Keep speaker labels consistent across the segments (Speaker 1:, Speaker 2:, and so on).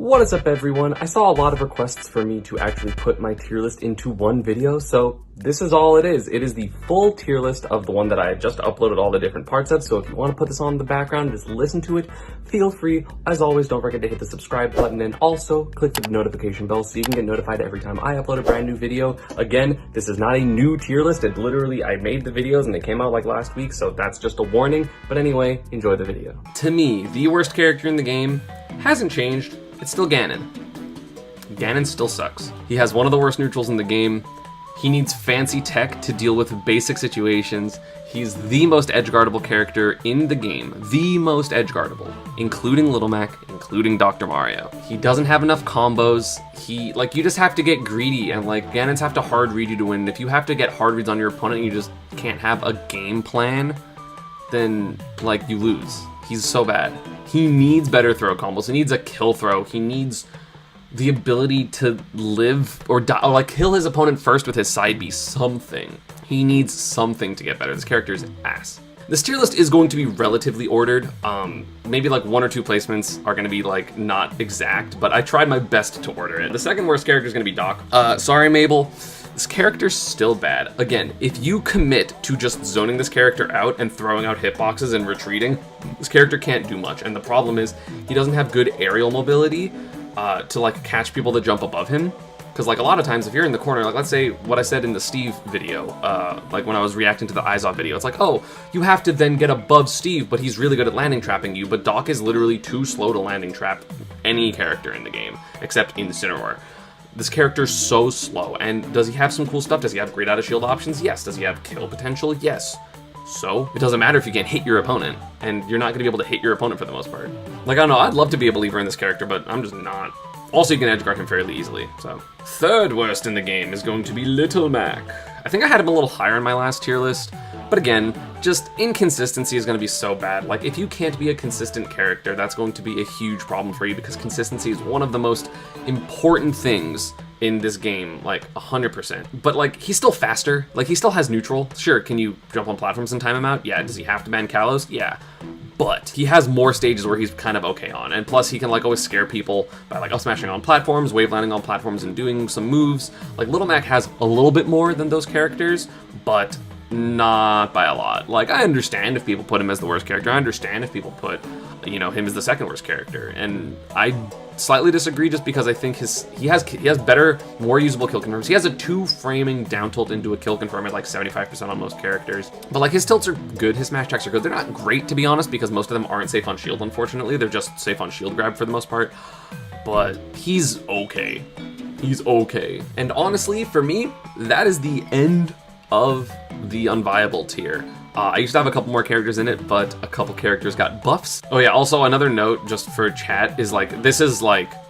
Speaker 1: What is up, everyone? I saw a lot of requests for me to actually put my tier list into one video, so this is all it is. It is the full tier list of the one that I just uploaded all the different parts of, so if you want to put this on in the background, just listen to it, feel free. As always, don't forget to hit the subscribe button and also click the notification bell so you can get notified every time I upload a brand new video. Again, this is not a new tier list. It literally, I made the videos and they came out like last week, so that's just a warning. But anyway, enjoy the video. To me, the worst character in the game hasn't changed. It's still Ganon. Ganon still sucks. He has one of the worst neutrals in the game. He needs fancy tech to deal with basic situations. He's the most edgeguardable character in the game. The most edgeguardable, including Little Mac, including Dr. Mario. He doesn't have enough combos. You just have to get greedy, and Ganons have to hard read you to win. If you have to get hard reads on your opponent and you just can't have a game plan, then you lose. He's so bad. He needs better throw combos. He needs a kill throw. He needs the ability to live or die, or kill his opponent first with his side B, something. He needs something to get better. This character is ass. This tier list is going to be relatively ordered. Maybe one or two placements are going to be not exact, but I tried my best to order it. The second worst character is going to be Doc. Sorry, Mabel. This character's still bad. Again, if you commit to just zoning this character out and throwing out hitboxes and retreating, this character can't do much. And the problem is he doesn't have good aerial mobility to catch people that jump above him. Because a lot of times if you're in the corner, let's say what I said in the Steve video, when I was reacting to the Izov video, it's oh, you have to then get above Steve, but he's really good at landing trapping you. But Doc is literally too slow to landing trap any character in the game, except Incineroar. This character's so slow, and does he have some cool stuff? Does he have great out of shield options? Yes. Does he have kill potential? Yes. So, it doesn't matter if you can't hit your opponent, and you're not going to be able to hit your opponent for the most part. I don't know, I'd love to be a believer in this character, but I'm just not. Also, you can edgeguard him fairly easily, so. Third worst in the game is going to be Little Mac. I think I had him a little higher in my last tier list, but again, just inconsistency is going to be so bad. If you can't be a consistent character, that's going to be a huge problem for you, because consistency is one of the most important things in this game, 100%. But he's still faster. He still has neutral. Sure, can you jump on platforms and time him out? Yeah. Does he have to ban Kalos? Yeah. But he has more stages where he's kind of okay on, and plus he can always scare people by up smashing on platforms, wave landing on platforms, and doing some moves. Little Mac has a little bit more than those characters, but not by a lot. I understand if people put him as the worst character. I understand if people put, him as the second worst character, and I slightly disagree just because I think he has better, more usable kill confirms. He has a 2-framing down tilt into a kill confirm at 75% on most characters. But his tilts are good, his smash attacks are good. They're not great, to be honest, because most of them aren't safe on shield, unfortunately. They're just safe on shield grab for the most part. But he's okay. He's okay. And honestly, for me, that is the end of the unviable tier. I used to have a couple more characters in it, but a couple characters got buffs. Oh yeah, also another note just for chat is this is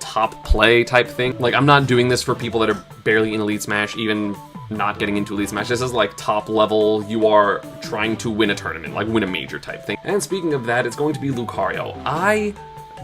Speaker 1: top play type thing. I'm not doing this for people that are barely in Elite Smash, even not getting into Elite Smash. This is top level, you are trying to win a tournament, win a major type thing. And speaking of that, it's going to be Lucario. I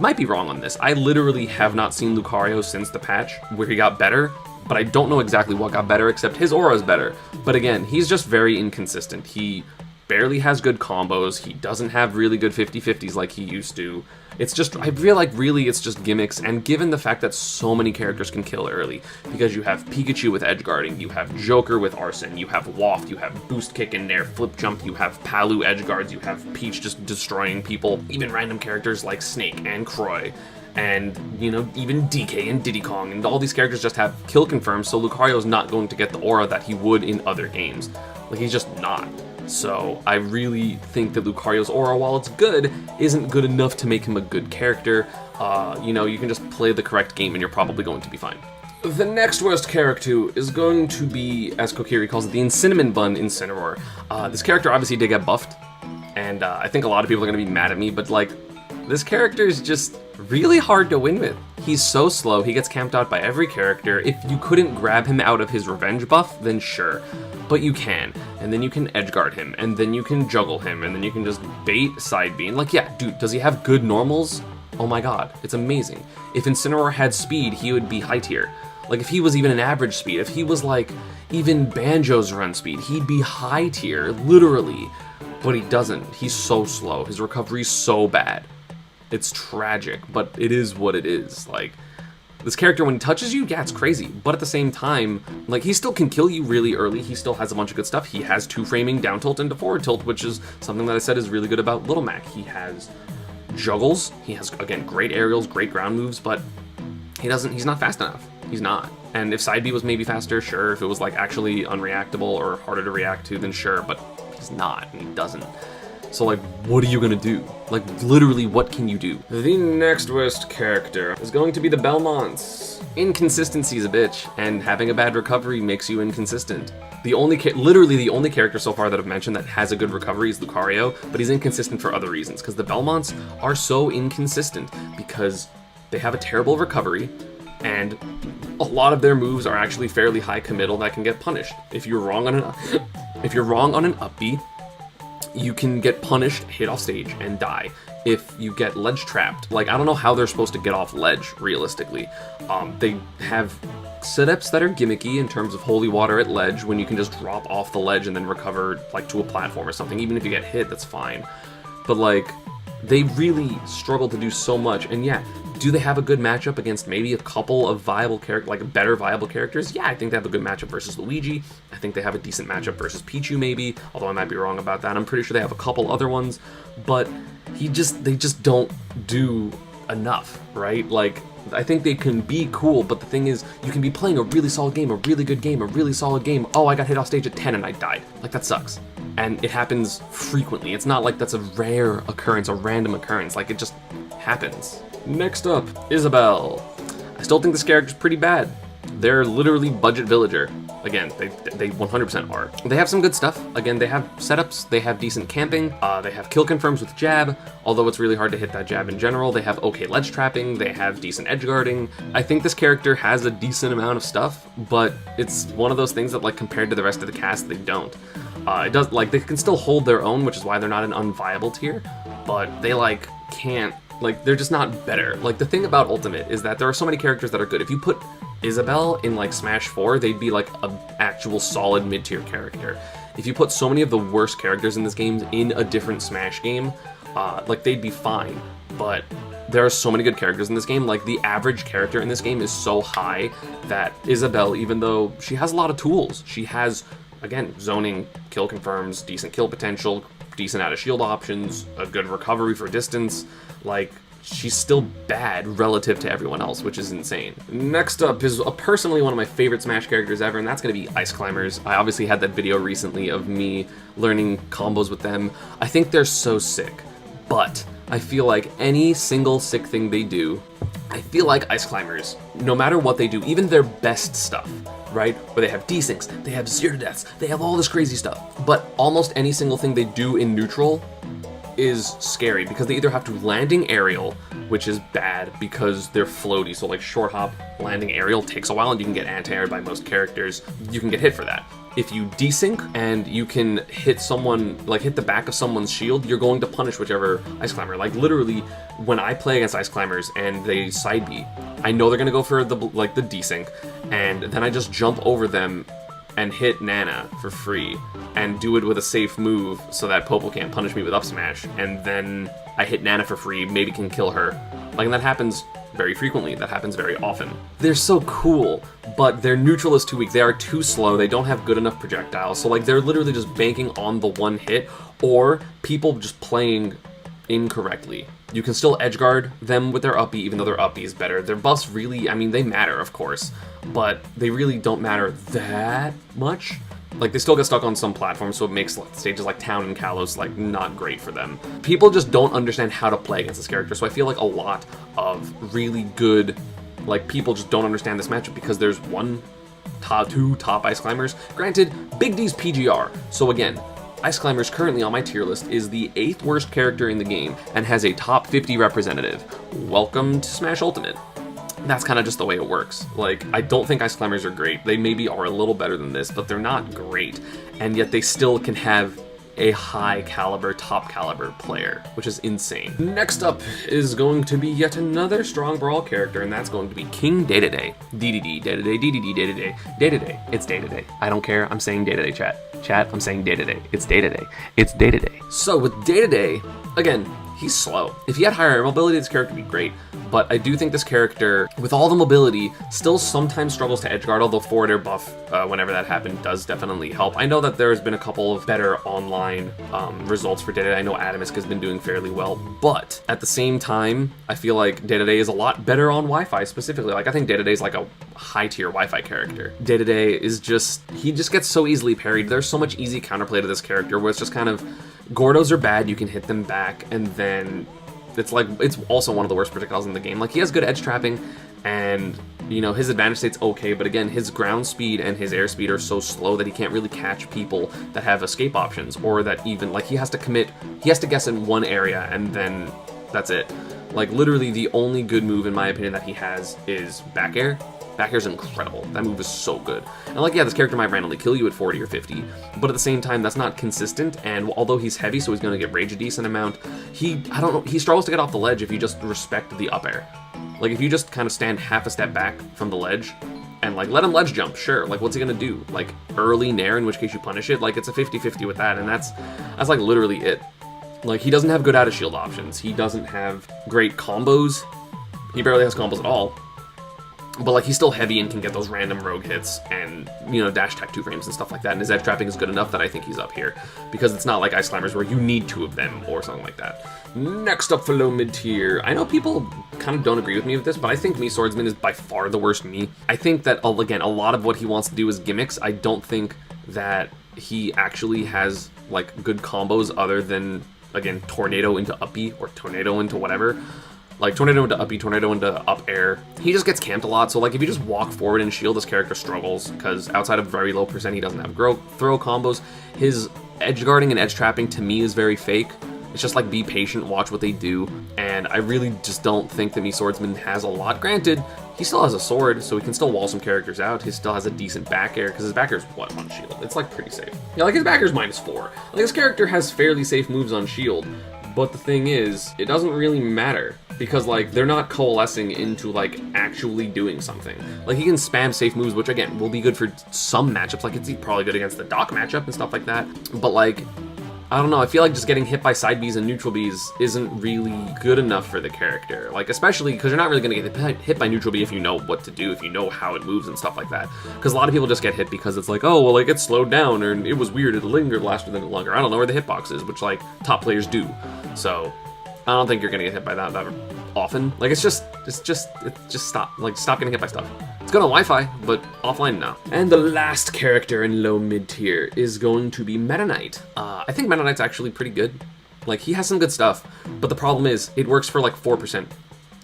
Speaker 1: might be wrong on this. I literally have not seen Lucario since the patch where he got better, but I don't know exactly what got better, except his aura is better. But again, he's just very inconsistent. He barely has good combos. He doesn't have really good 50-50s like he used to. It's just, I feel really it's just gimmicks, and given the fact that so many characters can kill early, because you have Pikachu with edgeguarding, you have Joker with Arson, you have Waft, you have Boost Kick and Nair Flip Jump, you have Palu edgeguards, you have Peach just destroying people, even random characters like Snake and Croy, and, even DK and Diddy Kong, and all these characters just have kill confirms, so Lucario's not going to get the aura that he would in other games. He's just not. So I really think that Lucario's aura, while it's good, isn't good enough to make him a good character. You can just play the correct game and you're probably going to be fine. The next worst character is going to be, as Kokiri calls it, the Cinnamon Bun Incineroar. This character obviously did get buffed, and I think a lot of people are going to be mad at me, but this character is just really hard to win with. He's so slow, he gets camped out by every character. If you couldn't grab him out of his revenge buff, then sure. But you can, and then you can edgeguard him, and then you can juggle him, and then you can just bait side beam. Yeah, dude, does he have good normals? Oh my god, it's amazing. If Incineroar had speed, he would be high tier. If he was even an average speed, if he was even Banjo's run speed, he'd be high tier, literally. But he doesn't. He's so slow. His recovery's so bad. It's tragic, but it is what it is. This character, when he touches you, yeah, it's crazy. But at the same time, like, he still can kill you really early. He still has a bunch of good stuff. He has 2 framing down tilt into forward tilt, which is something that I said is really good about Little Mac. He has juggles. He has, again, great aerials, great ground moves, but he's not fast enough. He's not. And if side B was maybe faster, sure. If it was, like, actually unreactable or harder to react to, then sure. But he's not, and he doesn't. So, like, what are you gonna do? Like, literally, what can you do? The next worst character is going to be the Belmonts. Inconsistency is a bitch, and having a bad recovery makes you inconsistent. Literally the only character so far that I've mentioned that has a good recovery is Lucario, but he's inconsistent for other reasons, because the Belmonts are so inconsistent, because they have a terrible recovery, and a lot of their moves are actually fairly high committal that can get punished. If you're wrong on an up B, you can get punished, hit off stage, and die. If you get ledge trapped, like, I don't know how they're supposed to get off ledge, realistically. They have setups that are gimmicky in terms of holy water at ledge, when you can just drop off the ledge and then recover, like, to a platform or something. Even if you get hit, that's fine. But, like, they really struggle to do so much, and yeah, do they have a good matchup against maybe a couple of viable characters, like better viable characters? Yeah, I think they have a good matchup versus Luigi. I think they have a decent matchup versus Pichu maybe, although I might be wrong about that. I'm pretty sure they have a couple other ones, but they just don't do enough, right? Like, I think they can be cool, but the thing is, you can be playing a really solid game, a really good game, a really solid game. Oh, I got hit off stage at 10 and I died. Like, that sucks. And it happens frequently. It's not like that's a rare occurrence, a random occurrence. Like, it just happens. Next up, Isabelle. I still think this character's pretty bad. They're literally budget villager. Again, they 100% are. They have some good stuff. Again, they have setups, they have decent camping, they have kill confirms with jab, although it's really hard to hit that jab in general. They have okay ledge trapping, they have decent edge guarding. I think this character has a decent amount of stuff, but it's one of those things that, like, compared to the rest of the cast, they don't. It does, like, they can still hold their own, which is why they're not an unviable tier, but they, like, can't, like, they're just not better. Like, the thing about Ultimate is that there are so many characters that are good. If you put Isabelle in, like, Smash 4, they'd be, like, an actual solid mid-tier character. If you put so many of the worst characters in this game in a different Smash game, like, they'd be fine. But there are so many good characters in this game. Like, the average character in this game is so high that Isabelle, even though she has a lot of tools, she has, again, zoning, kill confirms, decent kill potential, decent out of shield options, a good recovery for distance, like, she's still bad relative to everyone else, which is insane. Next up is personally one of my favorite Smash characters ever, and that's going to be Ice Climbers. I obviously had that video recently of me learning combos with them. I think they're so sick, but I feel like any single sick thing they do, I feel like Ice Climbers, no matter what they do, even their best stuff, right? Where they have desyncs, they have zero deaths, they have all this crazy stuff, but almost any single thing they do in neutral is scary, because they either have to landing aerial, which is bad because they're floaty, so like short hop, landing aerial takes a while and you can get anti-aired by most characters. You can get hit for that. If you desync and you can hit someone, like hit the back of someone's shield, you're going to punish whichever Ice Climber. Like literally, when I play against Ice Climbers and they side B, I know they're gonna go for the desync, and then I just jump over them and hit Nana for free, and do it with a safe move so that Popo can't punish me with up smash, and then I hit Nana for free, maybe can kill her. Like, and that happens very frequently, that happens very often. They're so cool, but their neutral is too weak. They are too slow, they don't have good enough projectiles, so like they're literally just banking on the one hit, or people just playing incorrectly. You can still edge guard them with their up B, even though their up B is better. Their buffs really, I mean, they matter, of course, but they really don't matter that much. Like, they still get stuck on some platforms, so it makes like, stages like Town and Kalos, like, not great for them. People just don't understand how to play against this character, so I feel like a lot of really good, like, people just don't understand this matchup because there's two top Ice Climbers. Granted, Big D's PGR, so again, Ice Climbers currently on my tier list is the 8th worst character in the game and has a top 50 representative. Welcome to Smash Ultimate. That's kind of just the way it works. Like, I don't think Ice Climbers are great. They maybe are a little better than this, but they're not great. And yet they still can have a high caliber, top caliber player, which is insane. Next up is going to be yet another strong brawl character, and that's going to be King Day-to-Day. DDD, Day-to-Day, DDD, Day-to-Day. Day-to-Day, it's Day-to-Day. I don't care, I'm saying Day-to-Day, chat. Chat, I'm saying Day-to-Day. It's Day-to-Day. It's Day-to-Day. So with Day-to-Day, again, he's slow. If he had higher air mobility, this character would be great. But I do think this character, with all the mobility, still sometimes struggles to edgeguard, although forward air buff, whenever that happened, does definitely help. I know that there's been a couple of better online results for Day-to-Day. I know Atomisk has been doing fairly well, but at the same time, I feel like Day-to-Day is a lot better on Wi-Fi specifically. Like, I think Day-to-Day is like a high-tier Wi-Fi character. Day-to-Day is just, he just gets so easily parried. There's so much easy counterplay to this character where it's just kind of, Gordos are bad, you can hit them back, and then it's like, it's also one of the worst projectiles in the game. Like, he has good edge trapping, and, you know, his advantage state's okay, but again, his ground speed and his air speed are so slow that he can't really catch people that have escape options, or that even, like, he has to guess in one area, and then that's it. Like, literally, the only good move, in my opinion, that he has is back air. Back air's incredible. That move is so good. And like, yeah, this character might randomly kill you at 40 or 50, but at the same time, that's not consistent, and although he's heavy, so he's gonna get rage a decent amount, I don't know, he struggles to get off the ledge if you just respect the up air. Like, if you just kind of stand half a step back from the ledge, and like, let him ledge jump, sure, like, what's he gonna do? Like, early nair, in which case you punish it? Like, it's a 50-50 with that, and that's like literally it. Like, he doesn't have good out of shield options, he doesn't have great combos, he barely has combos at all. But like, he's still heavy and can get those random rogue hits and, you know, dash attack 2 frames and stuff like that, and his edge trapping is good enough that I think he's up here, because it's not like Ice Climbers where you need 2 of them or something like that. Next up for low mid tier, I know people kind of don't agree with me with this, but I think Mii Swordsman is by far the worst Mii. I think that, again, a lot of what he wants to do is gimmicks. I don't think that he actually has like good combos other than, again, tornado into uppy or tornado into whatever. Like, tornado into uppy, tornado into up air. He just gets camped a lot, so like, if you just walk forward and shield, this character struggles, because outside of very low percent, he doesn't have throw combos. His edge guarding and edge trapping, to me, is very fake. It's just like, be patient, watch what they do, and I really just don't think that Mii Swordsman has a lot. Granted, he still has a sword, so he can still wall some characters out. He still has a decent back air, because his back air is, what, on shield? It's like pretty safe. Yeah, like, his back air is -4. Like, this character has fairly safe moves on shield, but the thing is, it doesn't really matter, because like, they're not coalescing into like actually doing something. Like, he can spam safe moves, which again will be good for some matchups, like it's probably good against the Doc matchup and stuff like that, but like, I don't know, I feel like just getting hit by side Bs and neutral Bs isn't really good enough for the character. Like, especially because you're not really going to get hit by neutral B if you know what to do, if you know how it moves and stuff like that. Because a lot of people just get hit because it's like, oh, well, like, it slowed down, or it was weird, it lingered lasted than it longer. I don't know where the hitbox is, which, like, top players do. So, I don't think you're going to get hit by that often. Like, it's just stop. Like, stop getting hit by stuff. It's good on Wi-Fi, but offline, no. And the last character in low mid tier is going to be Meta Knight. I think Meta Knight's actually pretty good. Like, he has some good stuff, but the problem is, it works for like 4%.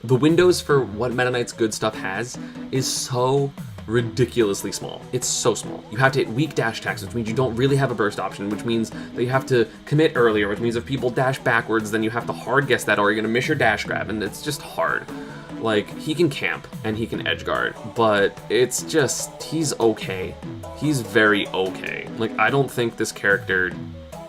Speaker 1: The windows for what Meta Knight's good stuff has is so ridiculously small. It's so small. You have to hit weak dash attacks, which means you don't really have a burst option, which means that you have to commit earlier, which means if people dash backwards, then you have to hard guess that, or you're gonna miss your dash grab, and it's just hard. Like, he can camp, and he can edge guard, but it's just, he's okay. He's very okay. Like, I don't think this character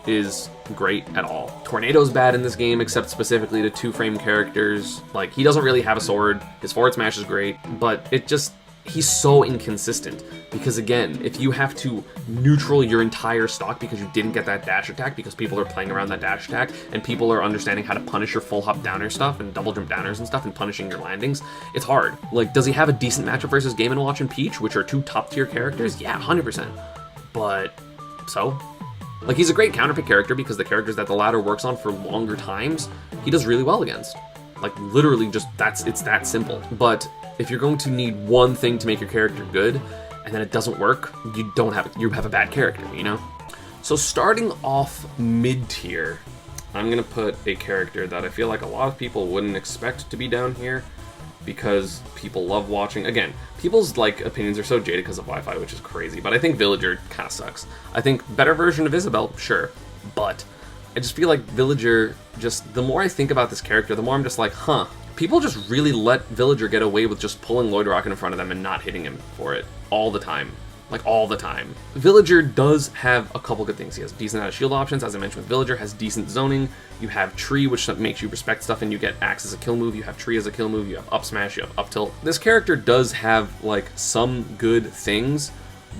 Speaker 1: is great at all. Tornado's bad in this game, except specifically to 2-frame characters. Like, he doesn't really have a sword, his forward smash is great, but it just, he's so inconsistent, because again, if you have to neutral your entire stock because you didn't get that dash attack, because people are playing around that dash attack, and people are understanding how to punish your full hop downer stuff, and double jump downers and stuff, and punishing your landings, it's hard. Like, does he have a decent matchup versus Game & Watch and Peach, which are 2 top tier characters? Yeah, 100%. But, so? Like, he's a great counterpick character, because the characters that the ladder works on for longer times, he does really well against. Like, literally just, it's that simple. But if you're going to need one thing to make your character good, and then it doesn't work, you have a bad character, you know? So starting off mid-tier, I'm gonna put a character that I feel like a lot of people wouldn't expect to be down here, because people love watching. Again, people's like opinions are so jaded because of Wi-Fi, which is crazy, but I think Villager kind of sucks. I think better version of Isabel, sure, but I just feel like Villager, just the more I think about this character, the more I'm just like, huh. People just really let Villager get away with just pulling Lloyd Rocket in front of them and not hitting him for it all the time. Like, all the time. Villager does have a couple good things. He has decent out of shield options, as I mentioned with Villager, has decent zoning. You have Tree, which makes you respect stuff, and you get Axe as a kill move. You have Tree as a kill move. You have Up Smash, you have Up Tilt. This character does have, like, some good things,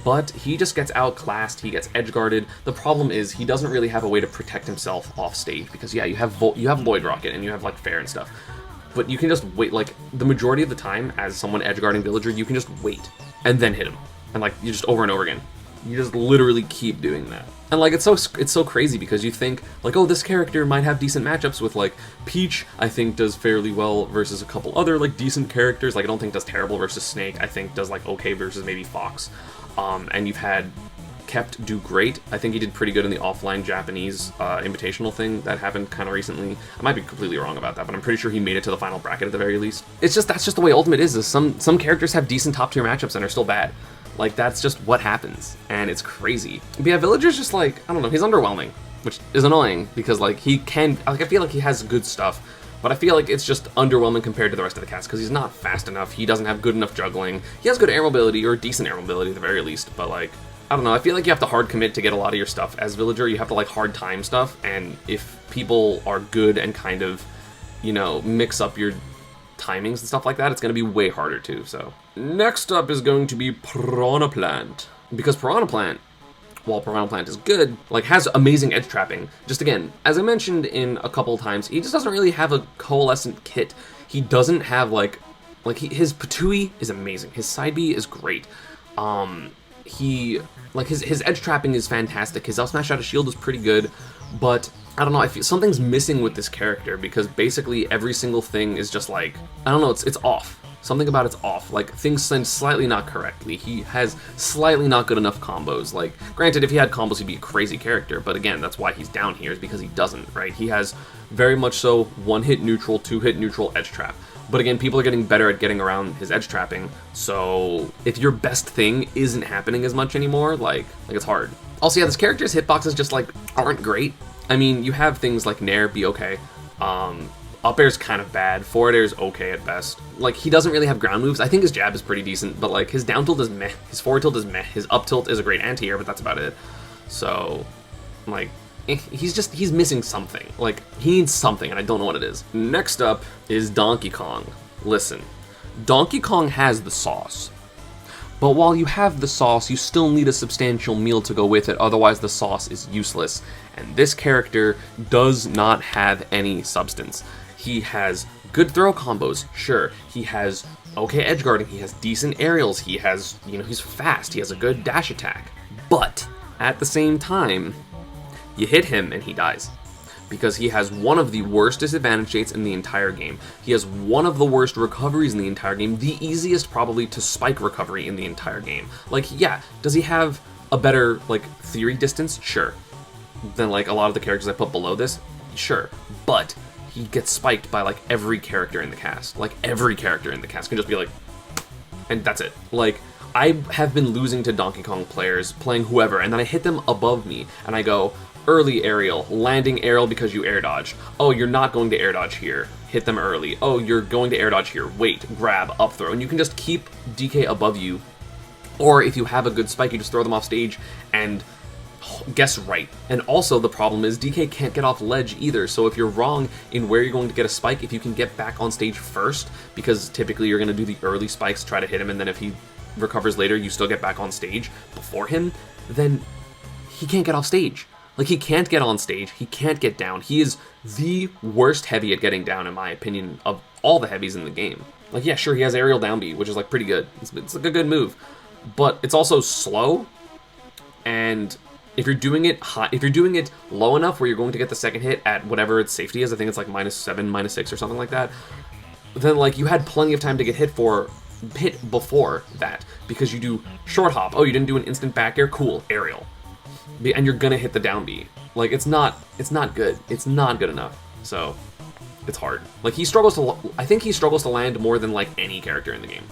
Speaker 1: but he just gets outclassed, he gets edge-guarded. The problem is he doesn't really have a way to protect himself off stage, because yeah, you have Lloyd Rocket, and you have like Fair and stuff, but you can just wait, like the majority of the time as someone edge-guarding Villager, you can just wait, and then hit him, and like, you just over and over again. You just literally keep doing that. And like, it's so crazy, because you think like, oh, this character might have decent matchups with like Peach. I think does fairly well versus a couple other like decent characters. Like, I don't think does terrible versus Snake. I think does like okay versus maybe Fox. And you've had Kept do great. I think he did pretty good in the offline Japanese invitational thing that happened kind of recently. I might be completely wrong about that, but I'm pretty sure he made it to the final bracket at the very least. It's just, that's just the way Ultimate is some characters have decent top tier matchups and are still bad. Like, that's just what happens, and it's crazy. But yeah, Villager's just like, I don't know, he's underwhelming, which is annoying, because like, he can, like, I feel like he has good stuff, but I feel like it's just underwhelming compared to the rest of the cast, because he's not fast enough, he doesn't have good enough juggling, he has good air mobility, or decent air mobility at the very least, but like, I don't know, I feel like you have to hard commit to get a lot of your stuff. As Villager, you have to like hard time stuff, and if people are good and kind of, you know, mix up your timings and stuff like that, it's going to be way harder too. So next up is going to be Piranha Plant, because Piranha Plant, while Piranha Plant is good, like, has amazing edge trapping. Just again, as I mentioned in a couple times, he just doesn't really have a coalescent kit. He doesn't have like his Patui is amazing, his side B is great. He, like, his edge trapping is fantastic, his L smash out of shield is pretty good, but I don't know, I feel something's missing with this character, because basically every single thing is just like, I don't know, it's off. Something about it's off. Like, things send slightly not correctly. He has slightly not good enough combos. Like, granted, if he had combos, he'd be a crazy character, but again, that's why he's down here, is because he doesn't, right? He has very much so one-hit neutral, two-hit neutral edge trap. But again, people are getting better at getting around his edge trapping, so if your best thing isn't happening as much anymore, like it's hard. Also, yeah, this character's hitboxes just, like, aren't great. I mean, you have things like Nair be okay, up air's kind of bad, forward air's okay at best. Like, he doesn't really have ground moves. I think his jab is pretty decent, but like, his down tilt is meh, his forward tilt is meh, his up tilt is a great anti-air, but that's about it. So, like, he's missing something. Like, he needs something, and I don't know what it is. Next up is Donkey Kong. Listen, Donkey Kong has the sauce. But while you have the sauce, you still need a substantial meal to go with it, otherwise the sauce is useless. And this character does not have any substance. He has good throw combos, sure. He has okay edge guarding, he has decent aerials, he has, you know, he's fast, he has a good dash attack. But at the same time, you hit him and he dies. Because he has one of the worst disadvantage states in the entire game. He has one of the worst recoveries in the entire game, the easiest probably to spike recovery in the entire game. Like, yeah, does he have a better, like, theory distance? Sure. Than, like, a lot of the characters I put below this? Sure. But he gets spiked by, like, every character in the cast. Like, every character in the cast can just be like, and that's it. Like, I have been losing to Donkey Kong players, playing whoever, and then I hit them above me, and I go, early aerial, landing aerial because you air dodged. Oh, you're not going to air dodge here. Hit them early. Oh, you're going to air dodge here. Wait, grab, up throw. And you can just keep DK above you. Or if you have a good spike, you just throw them off stage and guess right. And also the problem is DK can't get off ledge either. So if you're wrong in where you're going to get a spike, if you can get back on stage first, because typically you're going to do the early spikes, try to hit him, and then if he recovers later, you still get back on stage before him, then he can't get off stage. Like, he can't get on stage, he can't get down. He is the worst heavy at getting down, in my opinion, of all the heavies in the game. Like, yeah, sure, he has aerial down B, which is, like, pretty good. It's like a good move. But it's also slow, and if you're doing it high, if you're doing it low enough where you're going to get the second hit at whatever its safety is, I think it's like -7, -6 or something like that, then, like, you had plenty of time to get hit before that, because you do short hop. Oh, you didn't do an instant back air? Cool, aerial. And you're gonna hit the down B. Like, it's not good. It's not good enough. So, it's hard. Like, I think he struggles to land more than, like, any character in the game.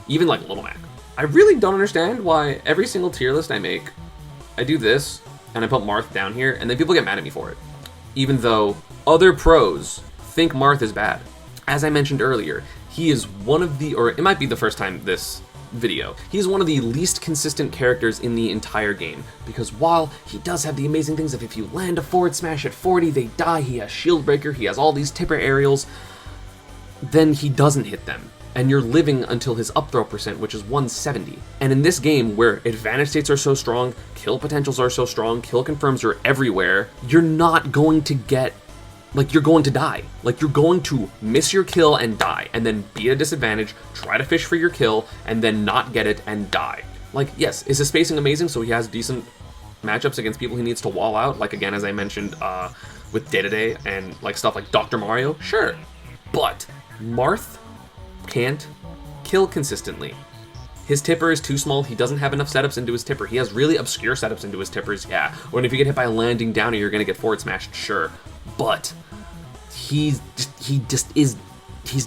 Speaker 1: Even, like, Little Mac. I really don't understand why every single tier list I make, I do this, and I put Marth down here, and then people get mad at me for it. Even though other pros think Marth is bad. As I mentioned earlier, he is one of the, or it might be the first time this video, he's one of the least consistent characters in the entire game, because while he does have the amazing things of if you land a forward smash at 40, they die, he has shield breaker, he has all these tipper aerials, then he doesn't hit them. and you're living until his up throw percent, which is 170. And in this game, where advantage states are so strong, kill potentials are so strong, kill confirms are everywhere, you're not going to get, like, you're going to die. Like, you're going to miss your kill and die, and then be at a disadvantage, try to fish for your kill, and then not get it and die. Like, yes, is his spacing amazing so he has decent matchups against people he needs to wall out? Like, again, as I mentioned with Day-to-Day and, like, stuff like Dr. Mario? Sure. But Marth can't kill consistently. His tipper is too small. He doesn't have enough setups into his tipper. He has really obscure setups into his tippers, yeah. When if you get hit by a landing downer, you're gonna get forward smashed, sure. But he's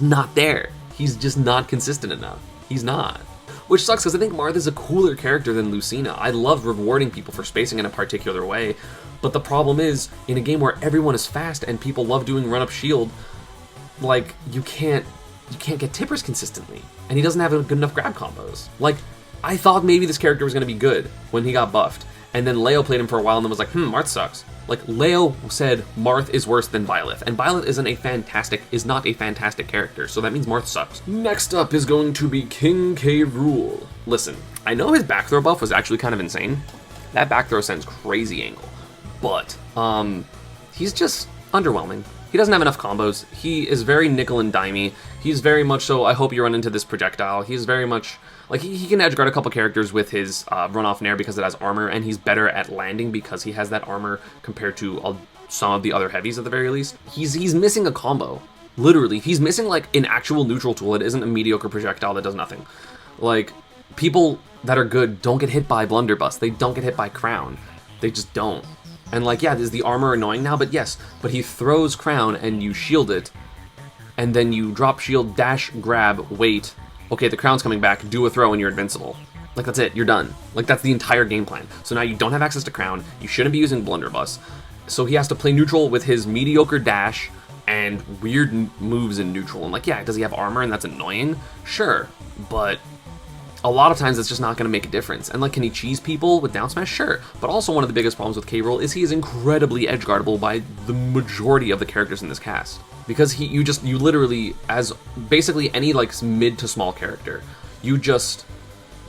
Speaker 1: not there. He's just not consistent enough. He's not. Which sucks, because I think Marth is a cooler character than Lucina. I love rewarding people for spacing in a particular way, but the problem is, in a game where everyone is fast and people love doing run-up shield, like, you can't get tippers consistently, and he doesn't have good enough grab combos. Like, I thought maybe this character was going to be good when he got buffed, and then Leo played him for a while and then was like, Marth sucks. Like, Leo said Marth is worse than Byleth, and Byleth is not a fantastic character, so that means Marth sucks. Next up is going to be King K. Rool. Listen, I know his back throw buff was actually kind of insane. That back throw sends crazy angle, but he's just underwhelming. He doesn't have enough combos. He is very nickel and dimey. He's very much so, I hope you run into this projectile. He's very much, like, he can edgeguard a couple characters with his run-off nair because it has armor, and he's better at landing because he has that armor compared to some of the other heavies at the very least. He's missing a combo. Literally, he's missing, like, an actual neutral tool. It isn't a mediocre projectile that does nothing. Like, people that are good don't get hit by Blunderbuss. They don't get hit by Crown. They just don't. And, like, yeah, is the armor annoying now? But yes, but he throws Crown and you shield it, and then you drop shield, dash, grab, wait. Okay, the Crown's coming back, do a throw and you're invincible. Like, that's it, you're done. Like, that's the entire game plan. So now you don't have access to Crown, you shouldn't be using Blunderbuss, so he has to play neutral with his mediocre dash and weird moves in neutral. And, like, yeah, does he have armor and that's annoying? Sure, but a lot of times it's just not going to make a difference. And, like, can he cheese people with down smash? Sure. But also one of the biggest problems with K. Rool is he is incredibly edge guardable by the majority of the characters in this cast. Because you literally, as basically any, like, mid to small character, you just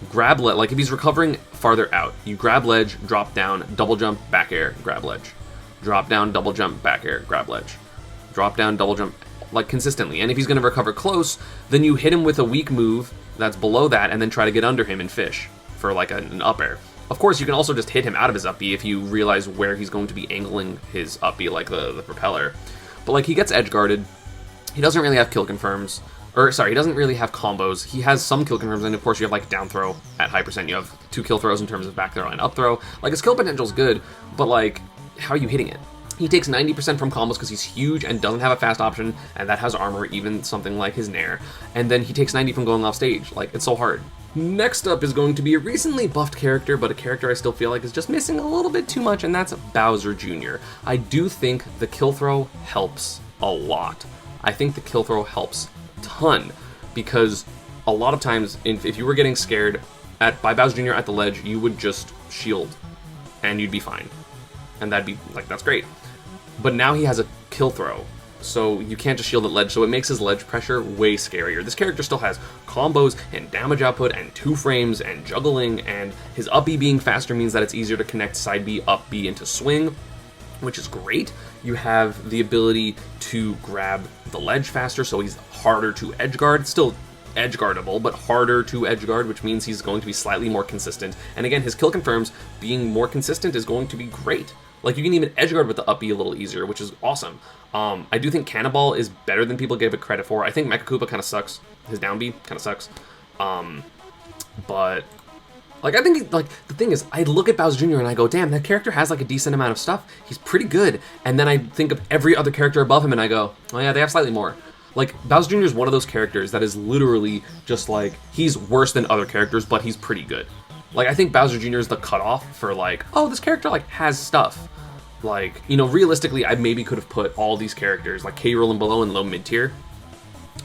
Speaker 1: grab ledge. Like, if he's recovering farther out, you grab ledge, drop down, double jump, back air, grab ledge. Drop down, double jump, back air, grab ledge. Drop down, double jump, like, consistently. And if he's going to recover close, then you hit him with a weak move that's below that and then try to get under him and fish for, like, an up air. Of course, you can also just hit him out of his up B if you realize where he's going to be angling his up B, like the propeller. But, like, he gets edge guarded. He doesn't really have kill confirms. Or, sorry, he doesn't really have combos. He has some kill confirms, and of course you have, like, down throw at high percent. You have 2 kill throws in terms of back throw and up throw. Like, his kill potential's good, but, like, how are you hitting it? He takes 90% from combos because he's huge and doesn't have a fast option, and that has armor, even something like his Nair. And then he takes 90 from going off stage. Like, it's so hard. Next up is going to be a recently buffed character, but a character I still feel like is just missing a little bit too much, and that's Bowser Jr. I do think the kill throw helps a lot. I think the kill throw helps a ton, because a lot of times, if you were getting scared by Bowser Jr. at the ledge, you would just shield, and you'd be fine. And that'd be, like, that's great. But now he has a kill throw, so you can't just shield at ledge, so it makes his ledge pressure way scarier. This character still has combos and damage output and 2 frames and juggling, and his up B being faster means that it's easier to connect side B, up B into swing, which is great. You have the ability to grab the ledge faster, so he's harder to edge guard. Still edge guardable, but harder to edge guard, which means he's going to be slightly more consistent. And again, his kill confirms being more consistent is going to be great. Like, you can even edge guard with the up B a little easier, which is awesome. I do think Cannonball is better than people give it credit for. I think Mecha Koopa kind of sucks. His down B kind of sucks. But, like, I think, like, the thing is, I look at Bowser Jr. and I go, damn, that character has, like, a decent amount of stuff. He's pretty good. And then I think of every other character above him and I go, oh yeah, they have slightly more. Like, Bowser Jr. is one of those characters that is literally just, like, he's worse than other characters, but he's pretty good. Like, I think Bowser Jr. is the cutoff for, like, oh, this character, like, has stuff. Like, you know, realistically, I maybe could have put all these characters, like K. Rool and below, in low mid-tier.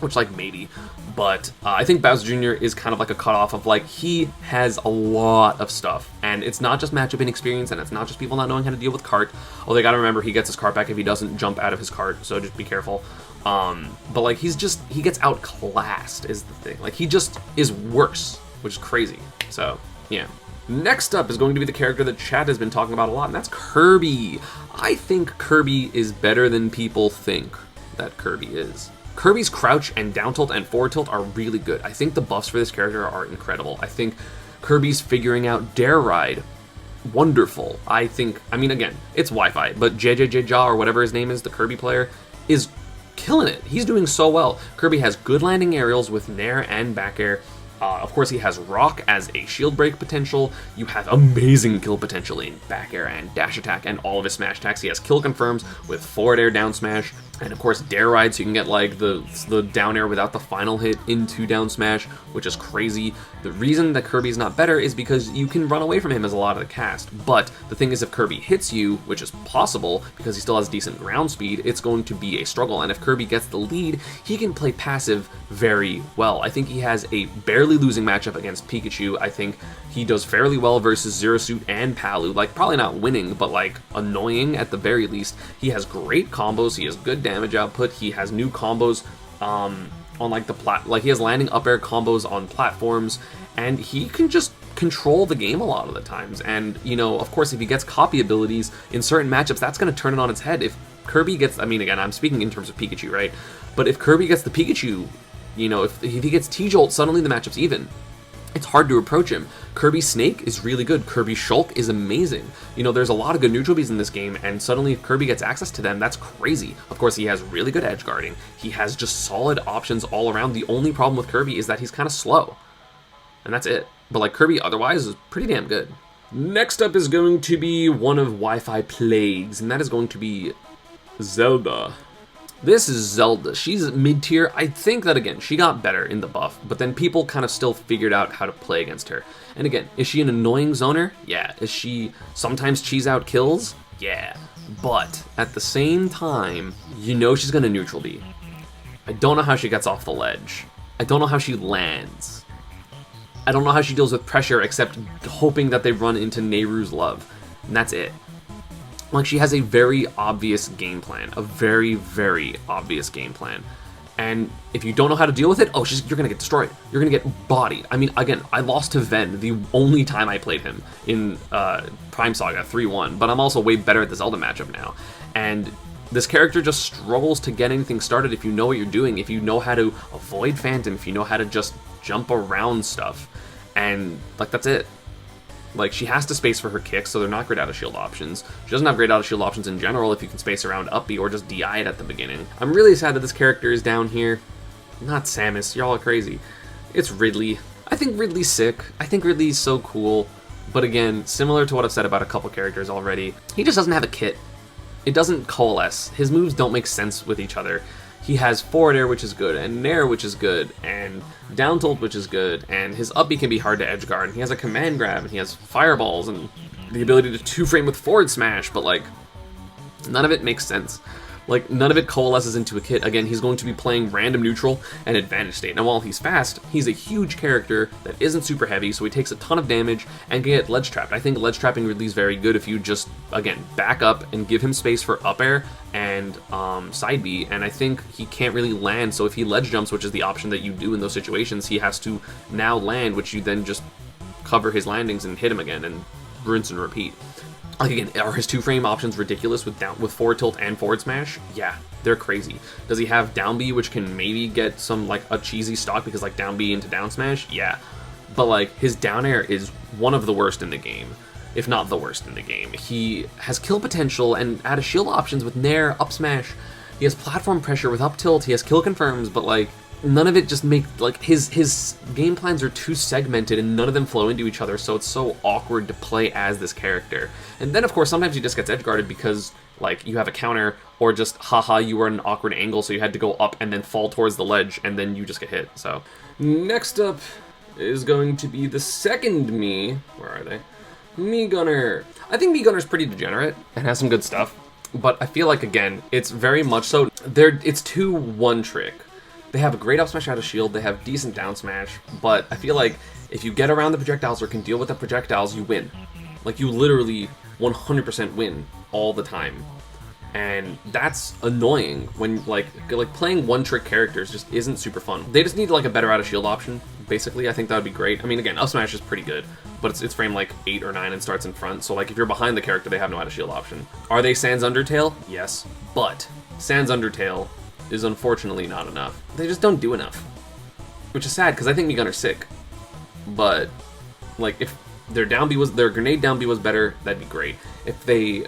Speaker 1: Which, like, maybe. But I think Bowser Jr. is kind of like a cutoff of, like, he has a lot of stuff. And And it's not just matchup inexperience, and it's not just people not knowing how to deal with cart. Although you gotta remember, he gets his cart back if he doesn't jump out of his cart, so just be careful. But like, he gets outclassed is the thing. Like, he just is worse, which is crazy. So, yeah. Next up is going to be the character that chat has been talking about a lot, and that's Kirby. I think Kirby is better than people think that Kirby is. Kirby's crouch and down tilt and forward tilt are really good. I think the buffs for this character are incredible. I think Kirby's figuring out Dare Ride, wonderful. I mean, again, it's Wi-Fi, but JJJ or whatever his name is, the Kirby player, is killing it. He's doing so well. Kirby has good landing aerials with Nair and back air. Of course, he has Rock as a shield break potential. You have amazing kill potential in back air and dash attack and all of his smash attacks. He has kill confirms with forward air down smash, and of course Dare Ride, so you can get like the down air without the final hit into down smash, which is crazy. The reason that Kirby's not better is because you can run away from him as a lot of the cast. But the thing is, if Kirby hits you, which is possible because he still has decent ground speed, it's going to be a struggle. And if Kirby gets the lead, he can play passive very well. I think he has a barely losing matchup against Pikachu. I think he does fairly well versus Zero Suit and Palu. Like, probably not winning, but like annoying at the very least. He has great combos. He has good damage output. He has new combos on like he has landing up air combos on platforms, and he can just control the game a lot of the times. And, you know, of course, if he gets copy abilities in certain matchups, that's going to turn it on its head. If Kirby gets, I mean, again, I'm speaking in terms of Pikachu, right? But if Kirby gets the Pikachu, you know, if he gets T-Jolt, suddenly the matchup's even. It's hard to approach him. Kirby Snake is really good. Kirby Shulk is amazing. You know, there's a lot of good neutral Bs in this game, and suddenly if Kirby gets access to them, that's crazy. Of course, he has really good edge guarding. He has just solid options all around. The only problem with Kirby is that he's kind of slow. And that's it. But like, Kirby otherwise is pretty damn good. Next up is going to be one of Wi-Fi plagues, and that is going to be Zelda. This is Zelda. She's mid-tier. I think that, again, she got better in the buff, but then people kind of still figured out how to play against her. And again, is she an annoying zoner? Yeah. Is she sometimes cheese out kills? Yeah. But at the same time, you know she's going to neutral B. I don't know how she gets off the ledge. I don't know how she lands. I don't know how she deals with pressure except hoping that they run into Nehru's love. And that's it. Like, she has a very obvious game plan, a very, very obvious game plan. And if you don't know how to deal with it, oh, you're gonna get destroyed. You're gonna get bodied. I mean, again, I lost to Ven the only time I played him in Prime Saga 3-1, but I'm also way better at the Zelda matchup now. And this character just struggles to get anything started if you know what you're doing, if you know how to avoid Phantom, if you know how to just jump around stuff. And, like, that's it. Like, she has to space for her kicks, so they're not great out of shield options. She doesn't have great out of shield options in general if you can space around up B or just DI it at the beginning. I'm really sad that this character is down here. Not Samus, y'all are crazy. It's Ridley. I think Ridley's sick. I think Ridley's so cool. But again, similar to what I've said about a couple characters already, he just doesn't have a kit. It doesn't coalesce. His moves don't make sense with each other. He has forward air, which is good, and nair, which is good, and down tilt, which is good, and his up B can be hard to edge guard, and he has a command grab, and he has fireballs, and the ability to two-frame with forward smash, but like, none of it makes sense. Like, none of it coalesces into a kit. Again, he's going to be playing random neutral and advantage state. Now, while he's fast, he's a huge character that isn't super heavy, so he takes a ton of damage and can get ledge trapped. I think ledge trapping Ridley's very good if you just, again, back up and give him space for up air and side B, and I think he can't really land, so if he ledge jumps, which is the option that you do in those situations, he has to now land, which you then just cover his landings and hit him again, and rinse and repeat. Like, again, are his two-frame options ridiculous with forward tilt and forward smash? Yeah, they're crazy. Does he have down B, which can maybe get some, like, a cheesy stock because, like, down B into down smash? Yeah. But, like, his down air is one of the worst in the game, if not the worst in the game. He has kill potential and out of shield options with nair, up smash. He has platform pressure with up tilt. He has kill confirms, but, like, none of it just make, like, his game plans are too segmented and none of them flow into each other, so it's so awkward to play as this character. And then, of course, sometimes he just gets edge guarded because, like, you have a counter, or just, haha, you were at an awkward angle, so you had to go up and then fall towards the ledge, and then you just get hit, so. Next up is going to be the second Mii. Where are they? Mii Gunner. I think Mii Gunner's pretty degenerate and has some good stuff, but I feel like, again, it's very much so, it's too one-trick. They have a great up smash out of shield, they have decent down smash, but I feel like if you get around the projectiles or can deal with the projectiles, you win. Like, you literally 100% win all the time. And that's annoying when, like playing one-trick characters just isn't super fun. They just need, like, a better out-of-shield option, basically. I think that would be great. I mean, again, up smash is pretty good, but it's frame, like, 8 or 9 and starts in front, so, like, if you're behind the character, they have no out-of-shield option. Are they Sans Undertale? Yes. But Sans Undertale is unfortunately not enough. They just don't do enough. Which is sad, because I think Migunn's sick. But, like, if their grenade down B was better, that'd be great. If they,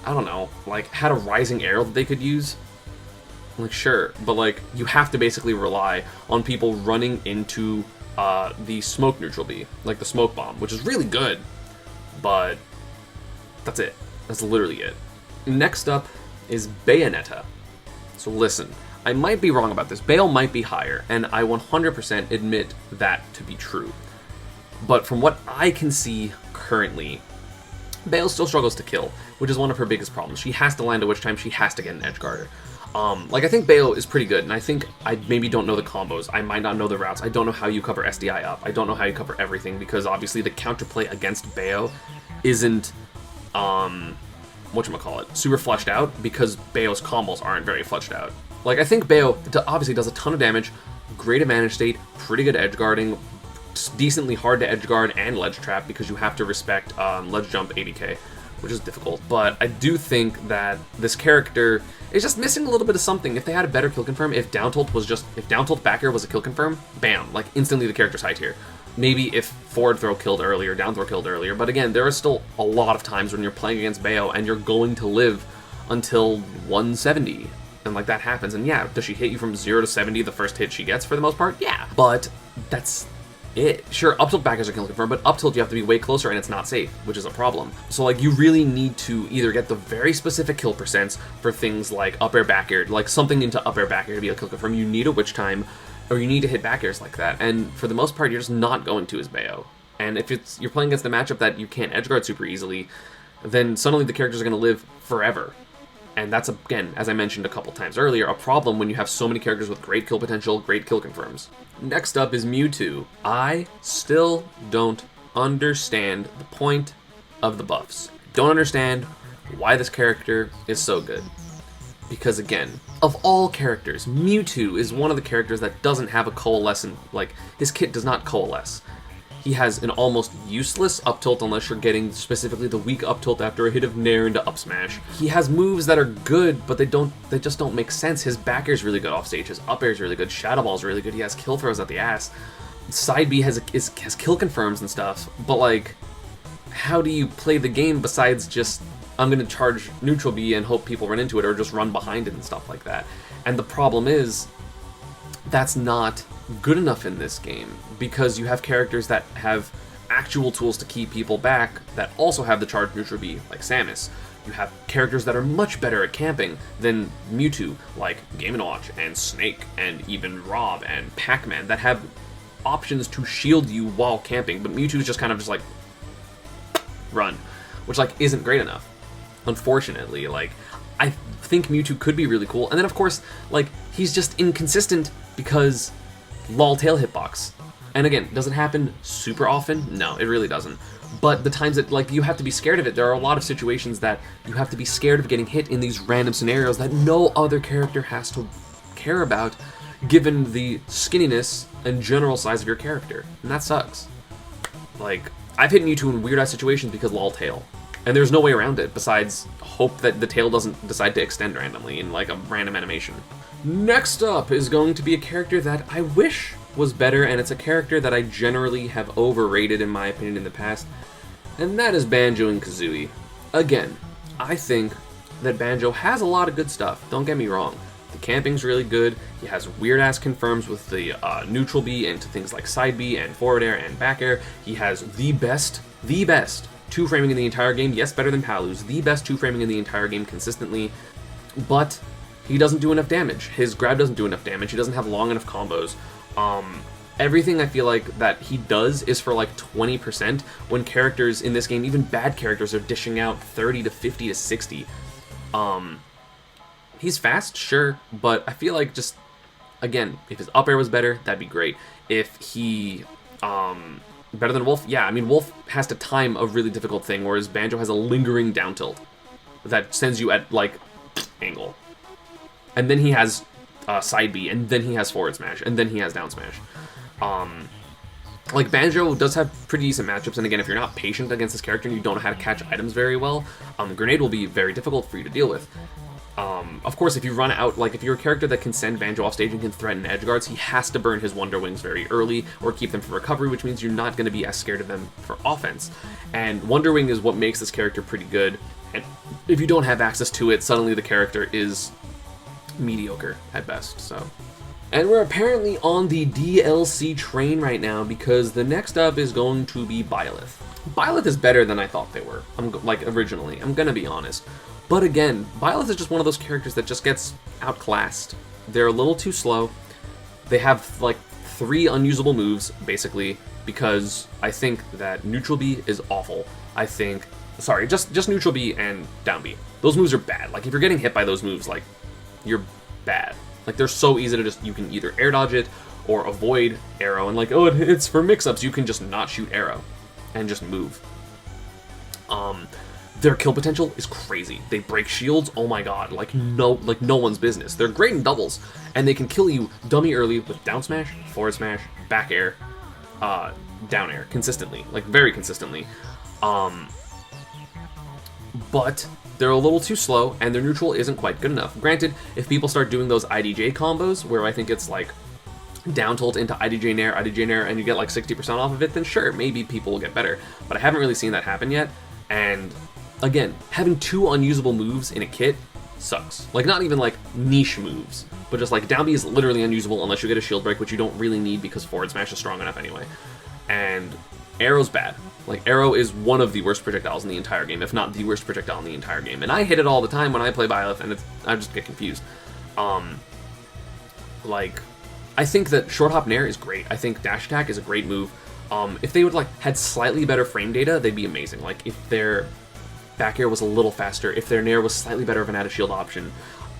Speaker 1: I don't know, like, had a rising arrow that they could use, like, sure, but, like, you have to basically rely on people running into the smoke neutral B, like the smoke bomb, which is really good, but that's it. That's literally it. Next up is Bayonetta. So listen, I might be wrong about this. Bayo might be higher, and I 100% admit that to be true. But from what I can see currently, Bayo still struggles to kill, which is one of her biggest problems. She has to land a witch time, she has to get an edge guarder. Like, I think Bayo is pretty good, and I think I maybe don't know the combos. I might not know the routes. I don't know how you cover SDI up. I don't know how you cover everything, because obviously the counterplay against Bayo isn't, whatchamacallit, super fleshed out, because Bayo's combos aren't very fleshed out. Like, I think Bayo obviously does a ton of damage, great advantage state, pretty good edge guarding, decently hard to edge guard and ledge trap, because you have to respect ledge jump 80k, which is difficult. But I do think that this character is just missing a little bit of something. If they had a better kill confirm, if down tilt back air was a kill confirm, bam, like, instantly the character's high tier. Maybe if forward throw killed earlier, down throw killed earlier, but again, there are still a lot of times when you're playing against Bayo and you're going to live until 170. And, like, that happens. And yeah, does she hit you from 0 to 70 the first hit she gets for the most part? Yeah. But that's it. Sure, up tilt back is a kill confirm, but up tilt you have to be way closer and it's not safe, which is a problem. So, like, you really need to either get the very specific kill percents for things like up air back air, like something into up air back air to be a kill confirm. You need a witch time, or you need to hit back airs like that. And for the most part, you're just not going to as Bayo. And if you're playing against a matchup that you can't edgeguard super easily, then suddenly the characters are going to live forever. And that's, again, as I mentioned a couple times earlier, a problem when you have so many characters with great kill potential, great kill confirms. Next up is Mewtwo. I still don't understand the point of the buffs. Don't understand why this character is so good. Because, again, of all characters, Mewtwo is one of the characters that doesn't have a coalescent, like, his kit does not coalesce. He has an almost useless up tilt unless you're getting specifically the weak up tilt after a hit of Nair into up smash. He has moves that are good, but they just don't make sense. His back air is really good off stage, his up air is really good, Shadow Ball is really good, he has kill throws at the ass. Side B has kill confirms and stuff, but, like, how do you play the game besides just, I'm gonna charge neutral B and hope people run into it, or just run behind it and stuff like that? And the problem is, that's not good enough in this game, because you have characters that have actual tools to keep people back that also have the charge neutral B, like Samus. You have characters that are much better at camping than Mewtwo, like Game & Watch and Snake and even Rob and Pac-Man, that have options to shield you while camping, but Mewtwo's just kind of just like, run, which, like, isn't great enough. Unfortunately, like, I think Mewtwo could be really cool, and then of course, like, he's just inconsistent because lol tail hitbox. And again, does it happen super often? No, it really doesn't. But the times that, like, you have to be scared of it, there are a lot of situations that you have to be scared of getting hit in these random scenarios that no other character has to care about, given the skinniness and general size of your character. And that sucks. Like, I've hit Mewtwo in weird-ass situations because lol tail. And there's no way around it besides hope that the tail doesn't decide to extend randomly in, like, a random animation. Next up is going to be a character that I wish was better, and it's a character that I generally have overrated in my opinion in the past, and that is Banjo and Kazooie. Again, I think that Banjo has a lot of good stuff, don't get me wrong. The camping's really good, he has weird-ass confirms with the neutral B into things like side B and forward air and back air. He has the best two-framing in the entire game, yes, better than Palu's, the best two-framing in the entire game consistently, but he doesn't do enough damage. His grab doesn't do enough damage, he doesn't have long enough combos. Everything I feel like that he does is for like 20%, when characters in this game, even bad characters, are dishing out 30 to 50 to 60. He's fast, sure, but I feel like just, again, if his up air was better, that'd be great. If he Better than Wolf? Yeah, I mean, Wolf has to time a really difficult thing, whereas Banjo has a lingering down tilt that sends you at, like, angle. And then he has side B, and then he has forward smash, and then he has down smash. Like, Banjo does have pretty decent matchups, and again, if you're not patient against this character and you don't know how to catch items very well, Grenade will be very difficult for you to deal with. Of course, if you run out, like, if you're a character that can send Banjo off stage and can threaten edge guards, he has to burn his Wonder Wings very early, or keep them for recovery, which means you're not going to be as scared of them for offense. And Wonder Wing is what makes this character pretty good, and if you don't have access to it, suddenly the character is mediocre at best, so... And we're apparently on the DLC train right now, because the next up is going to be Byleth. Byleth is better than I thought they were, originally, I'm gonna be honest. But again, Byleth is just one of those characters that just gets outclassed. They're a little too slow. They have, like, 3 unusable moves, basically, because I think that neutral B is awful. I think... Sorry, just neutral B and down B. Those moves are bad. Like, if you're getting hit by those moves, like, you're bad. Like, they're so easy to just... You can either air dodge it or avoid arrow, and like, oh, it's for mix-ups. You can just not shoot arrow and just move. Their kill potential is crazy. They break shields, oh my god, like no one's business. They're great in doubles, and they can kill you dummy early with down smash, forward smash, back air, down air, consistently, like very consistently. But they're a little too slow, and their neutral isn't quite good enough. Granted, if people start doing those IDJ combos, where I think it's like down tilt into IDJ nair, and you get like 60% off of it, then sure, maybe people will get better. But I haven't really seen that happen yet, and again, having 2 unusable moves in a kit sucks. Like, not even like niche moves, but just like down B is literally unusable unless you get a shield break, which you don't really need because forward smash is strong enough anyway. And arrow's bad. Like, arrow is one of the worst projectiles in the entire game, if not the worst projectile in the entire game. And I hit it all the time when I play Byleth, and I just get confused. Like, I think that short hop nair is great. I think dash attack is a great move. If they would like had slightly better frame data, they'd be amazing. Like, if their back air was a little faster, if their nair was slightly better of an out of shield option,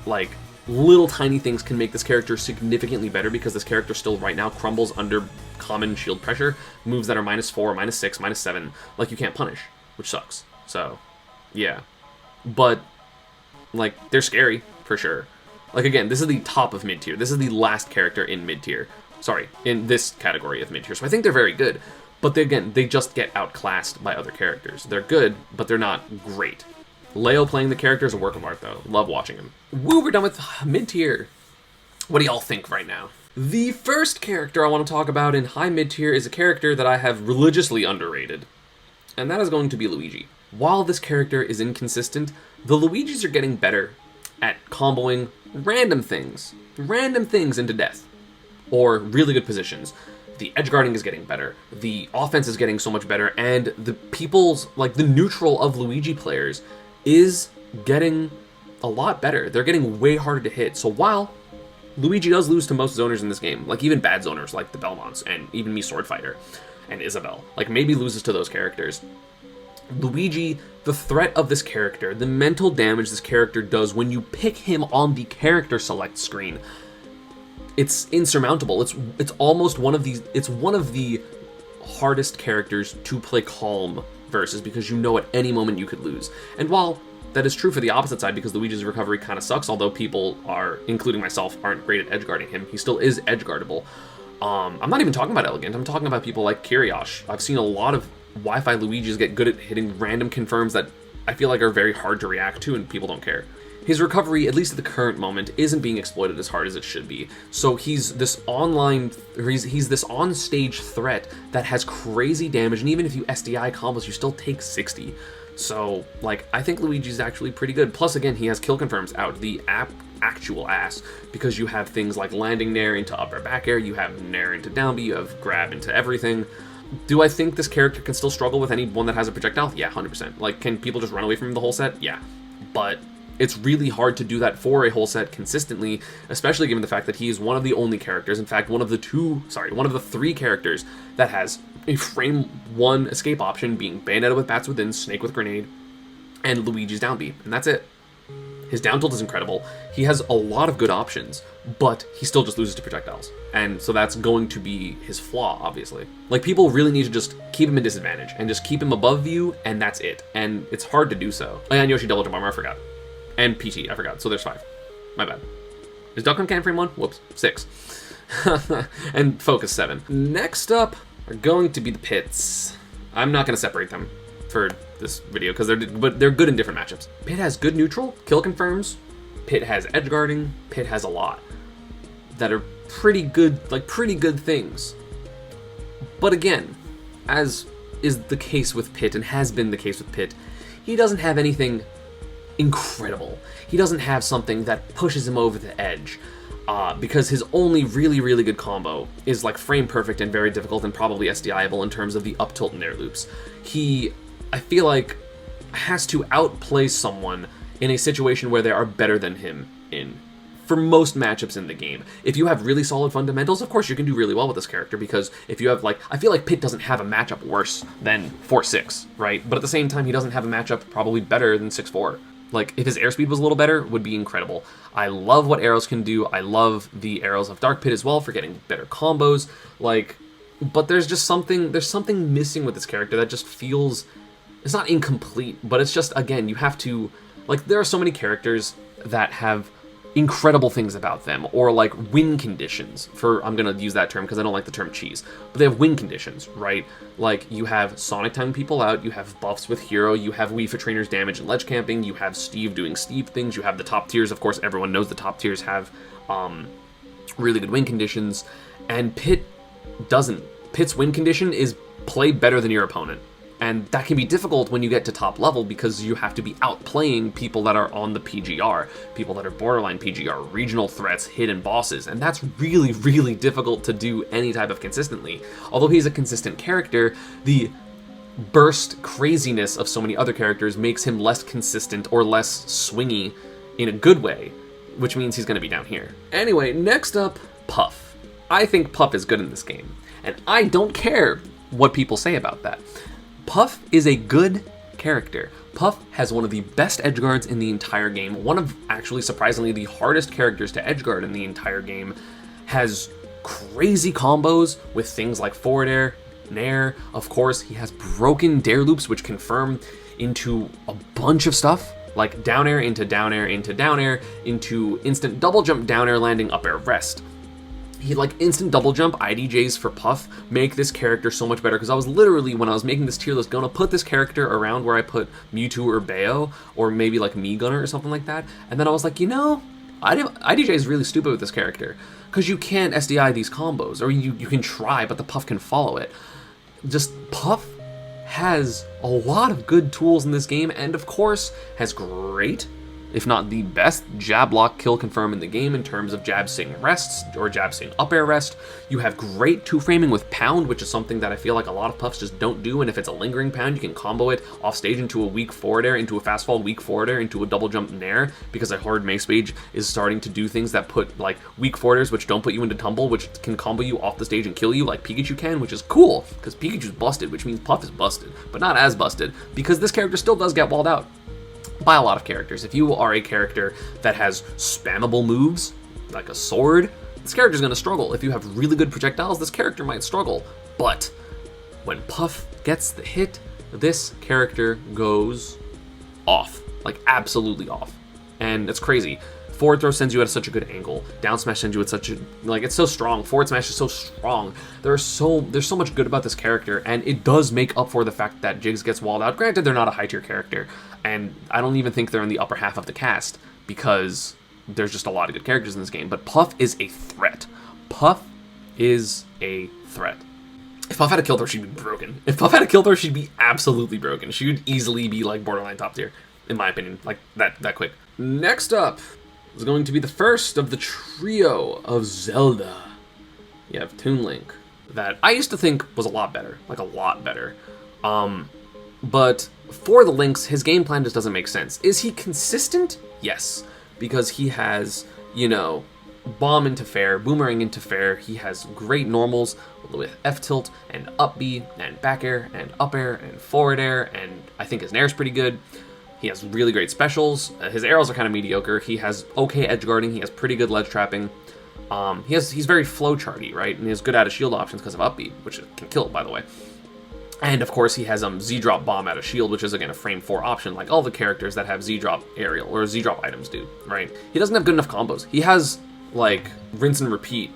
Speaker 1: like, little tiny things can make this character significantly better, because this character still right now crumbles under common shield pressure. Moves that are -4, -6, -7, like, you can't punish, which sucks. So, yeah. But, like, they're scary, for sure. Like, again, this is the top of mid-tier. This is the last character in mid-tier. Sorry, in this category of mid-tier. So I think they're very good. But again, they just get outclassed by other characters. They're good, but they're not great. Leo playing the character is a work of art, though. Love watching him. Woo, we're done with mid-tier. What do y'all think right now? The first character I want to talk about in high mid-tier is a character that I have religiously underrated. And that is going to be Luigi. While this character is inconsistent, the Luigis are getting better at comboing random things into death. Or really good positions. The edge guarding is getting better, the offense is getting so much better, and the neutral of Luigi players is getting a lot better. They're getting way harder to hit. So while Luigi does lose to most zoners in this game, like even bad zoners like the Belmonts, and even me Sword Fighter, and Isabelle, like maybe loses to those characters, Luigi, the threat of this character, the mental damage this character does when you pick him on the character select screen, it's insurmountable. It's almost one of the hardest characters to play calm versus, because you know at any moment you could lose. And while that is true for the opposite side, because Luigi's recovery kind of sucks, although people are, including myself, aren't great at edgeguarding him, he still is edgeguardable. I'm not even talking about Elegant, I'm talking about people like Kiriosh. I've seen a lot of Wi-Fi Luigis get good at hitting random confirms that I feel like are very hard to react to, and people don't care. His recovery, at least at the current moment, isn't being exploited as hard as it should be. So he's this he's this on-stage threat that has crazy damage, and even if you SDI combos, you still take 60. So, like, I think Luigi's actually pretty good. Plus, again, he has kill confirms out the actual ass, because you have things like landing nair into upper back air, you have nair into down B, you have grab into everything. Do I think this character can still struggle with anyone that has a projectile? Yeah, 100%. Like, can people just run away from him the whole set? Yeah. But it's really hard to do that for a whole set consistently, especially given the fact that he is one of the only characters, in fact, one of the 3 characters that has a frame 1 escape option, being Bayonetta with Bats Within, Snake with Grenade, and Luigi's down B, and that's it.
Speaker 2: His down tilt is incredible. He has a lot of good options, but he still just loses to projectiles. And so that's going to be his flaw, obviously. Like, people really need to just keep him in disadvantage and just keep him above you, and that's it. And it's hard to do so. Oh, yeah, and Yoshi double jump armor, I forgot. And PT, I forgot. So there's 5. My bad. Is Duckman Can Frame 1? Whoops. 6. And Focus 7. Next up are going to be the Pits. I'm not going to separate them for this video because they're good in different matchups. Pit has good neutral, kill confirms. Pit has edge guarding. Pit has a lot that are pretty good, like pretty good things. But again, as is the case with Pit and has been the case with Pit, he doesn't have anything incredible. He doesn't have something that pushes him over the edge. Because his only really good combo is like frame perfect and very difficult and probably SDIable in terms of the up tilt and air loops. He, I feel like, has to outplay someone in a situation where they are better than him for most matchups in the game. If you have really solid fundamentals, of course you can do really well with this character, because if you have, like, I feel like Pit doesn't have a matchup worse than 4-6, right? But at the same time, he doesn't have a matchup probably better than 6-4. Like, if his airspeed was a little better, would be incredible. I love what arrows can do. I love the arrows of Dark Pit as well for getting better combos. Like, but there's something missing with this character that just feels, it's not incomplete, but it's just, again, you have to, like, there are so many characters that have incredible things about them, or like win conditions, I'm gonna use that term because I don't like the term cheese, but they have win conditions, right? Like, you have Sonic timing people out, you have buffs with Hero, you have Wii Fit Trainer's damage and ledge camping, you have Steve doing Steve things, you have the top tiers, of course everyone knows the top tiers have really good win conditions, and Pit doesn't. Pit's win condition is play better than your opponent. And that can be difficult when you get to top level because you have to be outplaying people that are on the PGR, people that are borderline PGR, regional threats, hidden bosses, and that's really difficult to do any type of consistently. Although he's a consistent character, the burst craziness of so many other characters makes him less consistent or less swingy in a good way, which means he's going to be down here. Anyway, next up, Puff. I think Puff is good in this game, and I don't care what people say about that. Puff is a good character. Puff has one of the best edgeguards in the entire game, one of, actually, surprisingly, the hardest characters to edgeguard in the entire game, has crazy combos with things like forward air, nair. Of course, he has broken dare loops, which confirm into a bunch of stuff, like down air into down air into down air, into instant double jump down air landing up air rest. He, like, instant double jump IDJs for Puff make this character so much better, because I was literally, when I was making this tier list, gonna put this character around where I put Mewtwo or Bayo, or maybe like Mii Gunner or something like that, and then I was like, you know, IDJ is really stupid with this character, because you can't SDI these combos, or you can try, but the Puff can follow it. Just, Puff has a lot of good tools in this game, and of course, has great, if not the best, jab lock kill confirm in the game in terms of jab sing rests or jab sing up air rest. You have great two framing with pound, which is something that I feel like a lot of Puffs just don't do, and if it's a lingering pound, you can combo it off stage into a weak forward air, into a fast fall weak forward air, into a double jump nair, because I heard Mace Mage is starting to do things that put like weak forward airs which don't put you into tumble, which can combo you off the stage and kill you like Pikachu can, which is cool, because Pikachu's busted, which means Puff is busted, but not as busted, because this character still does get walled out by a lot of characters. If you are a character that has spammable moves, like a sword, this character's gonna struggle. If you have really good projectiles, this character might struggle. But when Puff gets the hit, this character goes off. Like, absolutely off. And it's crazy. Forward throw sends you at such a good angle. Down smash sends you at such a, like, it's so strong. Forward smash is so strong. There's so much good about this character, and it does make up for the fact that Jiggs gets walled out. Granted, they're not a high tier character, and I don't even think they're in the upper half of the cast, because there's just a lot of good characters in this game. But Puff is a threat. Puff is a threat. If Puff had a kill throw, she'd be broken. If Puff had a kill throw, she'd be absolutely broken. She would easily be like borderline top tier, in my opinion, like that quick. Next up is going to be the first of the trio of Zelda. You have Toon Link, that I used to think was a lot better, like a lot better. But for the Links, his game plan just doesn't make sense. Is he consistent? Yes, because he has, you know, bomb into fair, boomerang into fair. He has great normals with F tilt and up B and back air and up air and forward air, and I think his nair's pretty good. He has really great specials. His arrows are kind of mediocre. He has okay edge guarding. He has pretty good ledge trapping. He's very flowcharty, right? And he has good out of shield options because of upbeat, which can kill, by the way. And of course, he has Z-drop bomb out of shield, which is again a frame 4 option, like all the characters that have Z-drop aerial or Z-drop items do, right? He doesn't have good enough combos. He has like rinse and repeat,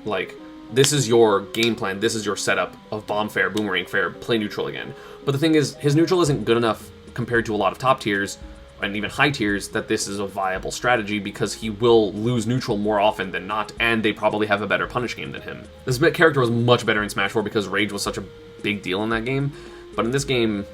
Speaker 2: like this is your game plan, this is your setup of bomb fair, boomerang fair, play neutral again. But the thing is, his neutral isn't good enough compared to a lot of top tiers and even high tiers that this is a viable strategy, because he will lose neutral more often than not, and they probably have a better punish game than him. This character was much better in Smash 4 because Rage was such a big deal in that game, but in this game,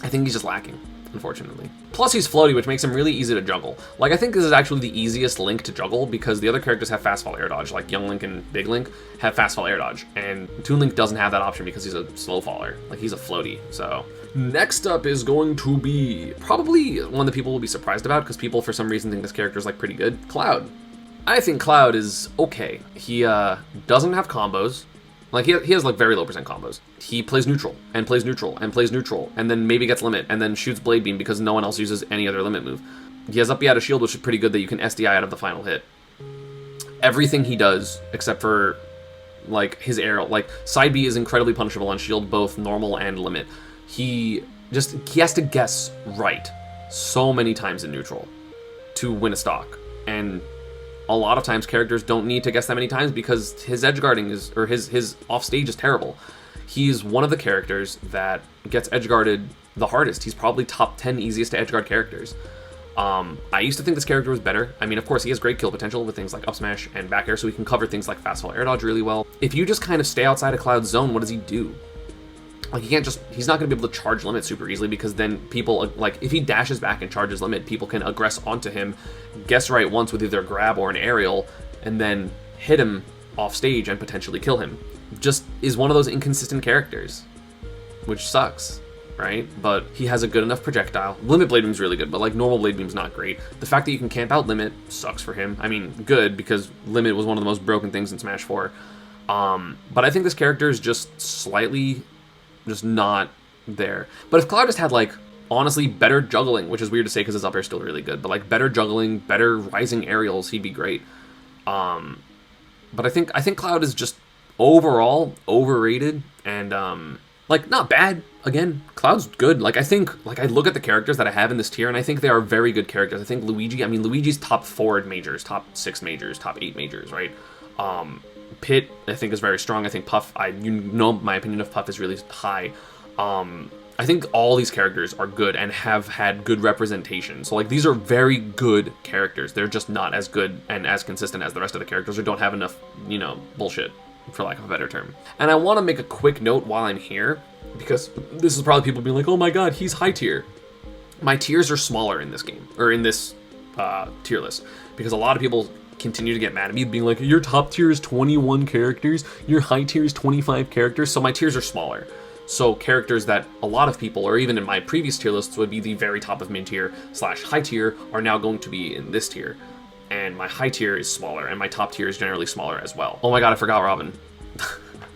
Speaker 2: I think he's just lacking, unfortunately. Plus, he's floaty, which makes him really easy to juggle. Like, I think this is actually the easiest Link to juggle, because the other characters have fast fall air dodge, like Young Link and Big Link have fast fall air dodge, and Toon Link doesn't have that option because he's a slow faller. Like, he's a floaty, so... Next up is going to be probably one that people will be surprised about, because people for some reason think this character is like pretty good. Cloud. I think Cloud is okay. He doesn't have combos. Like, he has like very low percent combos. He plays neutral and plays neutral and plays neutral, and then maybe gets limit and then shoots blade beam because no one else uses any other limit move. He has up B out of shield, which is pretty good that you can SDI out of the final hit. Everything he does except for like his arrow, like side B is incredibly punishable on shield, both normal and limit. He has to guess right so many times in neutral to win a stock, and a lot of times characters don't need to guess that many times because his edge guarding is, or his off stage is terrible. He's one of the characters that gets edge guarded the hardest. He's probably top 10 easiest to edge guard characters. I used to think this character was better. I mean, of course, he has great kill potential with things like up smash and back air, so he can cover things like fast fall air dodge really well. If you just kind of stay outside of Cloud's zone, what does he do? Like, he's not going to be able to charge limit super easily, because then people, like, if he dashes back and charges limit, people can aggress onto him, guess right once with either a grab or an aerial, and then hit him off stage and potentially kill him. Just is one of those inconsistent characters, which sucks, right? But he has a good enough projectile. Limit blade beam's really good, but like normal blade beam's not great. The fact that you can camp out limit sucks for him. I mean, good, because limit was one of the most broken things in Smash 4. But I think this character is just slightly just not there. But if Cloud just had, like, honestly better juggling, which is weird to say because his up air is still really good, but like better juggling, better rising aerials, he'd be great. But I think Cloud is just overall overrated, and like, not bad. Again, Cloud's good. Like, I think, like, I look at the characters that I have in this tier, and I think they are very good characters. I think Luigi's top 4 majors, top 6 majors, top 8 majors, right? Pit, I think, is very strong. I think Puff, my opinion of Puff is really high. I think all these characters are good and have had good representation. So, like, these are very good characters. They're just not as good and as consistent as the rest of the characters, or don't have enough, bullshit, for lack of a better term. And I want to make a quick note while I'm here, because this is probably people being like, oh my god, he's high tier. My tiers are smaller in this game, or in this tier list, because a lot of people continue to get mad at me, being like, your top tier is 21 characters, your high tier is 25 characters, so my tiers are smaller. So characters that a lot of people, or even in my previous tier lists, would be the very top of mid-tier / high tier, are now going to be in this tier. And my high tier is smaller, and my top tier is generally smaller as well. Oh my god, I forgot Robin.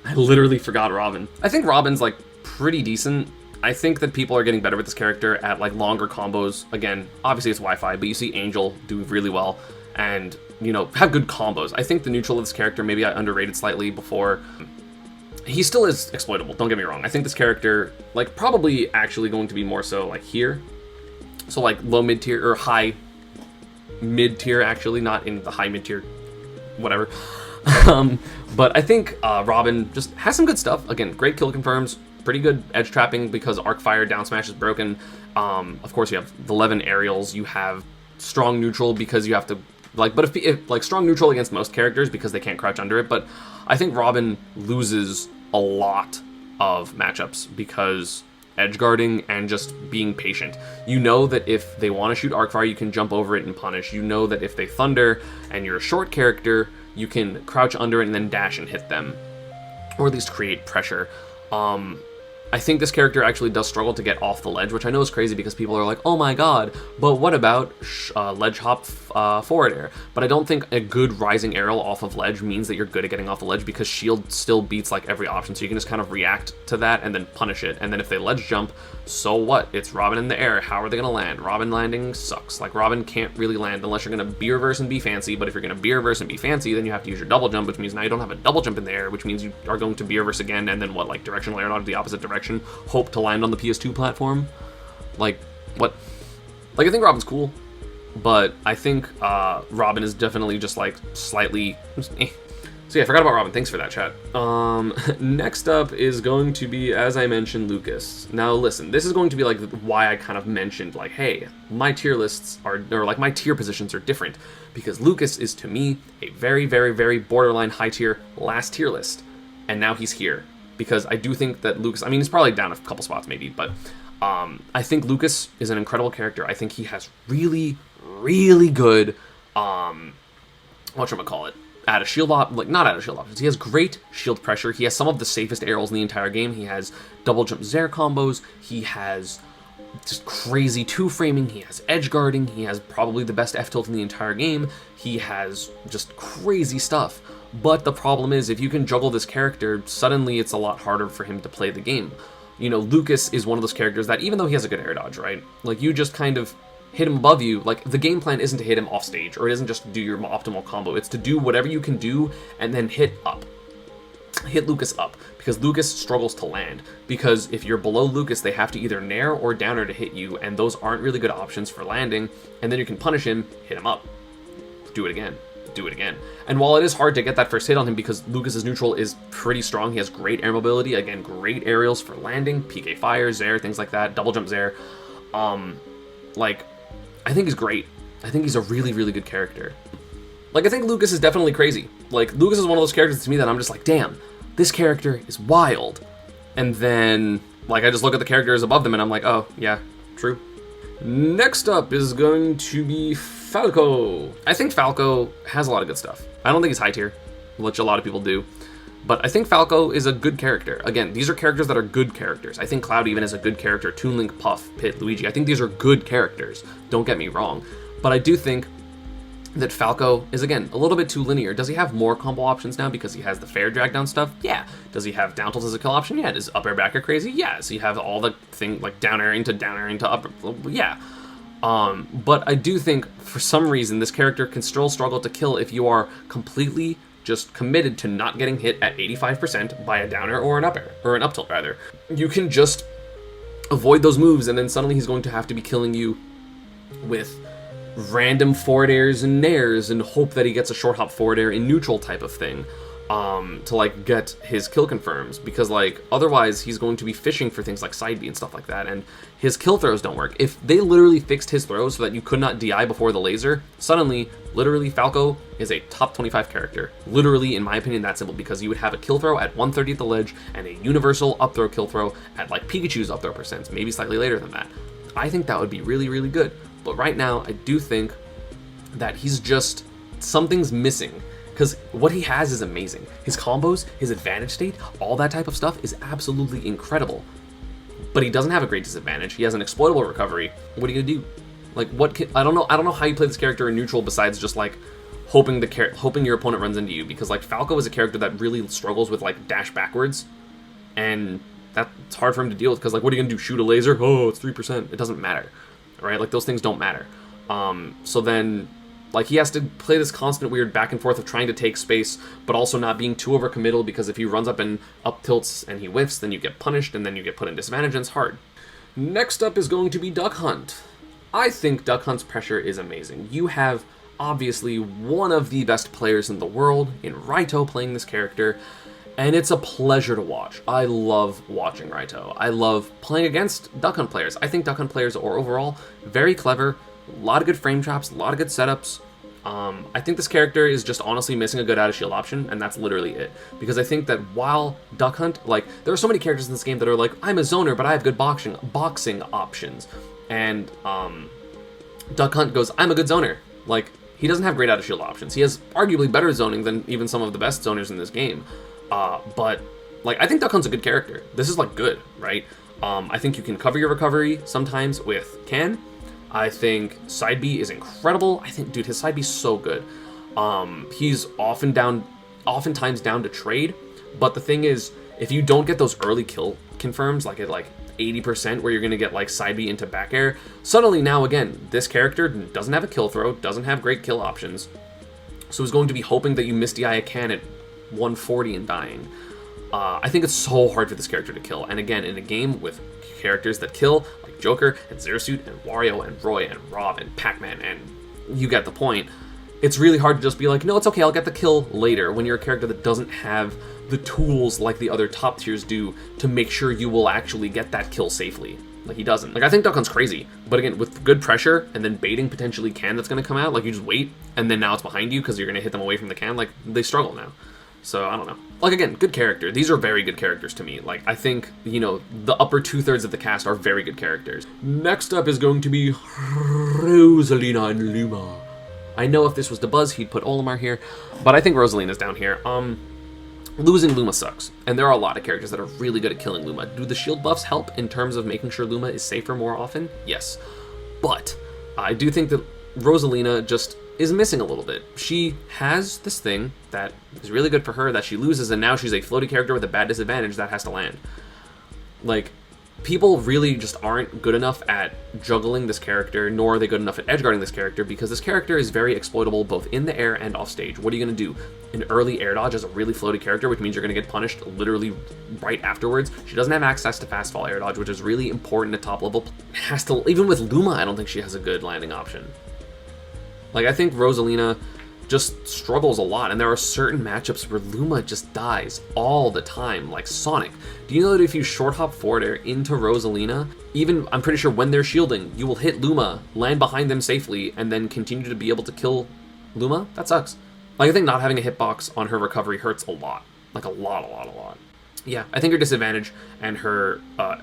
Speaker 2: I literally forgot Robin. I think Robin's, like, pretty decent. I think that people are getting better with this character at, like, longer combos. Again, obviously it's Wi-Fi, but you see Angel do really well, and have good combos. I think the neutral of this character, maybe I underrated slightly before. He still is exploitable, don't get me wrong. I think this character, like, probably actually going to be more so, like, here. So, like, low mid-tier, or high mid-tier, actually, not in the high mid-tier, whatever. But I think Robin just has some good stuff. Again, great kill confirms, pretty good edge trapping because arc fire down smash is broken. Of course, you have the 11 aerials. You have strong neutral because you have to, like, but if like strong neutral against most characters because they can't crouch under it. But I think Robin loses a lot of matchups because edge guarding and just being patient. You know that if they want to shoot arc fire, you can jump over it and punish. You know that if they thunder and you're a short character, you can crouch under it and then dash and hit them, or at least create pressure. I think this character actually does struggle to get off the ledge, which I know is crazy because people are like, oh my god, but what about ledge hop forward air? But I don't think a good rising aerial off of ledge means that you're good at getting off the ledge, because shield still beats like every option, so you can just kind of react to that and then punish it. And then if they ledge jump, so what? It's Robin in the air. How are they going to land? Robin landing sucks. Like, Robin can't really land unless you're going to B reverse and be fancy, but if you're going to B reverse and be fancy, then you have to use your double jump, which means now you don't have a double jump in the air, which means you are going to B reverse again, and then what, like directional air out of the opposite direction, hope to land on the PS2 platform? Like, what? Like, I think Robin's cool, but I think Robin is definitely just like slightly So yeah, I forgot about Robin. Thanks for that, chat. Next up is going to be, as I mentioned, Lucas. Now listen, this is going to be like why I kind of mentioned like, hey, my tier lists are, or like my tier positions are different, because Lucas is to me a very, very, very borderline high tier last tier list, and now he's here because I do think that Lucas, I mean, he's probably down a couple spots maybe, but I think Lucas is an incredible character. I think he has really, really good, whatchamacallit, out of shield op, like not out of shield options. He has great shield pressure. He has some of the safest aerials in the entire game. He has double jump Zair combos. He has just crazy two framing. He has edge guarding. He has probably the best F tilt in the entire game. He has just crazy stuff. But the problem is, if you can juggle this character, suddenly it's a lot harder for him to play the game. You know, Lucas is one of those characters that, even though he has a good air dodge, right? Like, you just kind of hit him above you. Like, the game plan isn't to hit him off stage, or it isn't just to do your optimal combo. It's to do whatever you can do and then hit up. Hit Lucas up, because Lucas struggles to land. Because if you're below Lucas, they have to either nair or downer to hit you, and those aren't really good options for landing. And then you can punish him, hit him up. Do it again. Do it again. And while it is hard to get that first hit on him because Lucas's neutral is pretty strong, he has great air mobility, again, great aerials for landing, PK fire, Zair, things like that, double jump Zair. Like, I think he's great. I think he's a really, really good character. Like, I think Lucas is definitely crazy. Like, Lucas is one of those characters to me that I'm just like, damn, this character is wild. And then, like, I just look at the characters above them and I'm like, oh, yeah, true. Next up is going to be Falco. I think Falco has a lot of good stuff. I don't think he's high tier, which a lot of people do. But I think Falco is a good character. Again, these are characters that are good characters. I think Cloud even is a good character. Toon Link, Puff, Pit, Luigi. I think these are good characters. Don't get me wrong. But I do think that Falco is, again, a little bit too linear. Does he have more combo options now because he has the fair drag down stuff? Yeah. Does he have down tilt as a kill option? Yeah. Does up air back air crazy? Yeah. Does he have all the thing like down air into up? Yeah. But I do think for some reason this character can still struggle to kill if you are completely just committed to not getting hit at 85% by a down air or an up air, or an up tilt rather. You can just avoid those moves, and then suddenly he's going to have to be killing you with random forward airs and nairs and hope that he gets a short hop forward air in neutral type of thing to like get his kill confirms, because like otherwise he's going to be fishing for things like side B and stuff like that, and his kill throws don't work. If they literally fixed his throws so that you could not DI before the laser, suddenly literally Falco is a top 25 character. Literally, in my opinion, that simple, because you would have a kill throw at 130 at the ledge and a universal up throw kill throw at like Pikachu's up throw percents, maybe slightly later than that. I think that would be really, really good. But right now, I do think that he's just, something's missing. Because what he has is amazing. His combos, his advantage state, all that type of stuff is absolutely incredible. But he doesn't have a great disadvantage. He has an exploitable recovery. What are you gonna do? Like, what can, I don't know how you play this character in neutral besides just like hoping your opponent runs into you. Because like Falco is a character that really struggles with like dash backwards, and that's hard for him to deal with. Because like, what are you gonna do? Shoot a laser? Oh, it's 3%. It doesn't matter, right? Like those things don't matter. So then, like, he has to play this constant weird back and forth of trying to take space, but also not being too overcommittal, because if he runs up and up tilts and he whiffs, then you get punished, and then you get put in disadvantage, and it's hard. Next up is going to be Duck Hunt. I think Duck Hunt's pressure is amazing. You have, obviously, one of the best players in the world in Raito playing this character, and it's a pleasure to watch. I love watching Raito. I love playing against Duck Hunt players. I think Duck Hunt players are overall very clever, a lot of good frame traps, a lot of good setups. I think this character is just honestly missing a good out of shield option, and that's literally it. Because I think that while Duck Hunt, like, there are so many characters in this game that are like, I'm a zoner, but I have good boxing options. And Duck Hunt goes, I'm a good zoner. Like, he doesn't have great out of shield options. He has arguably better zoning than even some of the best zoners in this game. But Like, I think Duck Hunt's a good character. This is, like, good, right? I think you can cover your recovery sometimes with Can. I think side B is incredible. I think, dude, his side B is so good. He's oftentimes down to trade, but the thing is, if you don't get those early kill confirms, like at like 80% where you're gonna get like side B into back air, suddenly now again, this character doesn't have a kill throw, doesn't have great kill options, so he's going to be hoping that you miss DI a can at 140 and dying. I think it's so hard for this character to kill, and again, in a game with characters that kill, like Joker and Zerosuit and Wario and Roy and Rob and Pac-Man, and you get the point, it's really hard to just be like, no, it's okay, I'll get the kill later, when you're a character that doesn't have the tools like the other top tiers do to make sure you will actually get that kill safely. Like, he doesn't. Like, I think Duck Hunt's crazy, but again, with good pressure and then baiting potentially can that's going to come out, like, you just wait, and then now it's behind you because you're going to hit them away from the can, like, they struggle now. So, I don't know. Like, again, good character. These are very good characters to me. Like, I think, you know, the upper 2/3 of the cast are very good characters. Next up is going to be Rosalina and Luma. I know if this was DeBuzz, he'd put Olimar here, but I think Rosalina's down here. Losing Luma sucks, and there are a lot of characters that are really good at killing Luma. Do the shield buffs help in terms of making sure Luma is safer more often? Yes. But I do think that Rosalina just is missing a little bit. She has this thing that is really good for her that she loses, and now she's a floaty character with a bad disadvantage that has to land. Like, people really just aren't good enough at juggling this character, nor are they good enough at edgeguarding this character, because this character is very exploitable both in the air and off stage. What are you going to do? An early air dodge as a really floaty character, which means you're going to get punished literally right afterwards. She doesn't have access to fast fall air dodge, which is really important at top level. Has to, even with Luma, I don't think she has a good landing option. Like, I think Rosalina just struggles a lot, and there are certain matchups where Luma just dies all the time, like Sonic. Do you know that if you short hop forward air into Rosalina, even, I'm pretty sure when they're shielding, you will hit Luma, land behind them safely, and then continue to be able to kill Luma? That sucks. Like, I think not having a hitbox on her recovery hurts a lot. Like, a lot. Yeah, I think her disadvantage and her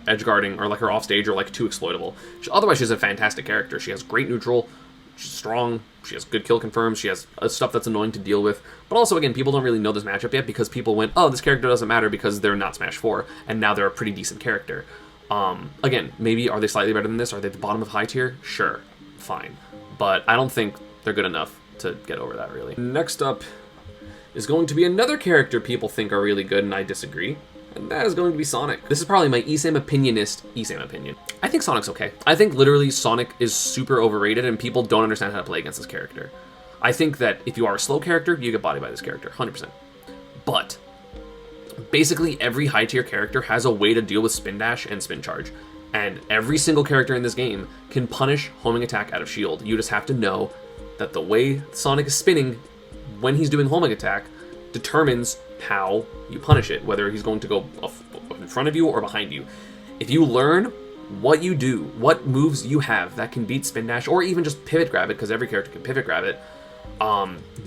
Speaker 2: edge guarding, or like her offstage, are like too exploitable. Otherwise, she's a fantastic character. She has great neutral, she's strong, she has good kill confirms, she has stuff that's annoying to deal with. But also, again, people don't really know this matchup yet because people went, oh, this character doesn't matter because they're not Smash 4, and now they're a pretty decent character. Again, maybe are they slightly better than this? Are they at the bottom of high tier? Sure, fine. But I don't think they're good enough to get over that, really. Next up is going to be another character people think are really good, and I disagree. And that is going to be Sonic. This is probably my ESAM opinionist ESAM opinion. I think Sonic's okay. I think literally Sonic is super overrated and people don't understand how to play against this character. I think that if you are a slow character, you get bodied by this character, 100%. But basically every high tier character has a way to deal with spin dash and spin charge. And every single character in this game can punish homing attack out of shield. You just have to know that the way Sonic is spinning when he's doing homing attack determines how you punish it, whether he's going to go in front of you or behind you. If you learn what you do, what moves you have that can beat spin dash, or even just pivot grab it, because every character can pivot grab it,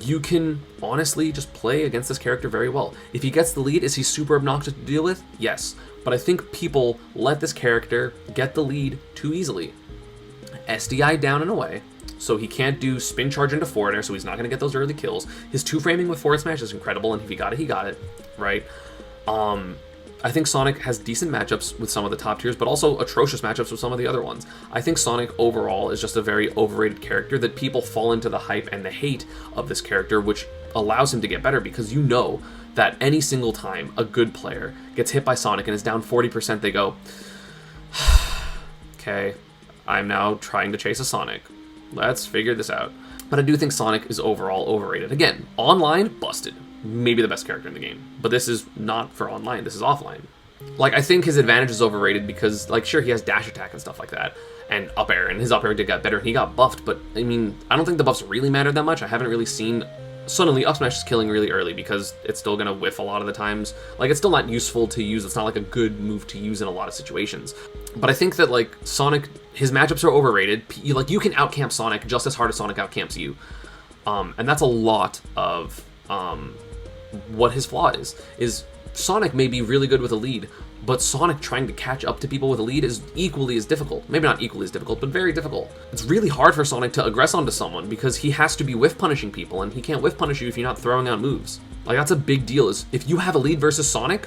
Speaker 2: you can honestly just play against this character very well. If he gets the lead, is he super obnoxious to deal with? Yes. But I think people let this character get the lead too easily. SDI down and away, so he can't do spin charge into forward air, so he's not going to get those early kills. His two-framing with forward smash is incredible, and if he got it, he got it, right? I think Sonic has decent matchups with some of the top tiers, but also atrocious matchups with some of the other ones. I think Sonic overall is just a very overrated character that people fall into the hype and the hate of this character, which allows him to get better, because you know that any single time a good player gets hit by Sonic and is down 40%, they go, okay, I'm now trying to chase a Sonic. Let's figure this out. But I do think Sonic is overall overrated. Again, online, busted. Maybe the best character in the game. But this is not for online, this is offline. Like, I think his advantage is overrated because, like, sure, he has dash attack and stuff like that, and up air, and his up air did get better, and he got buffed, but, I mean, I don't think the buffs really mattered that much. I haven't really seen... Suddenly, up smash is killing really early because it's still going to whiff a lot of the times. Like, it's still not useful to use. It's not like a good move to use in a lot of situations. But I think that, like, Sonic, his matchups are overrated. Like, you can outcamp Sonic just as hard as Sonic outcamps you. And that's a lot of what his flaw is Sonic may be really good with a lead, but Sonic trying to catch up to people with a lead is equally as difficult. Maybe not equally as difficult, but very difficult. It's really hard for Sonic to aggress onto someone because he has to be whiff punishing people, and he can't whiff punish you if you're not throwing out moves. Like, that's a big deal. Is if you have a lead versus Sonic,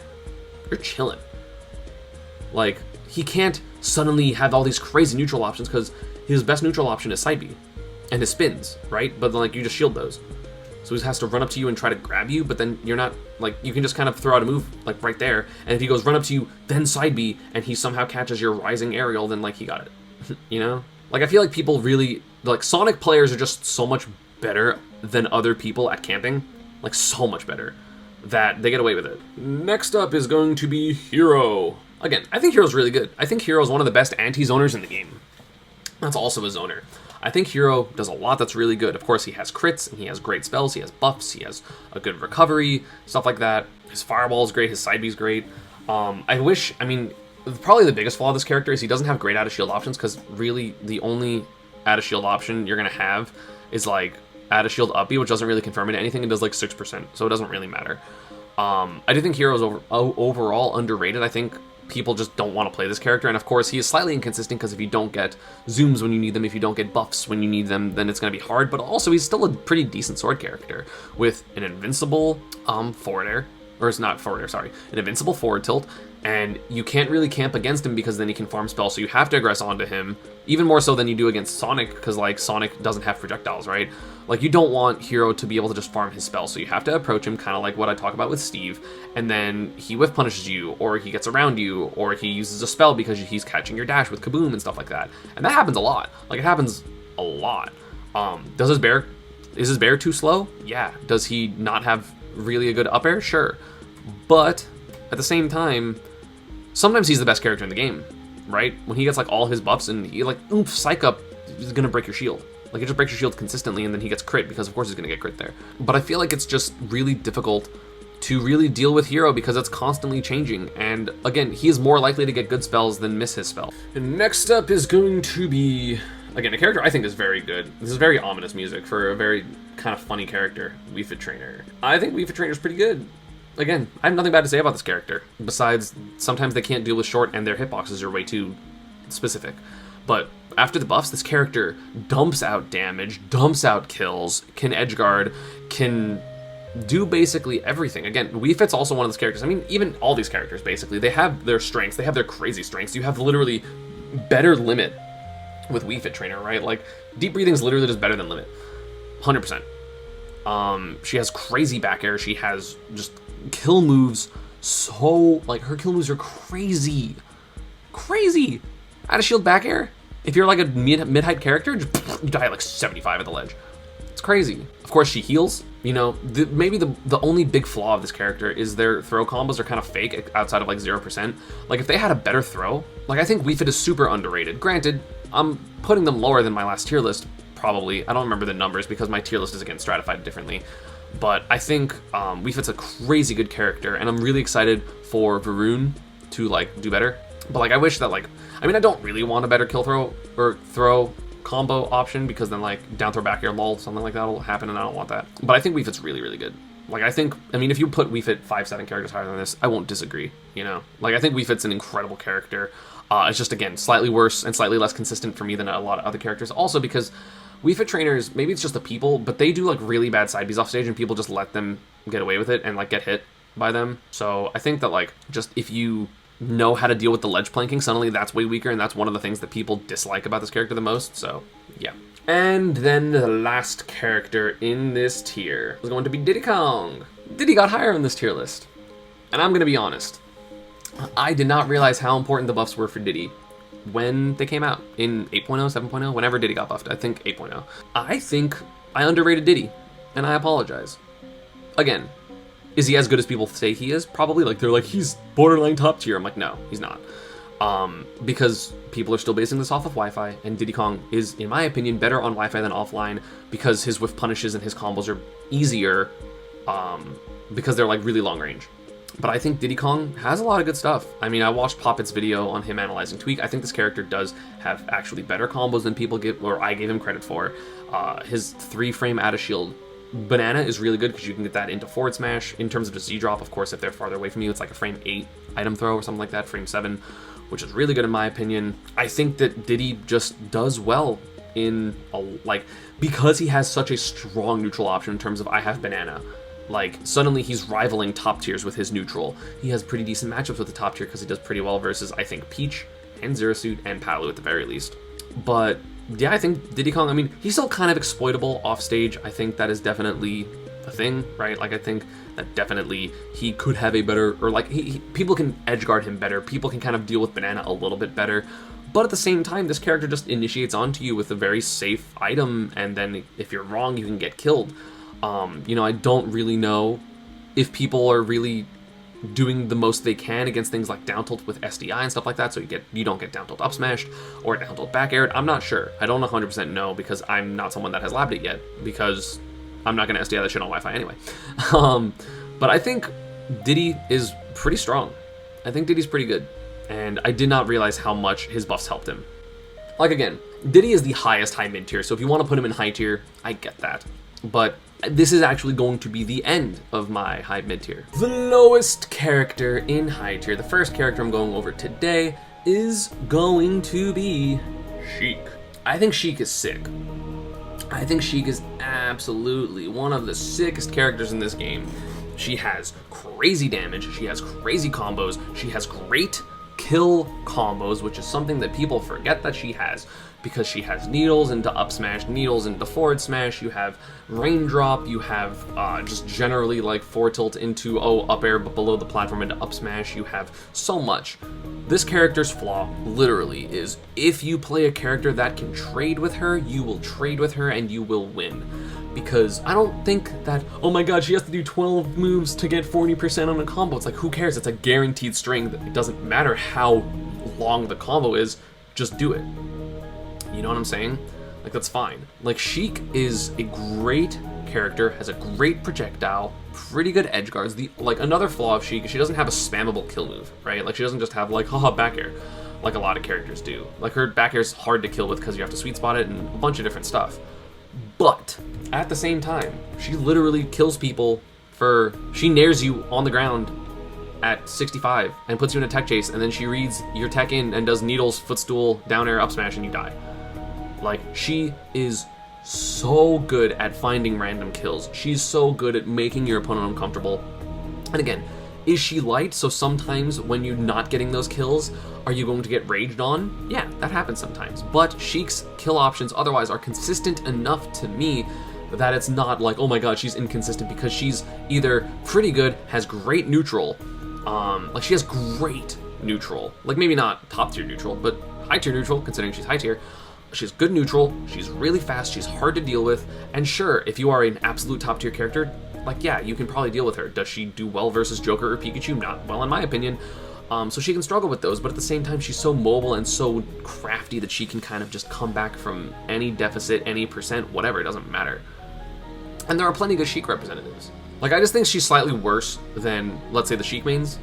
Speaker 2: you're chilling. Like, he can't suddenly have all these crazy neutral options because his best neutral option is side B and his spins, right? But then, like, you just shield those. So he has to run up to you and try to grab you, but then you're not, like, you can just kind of throw out a move, like, right there. And if he goes run up to you, then side B, and he somehow catches your rising aerial, then, like, he got it. You know? Like, I feel like people really, like, Sonic players are just so much better than other people at camping. Like, so much better. That they get away with it. Next up is going to be Hero. Again, I think Hero's really good. I think Hero is one of the best anti-zoners in the game. That's also a zoner. I think Hero does a lot that's really good. Of course, he has crits, and he has great spells, he has buffs, he has a good recovery, stuff like that. His fireball is great, his side B is great. I mean, probably the biggest flaw of this character is he doesn't have great out-of-shield options, because really, the only out-of-shield option you're going to have is, like, out-of-shield up B, which doesn't really confirm into anything, and does, like, 6%, so it doesn't really matter. I do think Hero is overall underrated. I think people just don't want to play this character, and of course he is slightly inconsistent because if you don't get zooms when you need them, if you don't get buffs when you need them, then it's going to be hard, but also he's still a pretty decent sword character with an invincible forward air, or it's not forward air, sorry, an invincible forward tilt, and you can't really camp against him because then he can farm spells, so you have to aggress onto him, even more so than you do against Sonic, because like Sonic doesn't have projectiles, right? Like you don't want Hero to be able to just farm his spells, so you have to approach him kind of like what I talk about with Steve, and then he whiff punishes you, or he gets around you, or he uses a spell because he's catching your dash with Kaboom and stuff like that. And that happens a lot. Like it happens a lot. Is his bear too slow? Yeah. Does he not have really a good up air? Sure. But at the same time, sometimes he's the best character in the game, right? When he gets like all his buffs and he like oomph psych up, he's gonna break your shield. Like, it just breaks your shield consistently, and then he gets crit, because of course he's going to get crit there. But I feel like it's just really difficult to really deal with Hero, because it's constantly changing. And, again, he is more likely to get good spells than miss his spell. And next up is going to be, again, a character I think is very good. This is very ominous music for a very kind of funny character, Wii Fit Trainer. I think Wii Fit Trainer is pretty good. Again, I have nothing bad to say about this character, besides sometimes they can't deal with short, and their hitboxes are way too specific. But after the buffs, this character dumps out damage, dumps out kills, can edgeguard, can do basically everything. Again, Wii Fit's also one of those characters. I mean, even all these characters, basically, they have their strengths. They have their crazy strengths. You have literally better limit with Wii Fit Trainer, right? Like, Deep Breathing is literally just better than limit. 100%. She has crazy back air. She has just kill moves so... Like, her kill moves are crazy. Crazy! Out of shield back air, if you're like a mid-height character, you die at like 75 at the ledge. It's crazy. Of course, she heals. You know, maybe the only big flaw of this character is their throw combos are kind of fake outside of like 0%. Like, if they had a better throw, like, I think Wii Fit is super underrated. Granted, I'm putting them lower than my last tier list, probably. I don't remember the numbers because my tier list is, again, stratified differently. But I think Wii Fit's a crazy good character, and I'm really excited for Varun to, like, do better. But, like, I wish that, like, I mean, I don't really want a better kill throw or throw combo option, because then, like, down throw back air lull, something like that will happen, and I don't want that. But I think Wii Fit's really, really good. Like, I mean, if you put Wii Fit 5-7 characters higher than this, I won't disagree, you know? Like, I think Wii Fit's an incredible character. It's just, again, slightly worse and slightly less consistent for me than a lot of other characters. Also, because Wii Fit trainers, maybe it's just the people, but they do, like, really bad side Bs off stage, and people just let them get away with it and, like, get hit by them. So I think that, like, just if you know how to deal with the ledge planking, suddenly that's way weaker, and that's one of the things that people dislike about this character the most, so yeah. And then the last character in this tier is going to be Diddy Kong. Diddy got higher in this tier list, and I'm gonna be honest, I did not realize how important the buffs were for Diddy when they came out in 8.0, 7.0, whenever Diddy got buffed. I think 8.0. I think I underrated Diddy, and I apologize. Again, is he as good as people say he is? Probably. Like, they're like, he's borderline top tier. I'm like, no, he's not. Because people are still basing this off of Wi-Fi, and Diddy Kong is, in my opinion, better on Wi-Fi than offline, because his whiff punishes and his combos are easier, because they're, like, really long range. But I think Diddy Kong has a lot of good stuff. I mean, I watched Poppet's video on him analyzing Tweak. I think this character does have actually better combos than people give, or I gave him credit for. His 3-frame out of shield Banana is really good because you can get that into forward smash. In terms of the Z drop, of course, if they're farther away from you, it's like a frame 8 item throw or something like that, frame 7, which is really good in my opinion. I think that Diddy just does well in, because he has such a strong neutral option in terms of I have Banana, Like, suddenly he's rivaling top tiers with his neutral. He has pretty decent matchups with the top tier because he does pretty well versus, I think, Peach and Zero Suit and Palu at the very least. But yeah, I think Diddy Kong, I mean, he's still kind of exploitable off stage. I think that is definitely a thing, right? Like, I think that definitely he could have a better, or like, people can edge guard him better. People can kind of deal with Banana a little bit better. But at the same time, this character just initiates onto you with a very safe item, and then if you're wrong, you can get killed. You know, I don't really know if people are really doing the most they can against things like down tilt with SDI and stuff like that, so you don't get down tilt up smashed or down tilt back aired. I'm not sure. I don't 100% know because I'm not someone that has labbed it yet, because I'm not going to SDI that shit on Wi-Fi anyway. But I think Diddy is pretty strong. I think Diddy's pretty good, and I did not realize how much his buffs helped him. Like, again, Diddy is the highest high mid tier, so if you want to put him in high tier, I get that. But this is actually going to be the end of my high mid tier. The lowest character in high tier, the first character I'm going over today, is going to be Sheik. I think Sheik is sick. I think Sheik is absolutely one of the sickest characters in this game. She has crazy damage, she has crazy combos, she has great kill combos, which is something that people forget that she has, because she has needles into up smash, needles into forward smash, you have raindrop, you have just generally like forward tilt into up air but below the platform into up smash, you have so much. This character's flaw literally is if you play a character that can trade with her, you will trade with her and you will win. Because I don't think that, oh my god, she has to do 12 moves to get 40% on a combo. It's like, who cares? It's a guaranteed string. It doesn't matter how long the combo is, just do it. You know what I'm saying? Like, that's fine. Like, Sheik is a great character, has a great projectile, pretty good edge guards. Like, another flaw of Sheik is she doesn't have a spammable kill move, right? Like, she doesn't just have, like, haha, back air, like a lot of characters do. Like, her back air is hard to kill with because you have to sweet spot it and a bunch of different stuff. But at the same time, she literally kills people she nares you on the ground at 65 and puts you in a tech chase, and then she reads your tech in and does needles, footstool, down air, up smash, and you die. Like, she is so good at finding random kills. She's so good at making your opponent uncomfortable. And again, is she light? So sometimes when you're not getting those kills, are you going to get raged on? Yeah, that happens sometimes. But Sheik's kill options otherwise are consistent enough to me that it's not like, oh my god, she's inconsistent, because she's either pretty good, has great neutral, like she has great neutral, like maybe not top tier neutral, but high tier neutral, considering she's high tier. She's good neutral, she's really fast, she's hard to deal with, and sure, if you are an absolute top tier character, like yeah, you can probably deal with her. Does she do well versus Joker or Pikachu? Not well in my opinion. So she can struggle with those, but at the same time, she's so mobile and so crafty that she can kind of just come back from any deficit, any percent, whatever, it doesn't matter. And there are plenty of good Sheik representatives. Like, I just think she's slightly worse than, let's say, the Sheik mains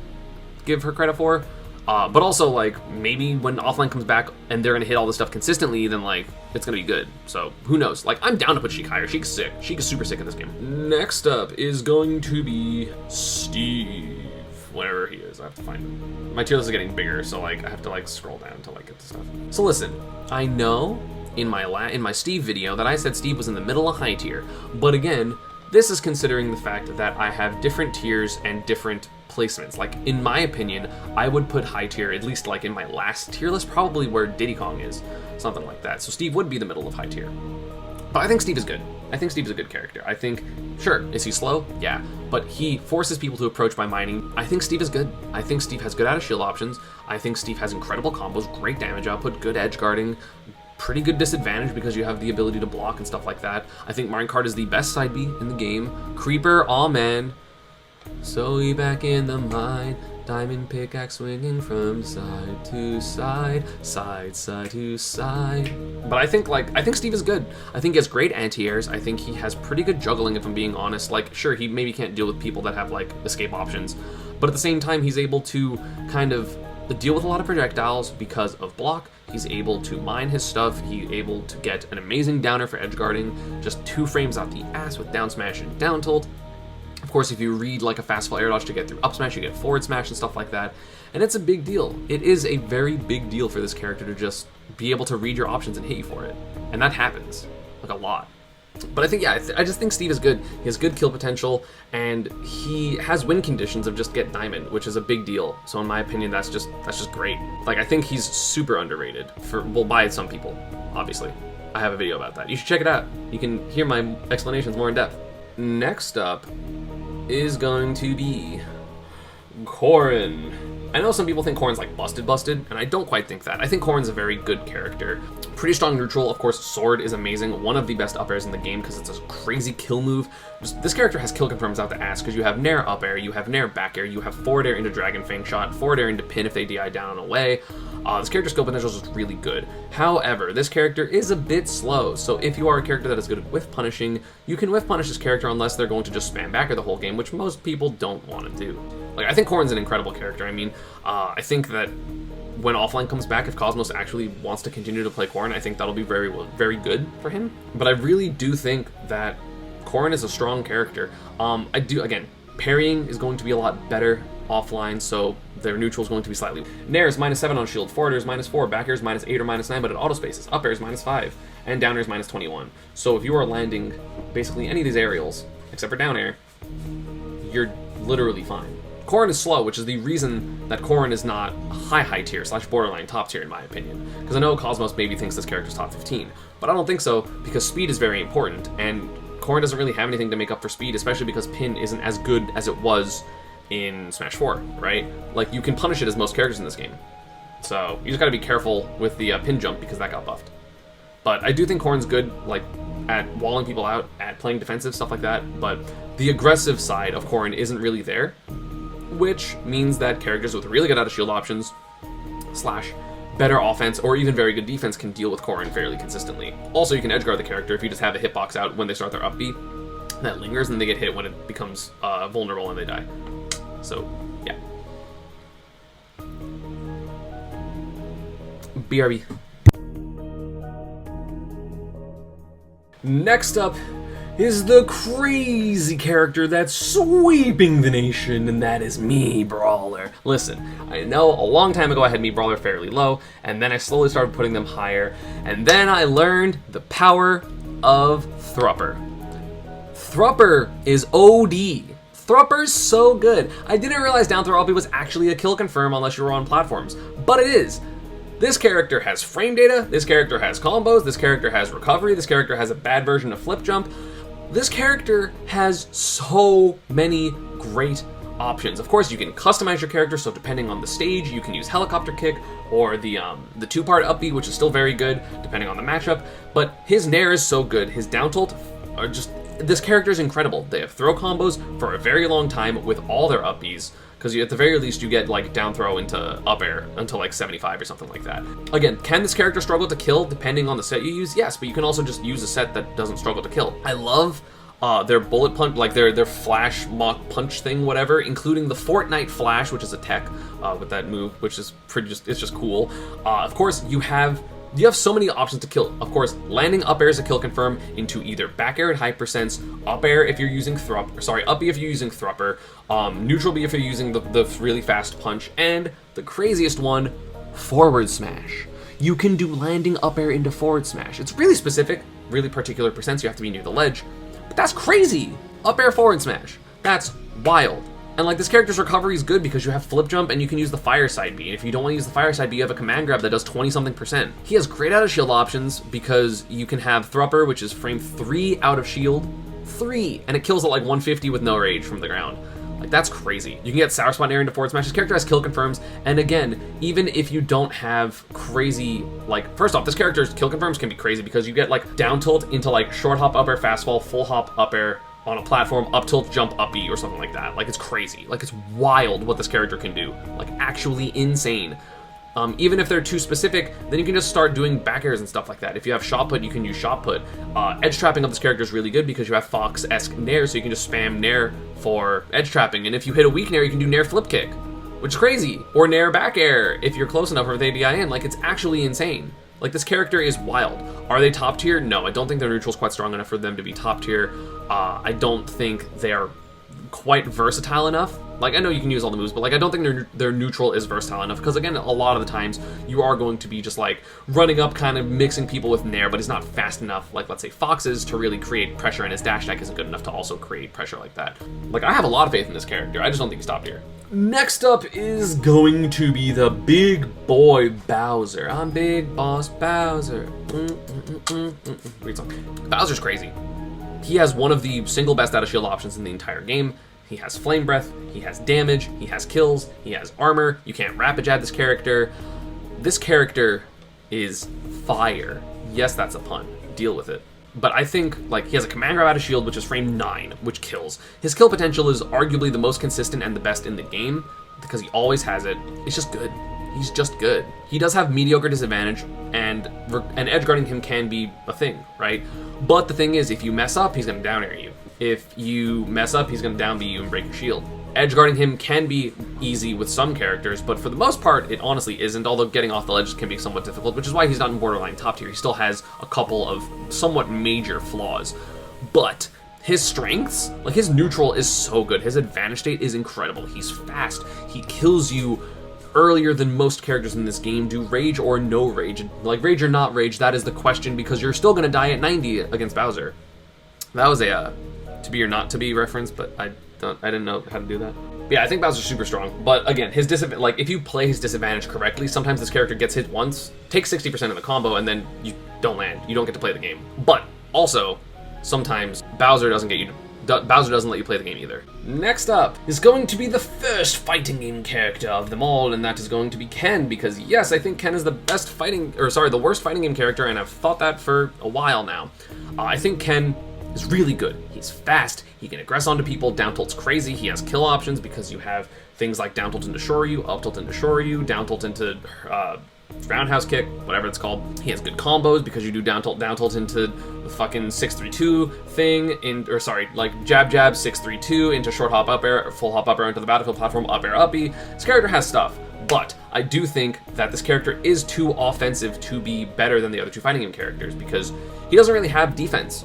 Speaker 2: give her credit for. But also, like, maybe when offline comes back and they're gonna hit all this stuff consistently, then, like, it's gonna be good. So, who knows? Like, I'm down to put Sheik higher. Sheik's sick. Sheik is super sick in this game. Next up is going to be Steve. Wherever he is, I have to find him. My tier list is getting bigger, so, like, I have to, like, scroll down until I get the stuff. So listen, I know in my Steve video that I said Steve was in the middle of high tier, but again, this is considering the fact that I have different tiers and different placements. Like, in my opinion, I would put high tier, at least like in my last tier list, probably where Diddy Kong is, something like that. So Steve would be the middle of high tier. But I think Steve is good. I think Steve's a good character. I think, sure, is he slow? Yeah. But he forces people to approach by mining. I think Steve is good. I think Steve has good out of shield options. I think Steve has incredible combos, great damage output, good edge guarding, pretty good disadvantage because you have the ability to block and stuff like that. I think Minecart is the best side B in the game. Creeper, aw man. So we back in the mine. Diamond pickaxe swinging from side to side, side to side. But I think Steve is good. I think he has great anti-airs. I think he has pretty good juggling, if I'm being honest. Like, sure, he maybe can't deal with people that have, like, escape options. But at the same time, he's able to kind of deal with a lot of projectiles because of block. He's able to mine his stuff. He's able to get an amazing downer for edge guarding. Just 2 frames out the ass with down smash and down tilt. Of course, if you read like a fastfall air dodge to get through up smash, you get forward smash and stuff like that. And it's a big deal. It is a very big deal for this character to just be able to read your options and hit you for it. And that happens, like, a lot. But I think, yeah, I just think Steve is good. He has good kill potential, and he has win conditions of just get diamond, which is a big deal. So in my opinion, that's just great. Like, I think he's super underrated by some people, obviously. I have a video about that. You should check it out. You can hear my explanations more in depth. Next up is going to be Corrin. I know some people think Corrin's like busted, and I don't quite think that. I think Corrin's a very good character. Pretty strong neutral, of course. Sword is amazing. One of the best up airs in the game because it's a crazy kill move. This character has kill confirms out the ass because you have Nair up air, you have Nair back air, you have forward air into Dragon Fang shot, forward air into pin if they DI down and away. This character's skill potential is really good. However, this character is a bit slow, so if you are a character that is good at whiff punishing, you can whiff punish this character unless they're going to just spam back air the whole game, which most people don't want to do. Like, I think Corrin's an incredible character. I mean, I think that when offline comes back, if Cosmos actually wants to continue to play Corrin, I think that'll be very, very good for him. But I really do think that Corrin is a strong character. Again, parrying is going to be a lot better offline, so their neutral is going to be slightly. Nair is -7 on shield, forward air is -4, back air is -8 or -9, but it auto spaces. Up air is -5, and down air is -21. So if you are landing basically any of these aerials, except for down air, you're literally fine. Corrin is slow, which is the reason that Corrin is not high tier / borderline top tier in my opinion. Because I know Cosmos maybe thinks this character's top 15, but I don't think so because speed is very important, and Corrin doesn't really have anything to make up for speed, especially because pin isn't as good as it was in Smash 4, right? Like, you can punish it as most characters in this game. So you just gotta be careful with the pin jump because that got buffed. But I do think Corrin's good, like, at walling people out, at playing defensive, stuff like that, but the aggressive side of Corrin isn't really there, which means that characters with really good out of shield options / better offense or even very good defense can deal with Corrin fairly consistently. Also, you can edgeguard the character if you just have a hitbox out when they start their up B that lingers and they get hit when it becomes vulnerable and they die. So, yeah. BRB. Next up is the crazy character that's sweeping the nation, and that is me, Brawler. Listen, I know a long time ago I had me, Brawler, fairly low, and then I slowly started putting them higher, and then I learned the power of Thrupper. Thrupper is OD. Thrupper's so good. I didn't realize down throw LP was actually a kill confirm unless you were on platforms, but it is. This character has frame data, this character has combos, this character has recovery, this character has a bad version of flip jump. This character has so many great options. Of course, you can customize your character, so depending on the stage, you can use helicopter kick or the two-part up B, which is still very good, depending on the matchup. But his Nair is so good. His down tilt are just... This character is incredible. They have throw combos for a very long time with all their up Bs, because at the very least you get like down throw into up air until like 75 or something like that. Again, can this character struggle to kill depending on the set you use? Yes, but you can also just use a set that doesn't struggle to kill. I love their bullet punch, like their flash mock punch thing, whatever, including the Fortnite flash, which is a tech with that move, which is it's just cool. Of course, you have so many options to kill. Of course, landing up air is a kill confirm into either back air at high percents, up air if you're using up B if you're using Thrupper, neutral B if you're using the really fast punch, and the craziest one, forward smash. You can do landing up air into forward smash. It's really specific, really particular percents, you have to be near the ledge, but that's crazy! Up air forward smash. That's wild. And like, this character's recovery is good because you have flip jump and you can use the fireside B. And if you don't want to use the fireside B, you have a command grab that does 20-something%. He has great out of shield options because you can have Thrupper, which is frame 3 out of shield. 3! And it kills at like 150 with no rage from the ground. Like, that's crazy. You can get Sour Spot Nair into forward smash. This character has kill confirms. And again, even if you don't have crazy, like, first off, this character's kill confirms can be crazy because you get like down tilt into like short hop up air fast fall, full hop up air on a platform, up tilt, jump, up B, or something like that. Like, it's crazy. Like, it's wild what this character can do. Like, actually insane. Even if they're too specific, then you can just start doing back airs and stuff like that. If you have shot put, you can use shot put. Edge trapping of this character is really good because you have Fox-esque Nair, so you can just spam Nair for edge trapping. And if you hit a weak Nair, you can do Nair flip kick, which is crazy. Or Nair back air if you're close enough with ADIN. Like, it's actually insane. Like, this character is wild. Are they top tier? No, I don't think their neutral's quite strong enough for them to be top tier. I don't think they are quite versatile enough Like, I know you can use all the moves, but like I don't think their neutral is versatile enough, because again, a lot of the times you are going to be just like running up, kind of mixing people with Nair, but he's not fast enough, like let's say Fox's, to really create pressure, and his dash attack isn't good enough to also create pressure like that. Like, I have a lot of faith in this character, I just don't think he's top tier. Next up is going to be the big boy Bowser. I'm Big Boss Bowser. Great song. Bowser's crazy. He has one of the single best out of shield options in the entire game. He has Flame Breath, he has damage, he has kills, he has armor. You can't rapid jab this character. This character is fire. Yes, that's a pun. Deal with it. But I think, like, he has a command grab out of shield, which is frame 9, which kills. His kill potential is arguably the most consistent and the best in the game, because he always has it. It's just good. He's just good. He does have mediocre disadvantage, and edge guarding him can be a thing, right? But the thing is, if you mess up, he's going to down air you. If you mess up, he's going to down B you and break your shield. Edge guarding him can be easy with some characters, but for the most part, it honestly isn't, although getting off the ledges can be somewhat difficult, which is why he's not in borderline top tier. He still has a couple of somewhat major flaws. But his strengths, like his neutral is so good. His advantage state is incredible. He's fast. He kills you earlier than most characters in this game do, rage or no rage. Like, rage or not rage, that is the question, because you're still going to die at 90 against Bowser. That was a to be or not to be reference, but I didn't know how to do that. But yeah, I think Bowser's super strong. But again, his disadvantage, like if you play his disadvantage correctly, sometimes this character gets hit once, takes 60% of the combo, and then you don't land. You don't get to play the game. But also, sometimes Bowser doesn't let you play the game either. Next up is going to be the first fighting game character of them all, and that is going to be Ken, because yes, I think Ken is the worst fighting game character, and I've thought that for a while now. I think Ken is really good. He's fast, he can aggress onto people, down tilt's crazy, he has kill options because you have things like down tilt into Shoryu, up tilt into Shoryu, down tilt into roundhouse kick, whatever it's called. He has good combos because you do down tilt into the fucking 632 thing, like jab 632 into short hop up air, full hop up air into the battlefield platform, up air up B. This character has stuff, but I do think that this character is too offensive to be better than the other two fighting game characters, because he doesn't really have defense.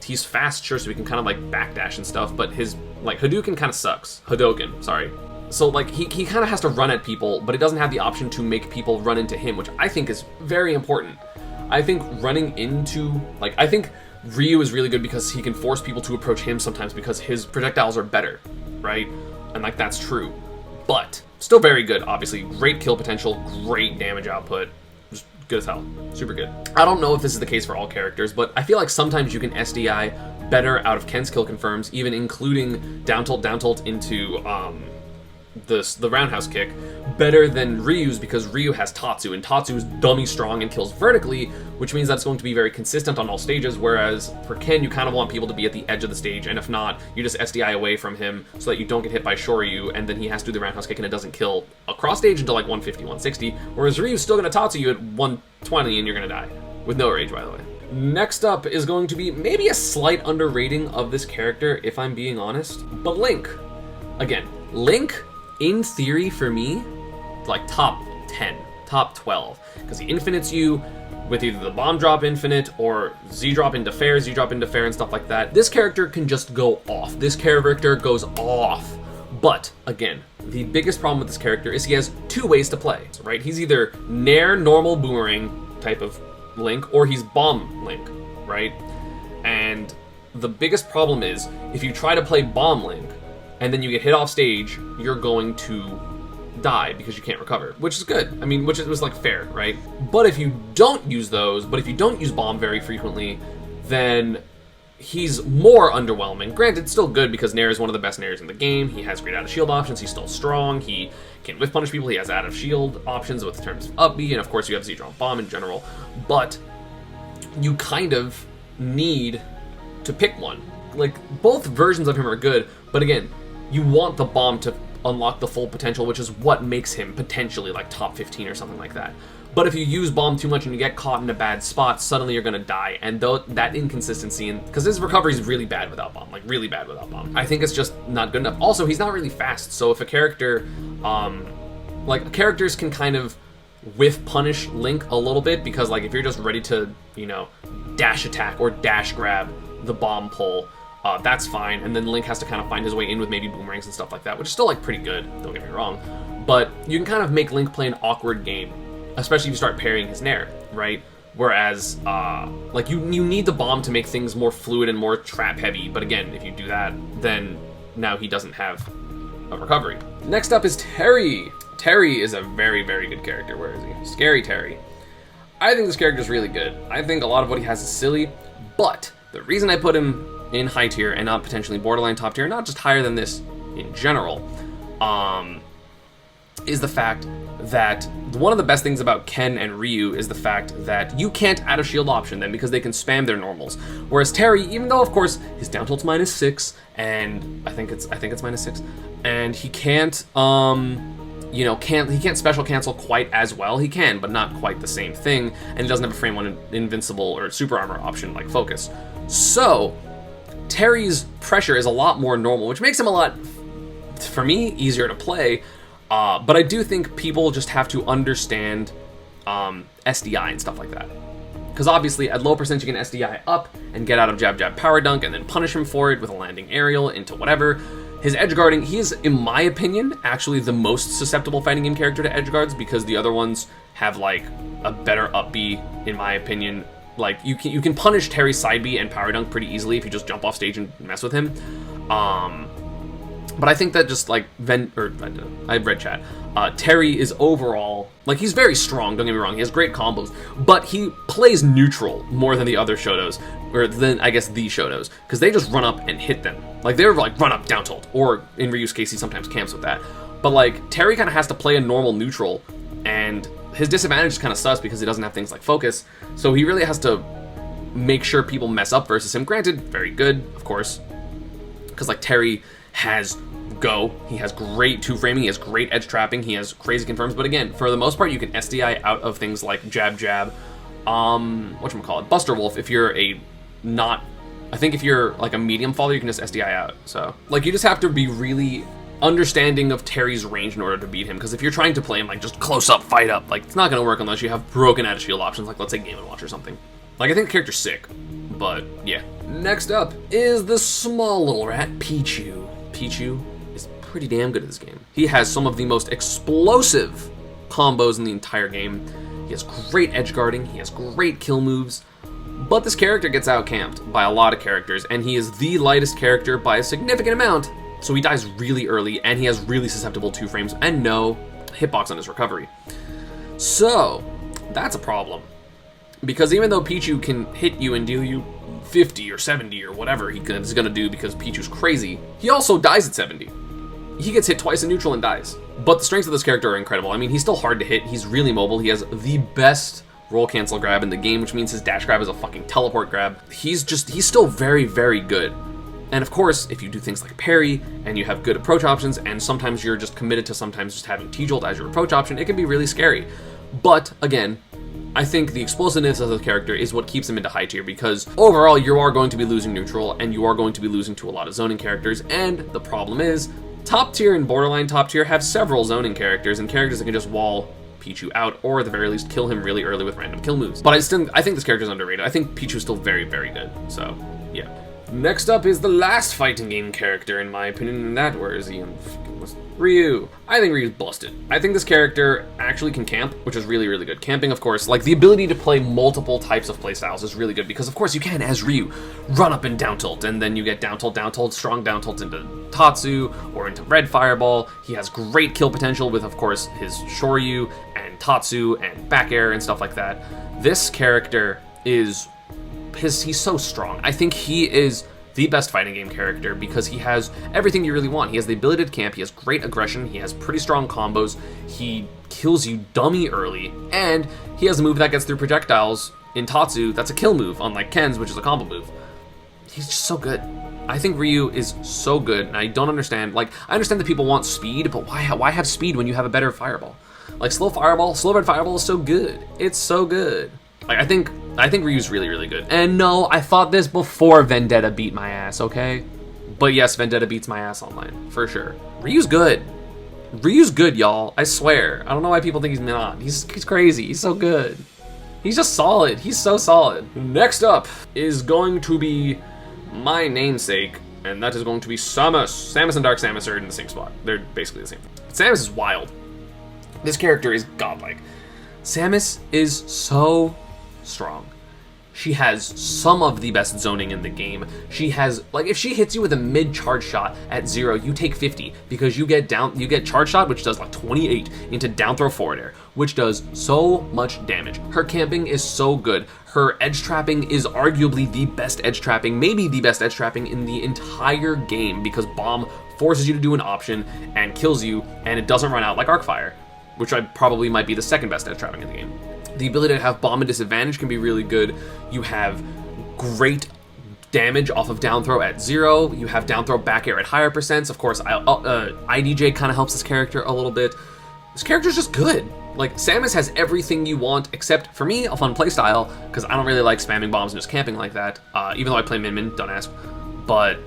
Speaker 2: He's fast, sure, so he can kind of like backdash and stuff, but his like Hadouken kind of sucks. Hadoken, sorry. So like he kind of has to run at people, but he doesn't have the option to make people run into him, which I think is very important. I think running into, like, I think Ryu is really good because he can force people to approach him sometimes because his projectiles are better, right? And like that's true. But still very good, obviously. Great kill potential, great damage output. Just good as hell. Super good. I don't know if this is the case for all characters, but I feel like sometimes you can SDI better out of Ken's kill confirms, even including down tilt into the roundhouse kick, better than Ryu's, because Ryu has Tatsu, and Tatsu is dummy strong and kills vertically, which means that's going to be very consistent on all stages, whereas for Ken, you kind of want people to be at the edge of the stage, and if not, you just SDI away from him so that you don't get hit by Shoryu, and then he has to do the roundhouse kick and it doesn't kill across stage until like 150, 160, whereas Ryu's still going to Tatsu you at 120 and you're going to die. With no rage, by the way. Next up is going to be maybe a slight underrating of this character, if I'm being honest, but Link. Again, Link, in theory, for me, like top 10, top 12, because he infinites you with either the bomb drop infinite or Z drop into fair, and stuff like that. This character can just go off. This character goes off. But again, the biggest problem with this character is he has two ways to play, right? He's either Nair normal boomerang type of Link, or he's bomb Link, right? And the biggest problem is if you try to play bomb Link, and then you get hit off stage, you're going to die because you can't recover, which is good. I mean, which was like fair, right? But if you don't use those, if you don't use bomb very frequently, then he's more underwhelming. Granted, still good because Nair is one of the best Nairs in the game. He has great out of shield options. He's still strong. He can whiff punish people. He has out of shield options with terms of up B, and of course you have Z drop bomb in general. But you kind of need to pick one. Like, both versions of him are good, but again, you want the bomb to unlock the full potential, which is what makes him potentially like top 15 or something like that. But if you use bomb too much and you get caught in a bad spot, suddenly you're gonna die. And though that inconsistency, because his recovery is really bad without bomb, like really bad without bomb, I think it's just not good enough. Also, he's not really fast, so if a character, characters can kind of whiff punish Link a little bit, because like if you're just ready to, dash attack or dash grab the bomb pull, That's fine. And then Link has to kind of find his way in with maybe boomerangs and stuff like that, which is still like pretty good, don't get me wrong. But you can kind of make Link play an awkward game, especially if you start parrying his Nair, right? Whereas, like, you need the bomb to make things more fluid and more trap-heavy, but again, if you do that, then now he doesn't have a recovery. Next up is Terry. Terry is a very, very good character. Where is he? Scary Terry. I think this character is really good. I think a lot of what he has is silly, but the reason I put him in high tier and not potentially borderline top tier, not just higher than this in general, is the fact that one of the best things about Ken and Ryu is the fact that you can't add a shield option then because they can spam their normals. Whereas Terry, even though of course his down tilt's -6, and I think it's -6, and he can't he can't special cancel quite as well. He can, but not quite the same thing, and he doesn't have a frame 1 invincible or super armor option like Focus. So Terry's pressure is a lot more normal, which makes him a lot, for me, easier to play. But I do think people just have to understand SDI and stuff like that. Because obviously, at low percent, you can SDI up and get out of jab, jab, power dunk, and then punish him for it with a landing aerial into whatever. His edge guarding, he is, in my opinion, actually the most susceptible fighting game character to edge guards, because the other ones have like a better up B, in my opinion. Like, you can punish Terry's side B and power dunk pretty easily if you just jump off stage and mess with him. But I think that just like I've read chat. Terry is overall, like, he's very strong, don't get me wrong, he has great combos, but he plays neutral more than the other Shotos, or than, I guess, the Shotos, because they just run up and hit them. Like, they're like run up, down tilt, or in Ryu's case, he sometimes camps with that. But like, Terry kind of has to play a normal neutral, and his disadvantage is kind of sus because he doesn't have things like Focus, so he really has to make sure people mess up versus him. Granted, very good, of course, because like Terry has Go, he has great two-framing, he has great edge trapping, he has crazy confirms, but again, for the most part, you can SDI out of things like jab, jab, whatchamacallit, Buster Wolf, if you're I think if you're like a medium faller, you can just SDI out, so. Like, you just have to be really understanding of Terry's range in order to beat him, because if you're trying to play him like just close up, fight up, like, it's not gonna work unless you have broken out of shield options, like let's say Game & Watch or something. Like, I think the character's sick, but yeah. Next up is the small little rat, Pichu. Pichu is pretty damn good at this game. He has some of the most explosive combos in the entire game. He has great edge guarding, he has great kill moves, but this character gets out-camped by a lot of characters, and he is the lightest character by a significant amount, so he dies really early, and he has really susceptible 2-frames and no hitbox on his recovery. So, that's a problem. Because even though Pichu can hit you and deal you 50 or 70 or whatever he's gonna do because Pichu's crazy, he also dies at 70. He gets hit twice in neutral and dies. But the strengths of this character are incredible. I mean, he's still hard to hit, he's really mobile, he has the best roll cancel grab in the game, which means his dash grab is a fucking teleport grab. He's still very, very good. And of course, if you do things like parry, and you have good approach options, and sometimes you're just committed to sometimes just having T-Jolt as your approach option, it can be really scary. But, again, I think the explosiveness of the character is what keeps him into high tier, because overall you are going to be losing neutral, and you are going to be losing to a lot of zoning characters, and the problem is, top tier and borderline top tier have several zoning characters, and characters that can just wall Pichu out, or at the very least kill him really early with random kill moves. But I think this character is underrated. I think Pichu's still very, very good, so yeah. Next up is the last fighting game character, in my opinion, and that, where is he? Ryu. I think Ryu's busted. I think this character actually can camp, which is really, really good. Camping, of course, like the ability to play multiple types of playstyles is really good, because of course you can, as Ryu, run up and down tilt, and then you get down tilt, strong down tilt into Tatsu, or into Red Fireball. He has great kill potential with, of course, his Shoryu, and Tatsu, and back air, and stuff like that. This character is he's so strong. I think he is the best fighting game character because he has everything you really want. He has the ability to camp, he has great aggression, he has pretty strong combos, he kills you dummy early, and he has a move that gets through projectiles in Tatsu that's a kill move, unlike Ken's, which is a combo move. He's just so good. I think Ryu is so good, and I don't understand, like, I understand that people want speed, but why have speed when you have a better fireball? Like, slow red fireball is so good. It's so good. Like, I think Ryu's really, really good. And no, I thought this before Vendetta beat my ass, okay? But yes, Vendetta beats my ass online, for sure. Ryu's good. Ryu's good, y'all. I swear. I don't know why people think he's not. He's crazy. He's so good. He's just solid. He's so solid. Next up is going to be my namesake, and that is going to be Samus. Samus and Dark Samus are in the same spot. They're basically the same thing. Samus is wild. This character is godlike. Samus is so strong. She has some of the best zoning in the game. She has, like, if she hits you with a mid-charge shot at 0, you take 50 because you get charge shot, which does like 28 into down throw forward air, which does so much damage. Her camping is so good. Her edge trapping is arguably the best edge trapping, maybe the best edge trapping in the entire game, because Bomb forces you to do an option and kills you, and it doesn't run out like Arcfire, which probably might be the second best edge trapping in the game. The ability to have Bomb and disadvantage can be really good. You have great damage off of down throw at 0. You have down throw back air at higher percents. Of course, IDJ kind of helps this character a little bit. This character's just good. Like, Samus has everything you want, except, for me, a fun playstyle, because I don't really like spamming bombs and just camping like that, even though I play Min, don't ask. But,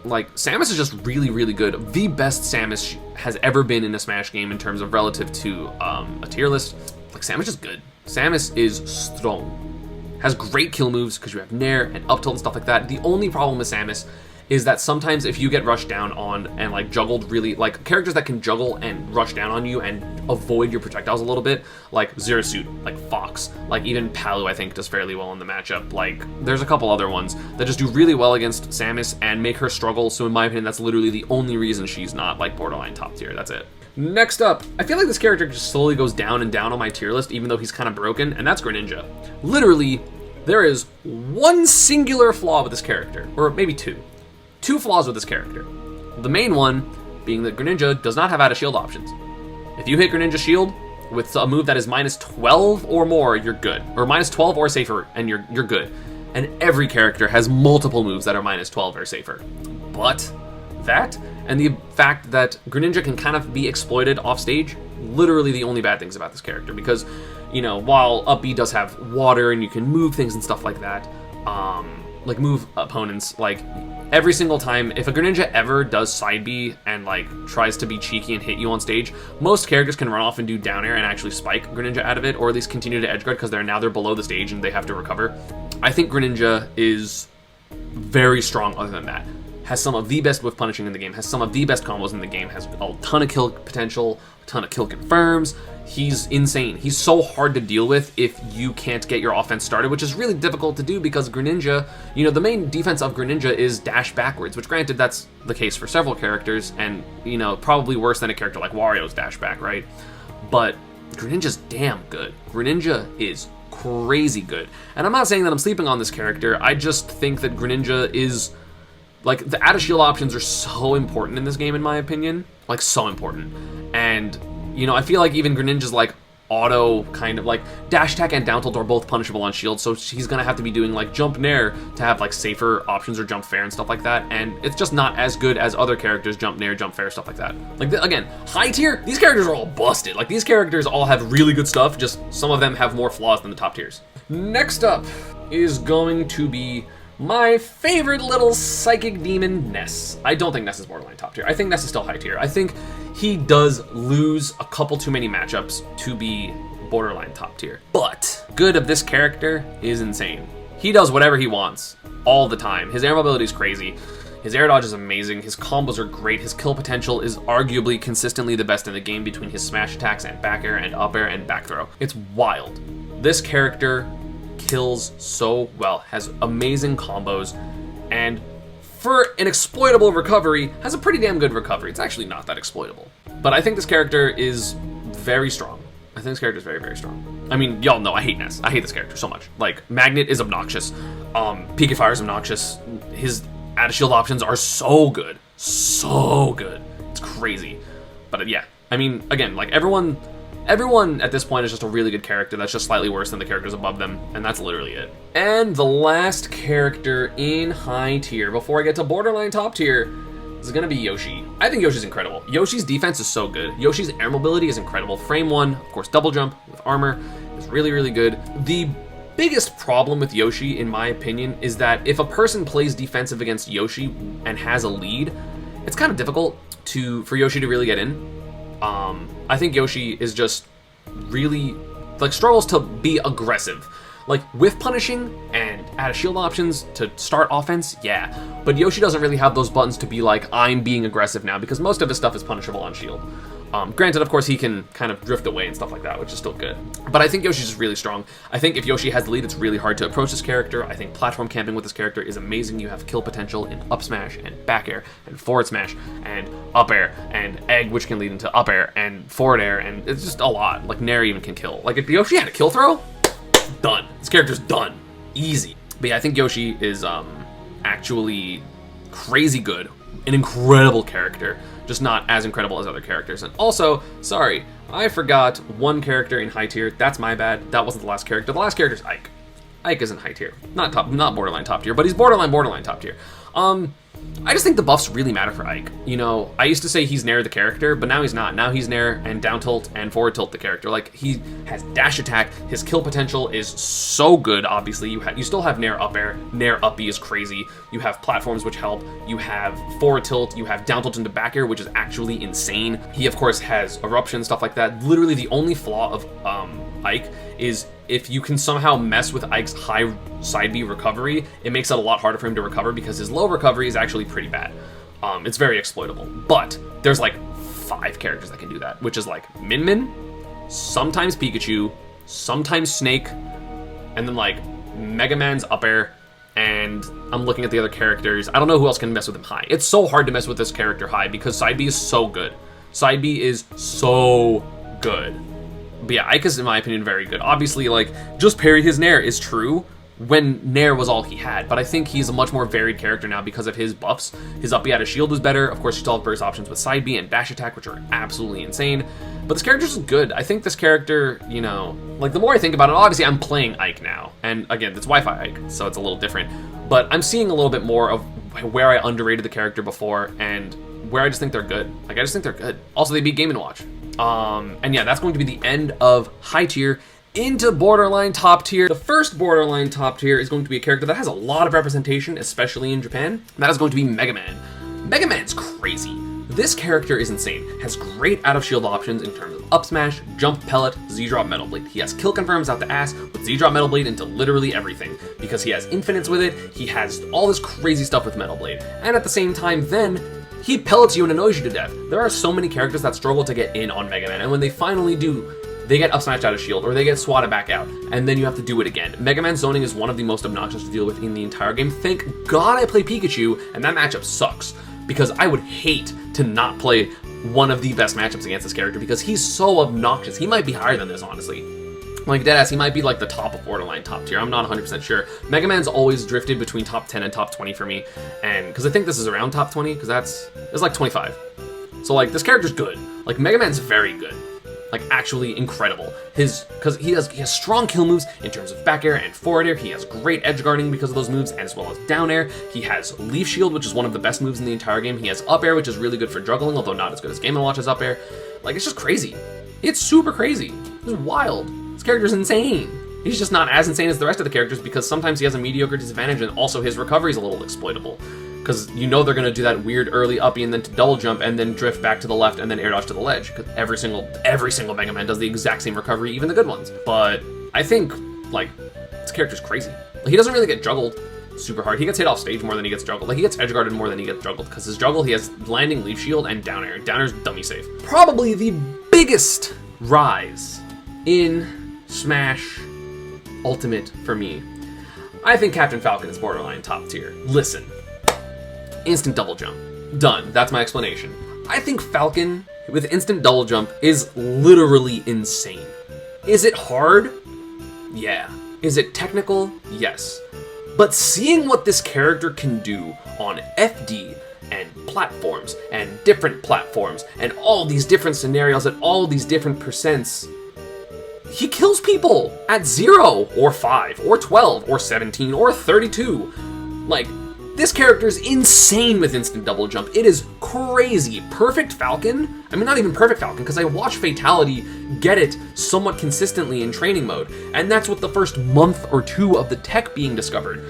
Speaker 2: like, Samus is just really, really good. The best Samus has ever been in a Smash game in terms of relative to a tier list. Like, Samus is good. Samus is strong. Has great kill moves because you have Nair and up tilt and stuff like that. The only problem with Samus is that sometimes if you get rushed down on and like juggled really, like characters that can juggle and rush down on you and avoid your projectiles a little bit, like Zero Suit, like Fox, like even Palu I think does fairly well in the matchup. Like there's a couple other ones that just do really well against Samus and make her struggle. So in my opinion, that's literally the only reason she's not like borderline top tier. That's it. Next up, I feel like this character just slowly goes down and down on my tier list, even though he's kind of broken, and that's Greninja. Literally, there is one singular flaw with this character, or maybe two. Two flaws with this character. The main one being that Greninja does not have out of shield options. If you hit Greninja shield with a move that is minus 12 or more, you're good. Or minus 12 or safer, and you're good. And every character has multiple moves that are minus 12 or safer. But that, and the fact that Greninja can kind of be exploited off stage, literally the only bad things about this character, because, you know, while up B does have water and you can move things and stuff like that, like move opponents, like every single time, if a Greninja ever does side B and like tries to be cheeky and hit you on stage, most characters can run off and do down air and actually spike Greninja out of it, or at least continue to edge guard because they're below the stage and they have to recover. I think Greninja is very strong other than that. Has some of the best whiff punishing in the game, has some of the best combos in the game, has a ton of kill potential, a ton of kill confirms. He's insane. He's so hard to deal with if you can't get your offense started, which is really difficult to do because Greninja, you know, the main defense of Greninja is dash backwards, which granted that's the case for several characters and, you know, probably worse than a character like Wario's dash back, right? But Greninja's damn good. Greninja is crazy good. And I'm not saying that I'm sleeping on this character, I just think that Greninja is, like, the out of shield options are so important in this game, in my opinion. Like, so important. And, you know, I feel like even Greninja's, like, auto kind of, like, dash attack and down tilt are both punishable on shield, so he's gonna have to be doing, like, jump nair to have, like, safer options or jump fair and stuff like that. And it's just not as good as other characters, jump nair, jump fair, stuff like that. Like, again, high tier, these characters are all busted. Like, these characters all have really good stuff, just some of them have more flaws than the top tiers. Next up is going to be my favorite little psychic demon, Ness. I don't think Ness is borderline top tier. I think Ness is still high tier. I think he does lose a couple too many matchups to be borderline top tier. But good of this character is insane. He does whatever he wants all the time. His air mobility is crazy. His air dodge is amazing. His combos are great. His kill potential is arguably consistently the best in the game between his smash attacks and back air and up air and back throw. It's wild. This character kills so well, has amazing combos, and for an exploitable recovery, has a pretty damn good recovery. It's actually not that exploitable. But I think this character is very strong. I think this character is very, very strong. I mean, y'all know I hate Ness. I hate this character so much. Like, Magnet is obnoxious. Pika Fire is obnoxious. His out of shield options are so good. So good. It's crazy. But yeah, I mean, again, like everyone at this point is just a really good character that's just slightly worse than the characters above them, and that's literally it. And the last character in high tier, before I get to borderline top tier, is gonna be Yoshi. I think Yoshi's incredible. Yoshi's defense is so good. Yoshi's air mobility is incredible. Frame 1, of course, double jump with armor is really, really good. The biggest problem with Yoshi, in my opinion, is that if a person plays defensive against Yoshi and has a lead, it's kind of difficult for Yoshi to really get in. I think Yoshi is just really like struggles to be aggressive. Like whiff punishing and add a shield options to start offense, yeah. But Yoshi doesn't really have those buttons to be like, I'm being aggressive now, because most of his stuff is punishable on shield. Granted, of course, he can kind of drift away and stuff like that, which is still good. But I think Yoshi's just really strong. I think if Yoshi has the lead, it's really hard to approach this character. I think platform camping with this character is amazing. You have kill potential in up smash and back air and forward smash and up air and egg, which can lead into up air and forward air, and it's just a lot. Like, Nair even can kill. Like, if Yoshi had a kill throw, done. This character's done. Easy. But yeah, I think Yoshi is actually crazy good. An incredible character. Just not as incredible as other characters. And also, sorry, I forgot one character in high tier. That's my bad. That wasn't the last character. The last character is Ike. Ike isn't high tier. Not borderline top tier, but he's borderline top tier. I just think the buffs really matter for Ike. You know, I used to say he's Nair the character, but now he's not. Now he's Nair and down tilt and forward tilt the character. Like, he has dash attack. His kill potential is so good, obviously. You still have Nair up air. Nair up B is crazy. You have platforms which help. You have forward tilt. You have down tilt into back air, which is actually insane. He, of course, has eruption, stuff like that. Literally, the only flaw of Ike is if you can somehow mess with Ike's high side B recovery, it makes it a lot harder for him to recover because his low recovery is actually pretty bad. It's very exploitable. But there's like 5 characters that can do that, which is like Min Min, sometimes Pikachu, sometimes Snake, and then like Mega Man's up air, and I'm looking at the other characters. I don't know who else can mess with him high. It's so hard to mess with this character high because side B is so good. Side B is so good. But yeah, Ike is, in my opinion, very good. Obviously, like, just parry his Nair is true when Nair was all he had, but I think he's a much more varied character now because of his buffs. His up B out of shield was better. Of course, you still have burst options with side B and dash attack, which are absolutely insane. But this character's just good. I think this character, you know, like, the more I think about it, obviously I'm playing Ike now. And again, it's Wi-Fi Ike, so it's a little different. But I'm seeing a little bit more of where I underrated the character before and where I just think they're good. Like, I just think they're good. Also, they beat Game & Watch. And yeah, that's going to be the end of high tier into borderline top tier. The first borderline top tier is going to be a character that has a lot of representation, especially in Japan. That is going to be Mega Man. Mega Man's crazy. This character is insane. Has great out of shield options in terms of up smash, jump pellet, Z-drop metal blade. He has kill confirms out the ass with Z-drop metal blade into literally everything because he has infinites with it. He has all this crazy stuff with metal blade. And at the same time, then he pellets you and annoys you to death. There are so many characters that struggle to get in on Mega Man, and when they finally do, they get up smashed out of shield, or they get swatted back out, and then you have to do it again. Mega Man zoning is one of the most obnoxious to deal with in the entire game. Thank God I play Pikachu, and that matchup sucks, because I would hate to not play one of the best matchups against this character, because he's so obnoxious. He might be higher than this, honestly. Like, deadass, he might be like the top of borderline top tier. I'm not 100% sure. Mega Man's always drifted between top 10 and top 20 for me, and because I think this is around top 20, because it's like 25. So like, this character's good. Like, Mega Man's very good. Like, actually incredible. Because he has strong kill moves in terms of back air and forward air. He has great edge guarding because of those moves, as well as down air. He has leaf shield, which is one of the best moves in the entire game. He has up air, which is really good for juggling, although not as good as Game & Watch's up air. Like, it's just crazy. It's super crazy. It's wild. This character's insane. He's just not as insane as the rest of the characters because sometimes he has a mediocre disadvantage, and also his recovery's a little exploitable. Because you know they're going to do that weird early uppy and then to double jump and then drift back to the left and then air dodge to the ledge. Because every single Mega Man does the exact same recovery, even the good ones. But I think, like, this character's crazy. Like, he doesn't really get juggled super hard. He gets hit off stage more than he gets juggled. Like, he gets edge guarded more than he gets juggled. Because his juggle, he has landing, leaf shield, and down air. Down air's dummy safe. Probably the biggest rise in Smash Ultimate for me. I think Captain Falcon is borderline top tier. Listen. Instant double jump. Done. That's my explanation. I think Falcon with instant double jump is literally insane. Is it hard? Yeah. Is it technical? Yes. But seeing what this character can do on FD and platforms and different platforms and all these different scenarios at all these different percents, he kills people at 0 or 5 or 12 or 17 or 32. Like, this character's insane with instant double jump. It is crazy. Perfect Falcon? I mean, not even Perfect Falcon, because I watch Fatality get it somewhat consistently in training mode, and that's with the first month or 2 of the tech being discovered.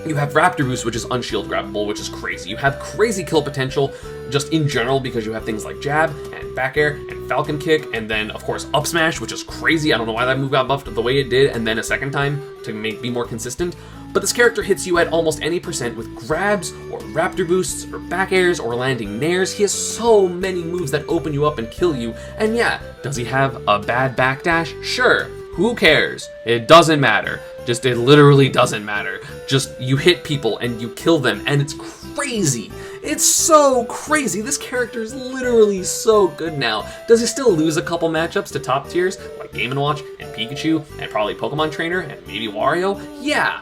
Speaker 2: You have Raptor Boost, which is unshield grabbable, which is crazy. You have crazy kill potential just in general because you have things like Jab and and back air and falcon kick, and then of course up smash, which is crazy. I don't know why that move got buffed the way it did, and then a second time to be more consistent. But this character hits you at almost any percent with grabs, or raptor boosts, or back airs, or landing nairs. He has so many moves that open you up and kill you. And yeah, does he have a bad backdash? Sure. Who cares? It doesn't matter. It literally doesn't matter. Just you hit people and you kill them, and it's crazy. It's so crazy. This character is literally so good now. Does he still lose a couple matchups to top tiers like Game & Watch and Pikachu and probably Pokemon Trainer and maybe Wario? Yeah.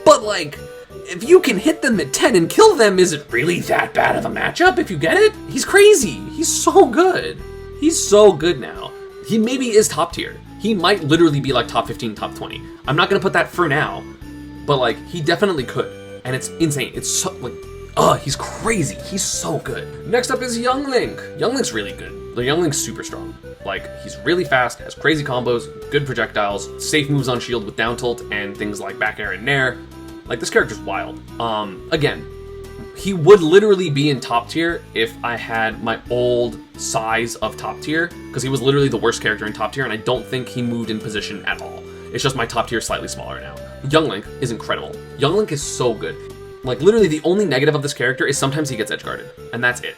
Speaker 2: But like, if you can hit them at 10 and kill them, is it really that bad of a matchup if you get it? He's crazy. He's so good. He's so good now. He maybe is top tier. He might literally be like top 15, top 20. I'm not gonna put that for now, but like, he definitely could. And it's insane. It's so, like, he's crazy. He's so good. Next up is Young Link. Young Link's really good. The Young Link's super strong. Like, he's really fast, has crazy combos, good projectiles, safe moves on shield with down tilt, and things like back air and nair. Like, this character's wild. Again, he would literally be in top tier if I had my old size of top tier, because he was literally the worst character in top tier, and I don't think he moved in position at all. It's just my top tier is slightly smaller now. Young Link is incredible. Young Link is so good. Like, literally the only negative of this character is sometimes he gets edge guarded, and that's it.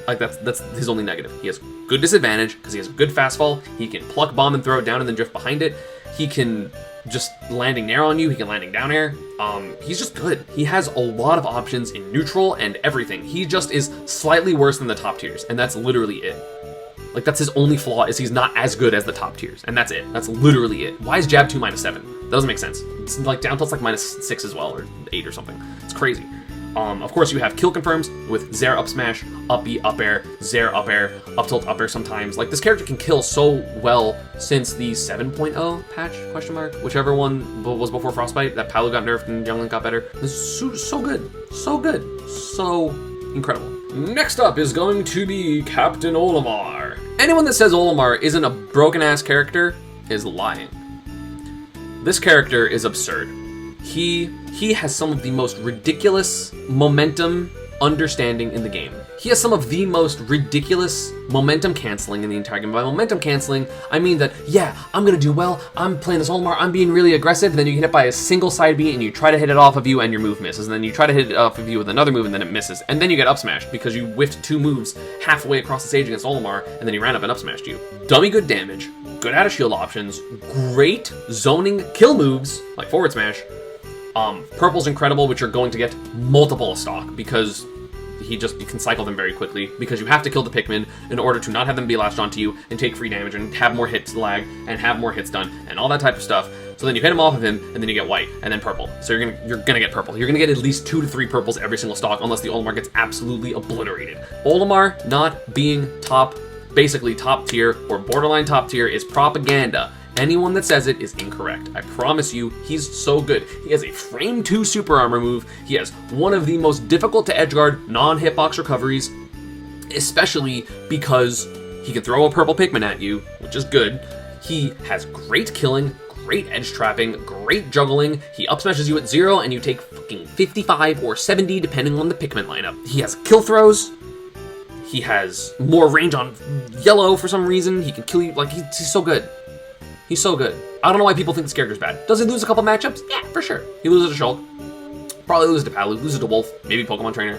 Speaker 2: Like, that's his only negative. He has good disadvantage because he has good fast fall. He can pluck bomb and throw it down and then drift behind it. He can just landing nair on you. He can landing down air. He's just good. He has a lot of options in neutral and everything. He just is slightly worse than the top tiers, and that's literally it. Like, that's his only flaw, is he's not as good as the top tiers, and that's it. That's literally it. Why is jab 2 -7? That doesn't make sense. It's like down tilt's like -6 as well, or 8 or something. It's crazy. Of course, you have kill confirms with Zair up smash, up B up air, Zair up air, up tilt up air sometimes. Like, this character can kill so well since the 7.0 patch, question mark? Whichever one was before Frostbite, that Palu got nerfed and Young Link got better. This is so good. So good. So incredible. Next up is going to be Captain Olimar. Anyone that says Olimar isn't a broken-ass character is lying. This character is absurd. He has some of the most ridiculous momentum understanding in the game. He has some of the most ridiculous momentum canceling in the entire game. By momentum canceling, I mean that, yeah, I'm gonna do well, I'm playing this Olimar, I'm being really aggressive, and then you get hit by a single side B and you try to hit it off of you and your move misses, and then you try to hit it off of you with another move and then it misses, and then you get up smashed because you whiffed 2 moves halfway across the stage against Olimar, and then he ran up and up smashed you. Dummy good damage, good out of shield options, great zoning kill moves, like forward smash. Purple's incredible, which you're going to get multiple stock because you can cycle them very quickly, because you have to kill the Pikmin in order to not have them be latched onto you and take free damage and have more hits lag and have more hits done and all that type of stuff. So then you hit him off of him and then you get white and then purple. So you're gonna get purple. You're gonna get at least 2 to 3 purples every single stock unless the Olimar gets absolutely obliterated. Olimar not being basically top tier or borderline top tier is propaganda. Anyone that says it is incorrect. I promise you, he's so good. He has a frame 2 super armor move. He has one of the most difficult to edgeguard non-hitbox recoveries, especially because he can throw a purple Pikmin at you, which is good. He has great killing, great edge trapping, great juggling. He up smashes you at 0 and you take fucking 55 or 70 depending on the Pikmin lineup. He has kill throws. He has more range on yellow for some reason. He can kill you, like, he's so good. He's so good. I don't know why people think this character's bad. Does he lose a couple matchups? Yeah, for sure. He loses to Shulk. Probably loses to Palu. Loses to Wolf. Maybe Pokemon Trainer.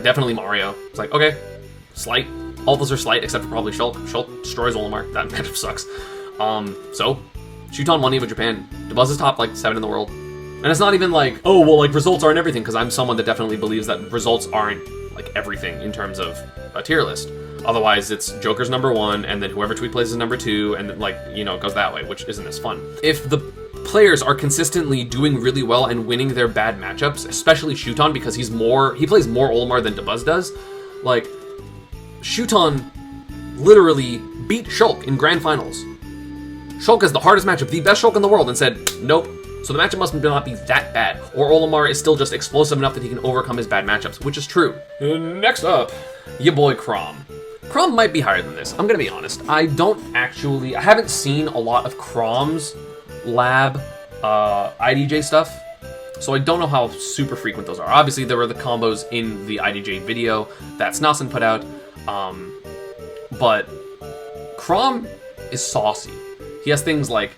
Speaker 2: Definitely Mario. It's like, okay. Slight. All those are slight, except for probably Shulk. Shulk destroys Olimar. That matchup sucks. So, Shuton won EVO Japan. DeBuzz is top, 7 in the world. And it's not even like, oh, well, results aren't everything, because I'm someone that definitely believes that results aren't, everything in terms of a tier list. Otherwise, it's Joker's #1, and then whoever Tweet plays is #2, and then, it goes that way, which isn't as fun. If the players are consistently doing really well and winning their bad matchups, especially Shuton, because he plays more Olimar than DeBuzz does, Shuton literally beat Shulk in Grand Finals. Shulk has the hardest matchup, the best Shulk in the world, and said, nope. So the matchup must not be that bad. Or Olimar is still just explosive enough that he can overcome his bad matchups, which is true. Next up, your boy Chrom. Chrom might be higher than this, I'm gonna be honest. I haven't seen a lot of Chrom's lab IDJ stuff, so I don't know how super frequent those are. Obviously, there were the combos in the IDJ video that Snasen put out, but Chrom is saucy. He has things like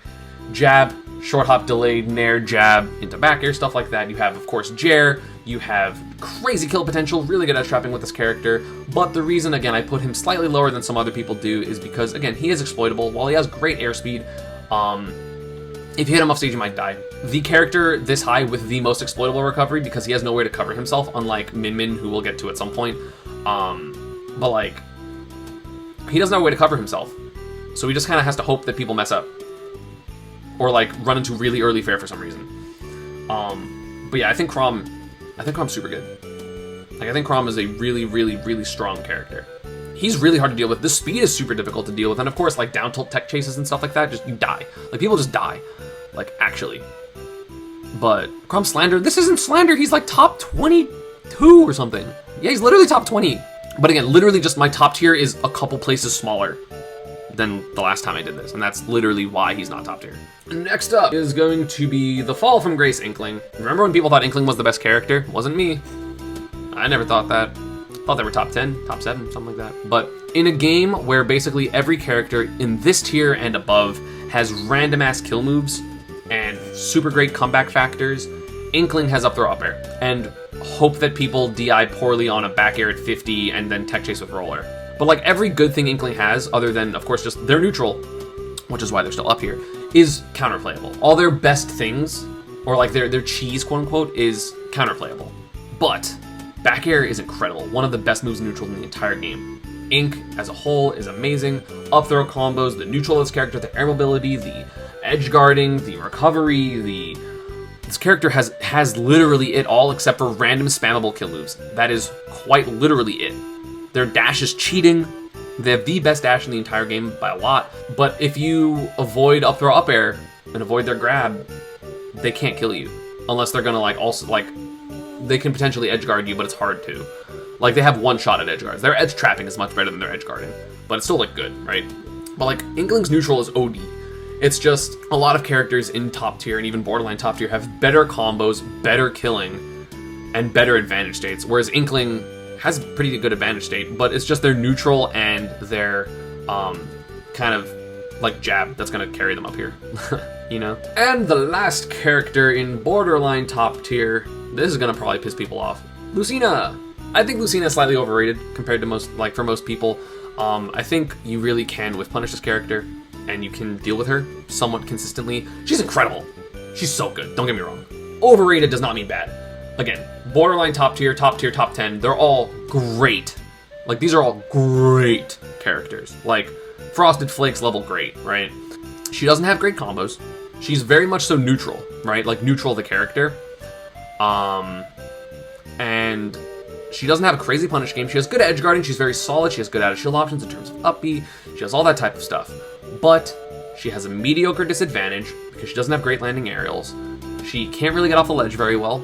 Speaker 2: jab, short hop delayed, nair, jab into back air, stuff like that. You have, of course, Jer. You have crazy kill potential, really good at trapping with this character. But the reason, again, I put him slightly lower than some other people do is because, again, he is exploitable. While he has great airspeed, if you hit him off stage, you might die. The character this high with the most exploitable recovery because he has nowhere to cover himself, unlike Min Min, who we'll get to at some point. But, like, he doesn't have a way to cover himself. So he just kind of has to hope that people mess up. Or, like, run into really early fair for some reason. But yeah, I think Chrom's super good. Like, I think Chrom is a really, really, really strong character. He's really hard to deal with. The speed is super difficult to deal with. And of course, like, down tilt tech chases and stuff like that, just, you die. Like, people just die. Like, actually. But Chrom Slander, this isn't Slander. He's, like, top 22 or something. Yeah, he's literally top 20. But again, literally just my top tier is a couple places smaller than the last time I did this, and that's literally why he's not top tier. Next up is going to be the Fall from Grace Inkling. Remember when people thought Inkling was the best character? Wasn't me. I never thought that. Thought they were top 10, top 7, something like that. But in a game where basically every character in this tier and above has random ass kill moves and super great comeback factors, Inkling has up throw up air, and hope that people DI poorly on a back air at 50 and then tech chase with roller. But like every good thing Inkling has, other than of course just their neutral, which is why they're still up here, is counterplayable. All their best things, or like their cheese quote unquote, is counterplayable. But back air is incredible. One of the best moves in neutral in the entire game. Ink as a whole is amazing. Up throw combos, the neutral of this character, the air mobility, the edge guarding, the recovery, this character has literally it all except for random spammable kill moves. That is quite literally it. Their dash is cheating. They have the best dash in the entire game by a lot. But if you avoid up throw up air and avoid their grab, they can't kill you. Unless they're gonna like also like, they can potentially edge guard you, but it's hard to. Like they have one shot at edge guards. Their edge trapping is much better than their edge guarding, but it's still like good, right? But like Inkling's neutral is OD. It's just a lot of characters in top tier and even borderline top tier have better combos, better killing, and better advantage states, whereas Inkling has a pretty good advantage state, but it's just their neutral and their kind of like jab that's gonna carry them up here, you know? And the last character in borderline top tier, this is gonna probably piss people off, Lucina. I think Lucina is slightly overrated compared to most, like for most people. I think you really can whiff punish this character and you can deal with her somewhat consistently. She's incredible. She's so good, don't get me wrong. Overrated does not mean bad. Again, borderline top tier, top 10, they're all great. Like, these are all great characters. Like, Frosted Flakes level great, right? She doesn't have great combos. She's very much so neutral, right? Like, neutral the character. And she doesn't have a crazy punish game. She has good edge guarding. She's very solid. She has good out of shield options in terms of up B. She has all that type of stuff. But she has a mediocre disadvantage because she doesn't have great landing aerials. She can't really get off the ledge very well.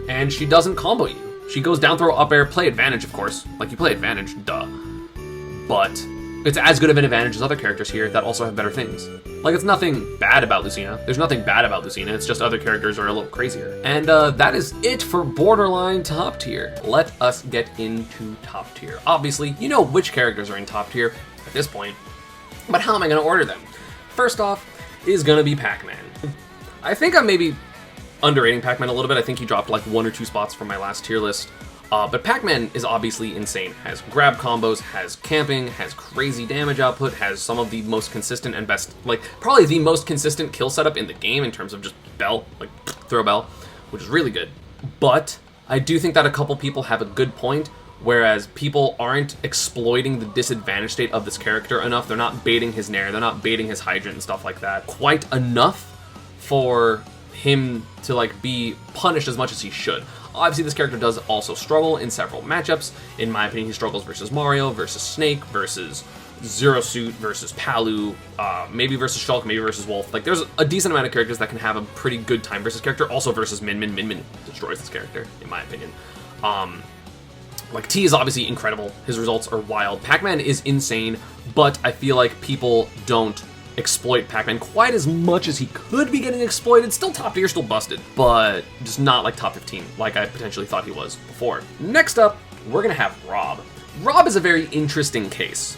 Speaker 2: And she doesn't combo you. She goes down throw up air, play advantage, of course. Like, you play advantage, duh. But it's as good of an advantage as other characters here that also have better things. Like, it's nothing bad about Lucina. There's nothing bad about Lucina. It's just other characters are a little crazier. And that is it for borderline top tier. Let us get into top tier. Obviously, you know which characters are in top tier at this point. But how am I going to order them? First off is going to be Pac-Man. I think I'm maybe underrating Pac-Man a little bit. I think he dropped like 1 or 2 spots from my last tier list. But Pac-Man is obviously insane. Has grab combos, has camping, has crazy damage output, has some of the most consistent and best, like probably the most consistent kill setup in the game in terms of just bell, like throw bell, which is really good. But I do think that a couple people have a good point, whereas people aren't exploiting the disadvantage state of this character enough. They're not baiting his nair, they're not baiting his hydrant and stuff like that quite enough for him to like be punished as much as he should. Obviously, this character does also struggle in several matchups. In my opinion, he struggles versus Mario, versus Snake, versus Zero Suit, versus Palu, maybe versus Shulk, maybe versus Wolf. Like, there's a decent amount of characters that can have a pretty good time versus character. Also versus Min Min. Min Min destroys this character, in my opinion. Like, T is obviously incredible. His results are wild. Pac-Man is insane, but I feel like people don't exploit Pac-Man quite as much as he could be getting exploited. Still top tier, still busted, but just not like top 15 like I potentially thought he was before. Next up, we're gonna have Rob. Rob is a very interesting case.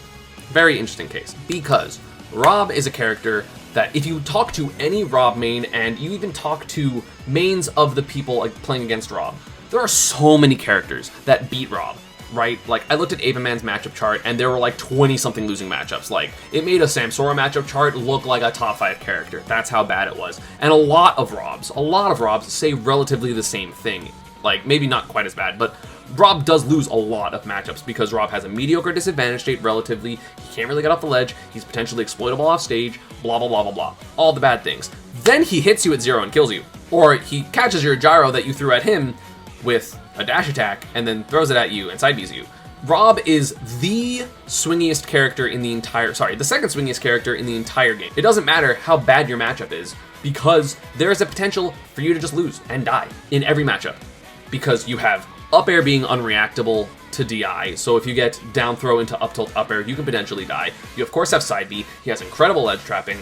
Speaker 2: very interesting case, because Rob is a character that if you talk to any Rob main, and you even talk to mains of the people like playing against Rob, there are so many characters that beat Rob, right? Like, I looked at Abaman's matchup chart, and there were like 20-something losing matchups. Like, it made a Samsora matchup chart look like a top 5 character. That's how bad it was. And a lot of Robs say relatively the same thing. Like, maybe not quite as bad, but Rob does lose a lot of matchups because Rob has a mediocre disadvantage state relatively, he can't really get off the ledge, he's potentially exploitable off stage, blah blah blah blah blah. All the bad things. Then he hits you at 0 and kills you. Or he catches your gyro that you threw at him with a dash attack and then throws it at you and side Bs you. Rob is the swingiest character in the entire, the second swingiest character in the entire game. It doesn't matter how bad your matchup is, because there is a potential for you to just lose and die in every matchup. Because you have up air being unreactable to DI, so if you get down throw into up tilt up air, you can potentially die. You of course have side B, he has incredible ledge trapping.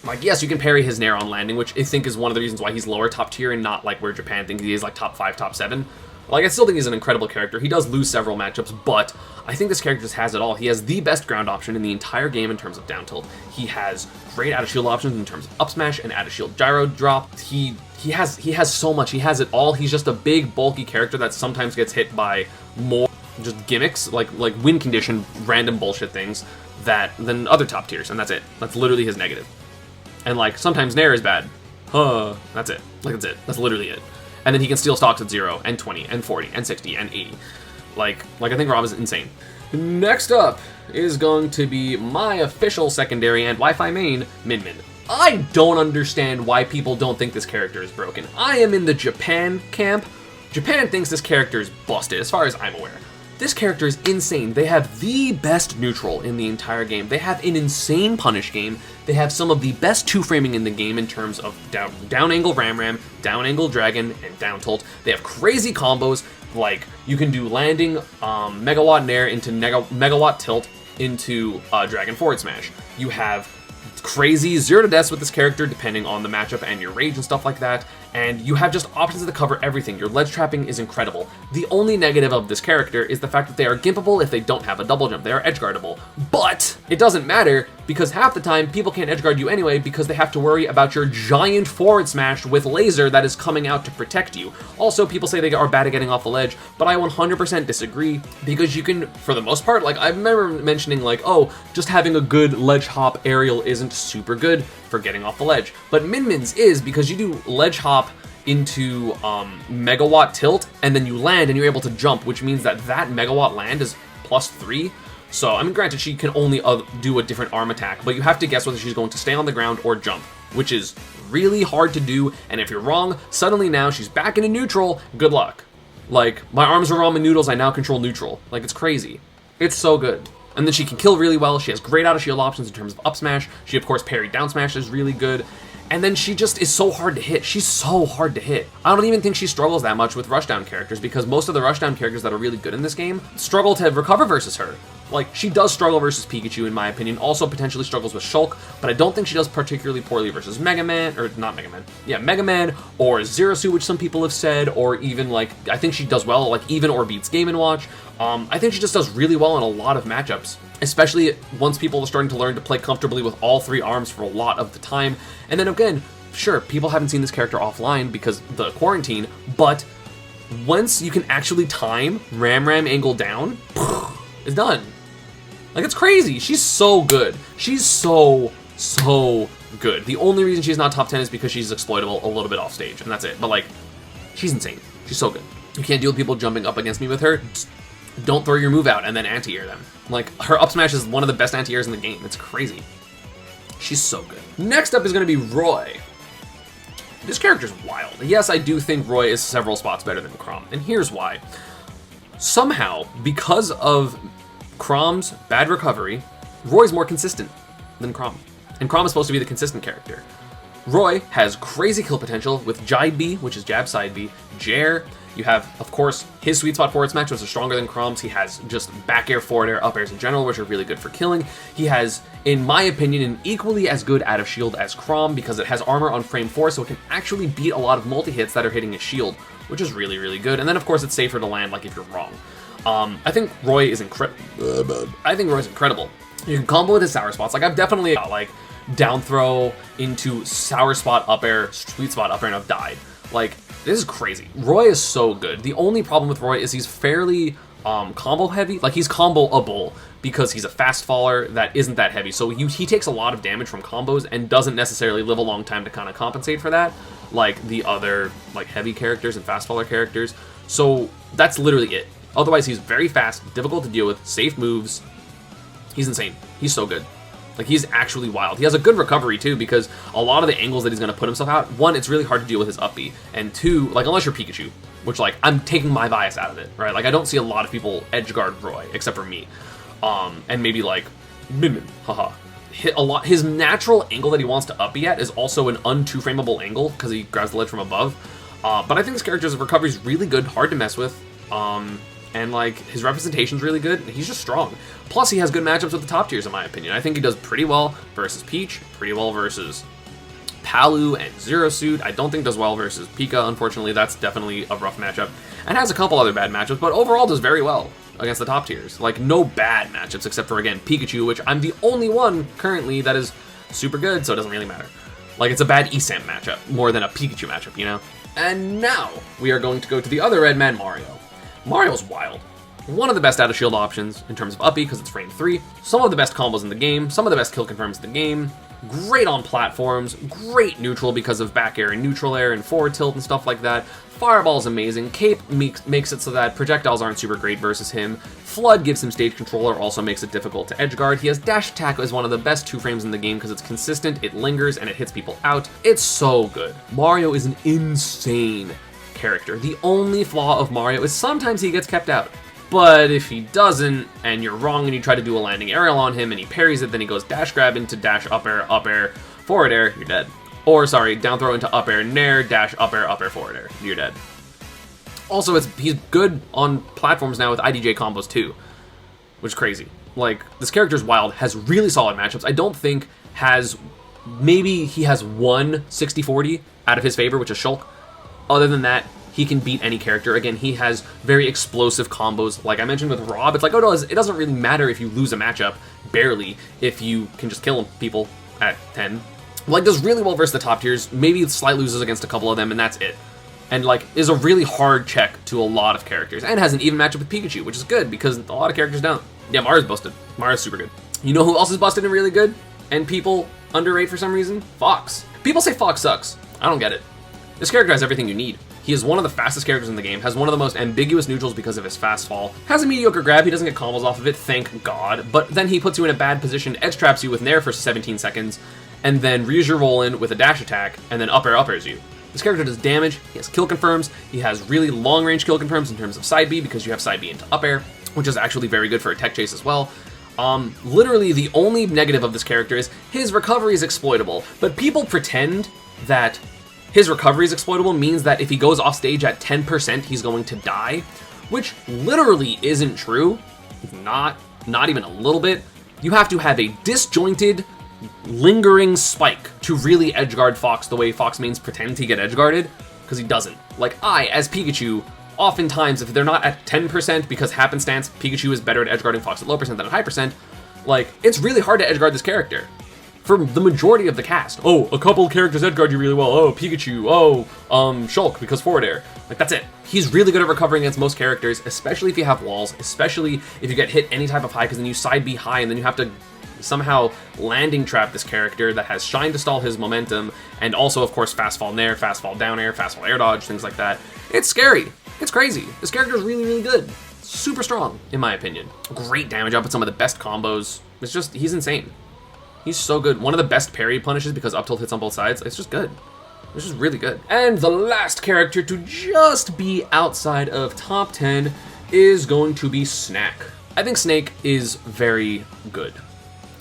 Speaker 2: Like, yes, you can parry his nair on landing, which I think is one of the reasons why he's lower top tier and not like where Japan thinks he is, like top 5, top 7. Like, I still think he's an incredible character. He does lose several matchups, but I think this character just has it all. He has the best ground option in the entire game in terms of down tilt. He has great out of shield options in terms of up smash and out of shield gyro drop. He has so much. He has it all. He's just a big, bulky character that sometimes gets hit by more just gimmicks, like win condition, random bullshit things, than other top tiers, and that's it. That's literally his negative. And like, sometimes Nair is bad. That's it. Like, that's it. That's literally it. And then he can steal stocks at 0, and 20, and 40, and 60, and 80. Like I think Rob is insane. Next up is going to be my official secondary and Wi-Fi main, Min Min. I don't understand why people don't think this character is broken. I am in the Japan camp. Japan thinks this character is busted, as far as I'm aware. This character is insane. They have the best neutral in the entire game. They have an insane punish game. They have some of the best two-framing in the game in terms of down angle Ram, down angle Dragon, and down tilt. They have crazy combos, like you can do landing Megawatt Nair into Megawatt Tilt into Dragon forward smash. You have crazy 0 to deaths with this character depending on the matchup and your rage and stuff like that, and you have just options to cover everything. Your ledge trapping is incredible. The only negative of this character is the fact that they are gimpable if they don't have a double jump. They are edge guardable, but it doesn't matter because half the time people can't edge guard you anyway because they have to worry about your giant forward smash with laser that is coming out to protect you. Also, people say they are bad at getting off the ledge, but I 100% disagree because you can, for the most part, like I remember mentioning like, oh, just having a good ledge hop aerial isn't super good for getting off the ledge, but Min Min's is, because you do ledge hop into Megawatt Tilt and then you land and you're able to jump, which means that Megawatt land is +3. So, I mean, granted, she can only do a different arm attack, but you have to guess whether she's going to stay on the ground or jump, which is really hard to do, and if you're wrong, suddenly now she's back into neutral, good luck. Like, my arms are ramen noodles, I now control neutral. Like, it's crazy. It's so good. And then she can kill really well, she has great out of shield options in terms of up smash, she of course parry down smash is really good, and then she just is so hard to hit. She's so hard to hit. I don't even think she struggles that much with rushdown characters because most of the rushdown characters that are really good in this game struggle to recover versus her. Like, she does struggle versus Pikachu in my opinion, also potentially struggles with Shulk, but I don't think she does particularly poorly versus Mega Man, or not Mega Man, yeah, Mega Man, or Zerasu, which some people have said, or even like, I think she does well, like even or beats Game & Watch. I think she just does really well in a lot of matchups, especially once people are starting to learn to play comfortably with all 3 arms for a lot of the time. And then again, sure, people haven't seen this character offline because of the quarantine, but once you can actually time Ram angle down, it's done. Like, it's crazy. She's so good. She's so good. The only reason she's not top 10 is because she's exploitable a little bit off stage, and that's it. But like, she's insane. She's so good. You can't deal with people jumping up against me with her. Just don't throw your move out and then anti-air them. Like, her up smash is one of the best anti-airs in the game. It's crazy. She's so good. Next up is going to be Roy. This character's wild. Yes, I do think Roy is several spots better than Chrom, and here's why. Somehow, because of Chrom's bad recovery, Roy's more consistent than Chrom. And Chrom is supposed to be the consistent character. Roy has crazy kill potential with Jibe B, which is jab side B, Jair. You have, of course, his sweet spot forward smash, which is stronger than Chrom's. He has just back air, forward air, up airs in general, which are really good for killing. He has, in my opinion, an equally as good out of shield as Chrom because it has armor on frame 4, so it can actually beat a lot of multi-hits that are hitting his shield, which is really good. And then, of course, it's safer to land, like if you're wrong. I think Roy is incredible. I think Roy's incredible. You can combo with his sour spots. Like, I've definitely got, like, down throw into sour spot up air, sweet spot up air, and I've died. Like, this is crazy. Roy is so good. The only problem with Roy is he's fairly combo heavy. Like, he's comboable because he's a fast faller that isn't that heavy. So he takes a lot of damage from combos and doesn't necessarily live a long time to kind of compensate for that, like the other like heavy characters and fast faller characters. So that's literally it. Otherwise, he's very fast, difficult to deal with, safe moves. He's insane. He's so good. Like, he's actually wild. He has a good recovery, too, because a lot of the angles that he's going to put himself out, one, it's really hard to deal with his up B, and two, like, unless you're Pikachu, which, like, I'm taking my bias out of it, right? Like, I don't see a lot of people edge guard Roy, except for me. And maybe, like, Mimim, haha. His natural angle that he wants to up B at is also an un-two-frameable angle, because he grabs the ledge from above. But I think this character's recovery is really good, hard to mess with. And, like, his representation's really good. He's just strong. Plus, he has good matchups with the top tiers, in my opinion. I think he does pretty well versus Peach, pretty well versus Palu and Zero Suit. I don't think does well versus Pika, unfortunately. That's definitely a rough matchup. And has a couple other bad matchups, but overall does very well against the top tiers. Like, no bad matchups, except for, again, Pikachu, which I'm the only one currently that is super good, so it doesn't really matter. Like, it's a bad ESAM matchup, more than a Pikachu matchup, you know? And now, we are going to go to the other red man, Mario. Mario's wild. One of the best out of shield options in terms of up B because it's frame 3. Some of the best combos in the game. Some of the best kill confirms in the game. Great on platforms. Great neutral because of back air and neutral air and forward tilt and stuff like that. Fireball's amazing. Cape makes it so that projectiles aren't super great versus him. Flood gives him stage controller, also makes it difficult to edge guard. He has dash attack as one of the best 2 frames in the game because it's consistent, it lingers, and it hits people out. It's so good. Mario is an insane character. The only flaw of Mario is sometimes he gets kept out. But if he doesn't, and you're wrong and you try to do a landing aerial on him and he parries it, then he goes dash grab into dash up air, forward air, you're dead. Or, sorry, down throw into up air, nair, dash up air, forward air, you're dead. Also, he's good on platforms now with IDJ combos too, which is crazy. Like, this character's wild, has really solid matchups. I don't think maybe he has one 60-40 out of his favor, which is Shulk. Other than that, he can beat any character. Again, he has very explosive combos. Like I mentioned with Rob, it's like, oh no, it doesn't really matter if you lose a matchup, barely, if you can just kill people at 10. Like, does really well versus the top tiers, maybe slight loses against a couple of them, and that's it. And, like, is a really hard check to a lot of characters, and has an even matchup with Pikachu, which is good, because a lot of characters don't. Yeah, Mario's busted. Mario's super good. You know who else is busted and really good? And people underrate for some reason? Fox. People say Fox sucks. I don't get it. This character has everything you need. He is one of the fastest characters in the game, has one of the most ambiguous neutrals because of his fast fall, has a mediocre grab, he doesn't get combos off of it, thank God, but then he puts you in a bad position, edge traps you with Nair for 17 seconds, and then reuse your roll in with a dash attack, and then up airs you. This character does damage, he has kill confirms, he has really long range kill confirms in terms of side B because you have side B into up air, which is actually very good for a tech chase as well. Literally the only negative of this character is his recovery is exploitable, but people pretend that his recovery is exploitable means that if he goes off stage at 10%, he's going to die, which literally isn't true. Not even a little bit. You have to have a disjointed, lingering spike to really edgeguard Fox the way Fox mains pretend to get edgeguarded, because he doesn't. Like, I, as Pikachu, oftentimes, if they're not at 10%, because happenstance, Pikachu is better at edgeguarding Fox at low percent than at high percent, like, it's really hard to edgeguard this character. For the majority of the cast. Oh, a couple characters edgeguard you really well. Oh, Pikachu. Oh, Shulk, because forward air. Like, that's it. He's really good at recovering against most characters, especially if you have walls, especially if you get hit any type of high, because then you side B high, and then you have to somehow landing trap this character that has Shine to stall his momentum, and also, of course, fast fall nair, fast fall down air, fast fall air dodge, things like that. It's scary. It's crazy. This character is really, really good. Super strong, in my opinion. Great damage up with some of the best combos. It's just, he's insane. He's so good. One of the best parry punishes because up tilt hits on both sides. It's just good. It's just really good. And the last character to just be outside of top 10 is going to be Snack. I think Snake is very good.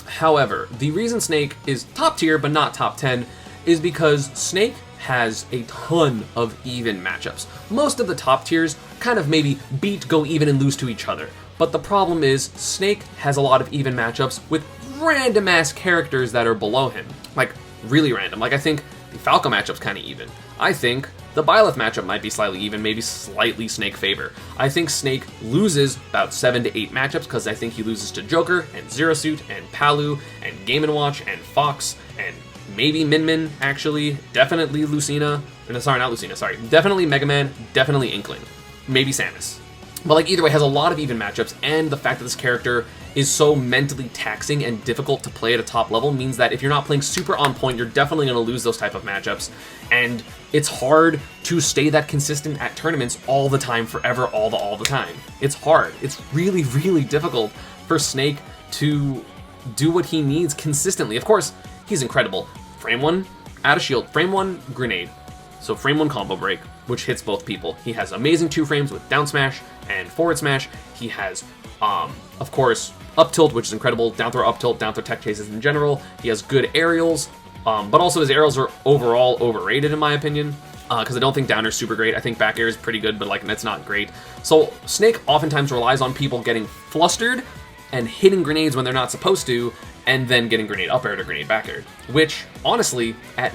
Speaker 2: However, the reason Snake is top tier but not top 10 is because Snake has a ton of even matchups. Most of the top tiers kind of maybe beat, go even, and lose to each other. But the problem is Snake has a lot of even matchups with random ass characters that are below him. Like, really random. Like, I think the Falco matchup's kind of even. I think the Byleth matchup might be slightly even, maybe slightly Snake favor. I think Snake loses about 7 to 8 matchups because I think he loses to Joker and Zero Suit and Palu and Game & Watch and Fox and maybe Min Min, actually. Definitely Lucina. Sorry, not Lucina, sorry. Definitely Mega Man, definitely Inkling. Maybe Samus. But like either way, has a lot of even matchups, and the fact that this character is so mentally taxing and difficult to play at a top level means that if you're not playing super on point, you're definitely going to lose those type of matchups. And it's hard to stay that consistent at tournaments all the time, forever, all the time. It's hard. It's really, really difficult for Snake to do what he needs consistently. Of course, he's incredible. Frame 1, add a shield. Frame 1, grenade. So frame 1 combo break, which hits both people. He has amazing 2 frames with down smash and forward smash. He has, of course, up tilt, which is incredible. Down throw, up tilt, down throw tech chases in general. He has good aerials, but also his aerials are overall overrated in my opinion, because I don't think down air is super great. I think back air is pretty good, but like that's not great. So Snake oftentimes relies on people getting flustered and hitting grenades when they're not supposed to, and then getting grenade up air or grenade back air, which honestly, at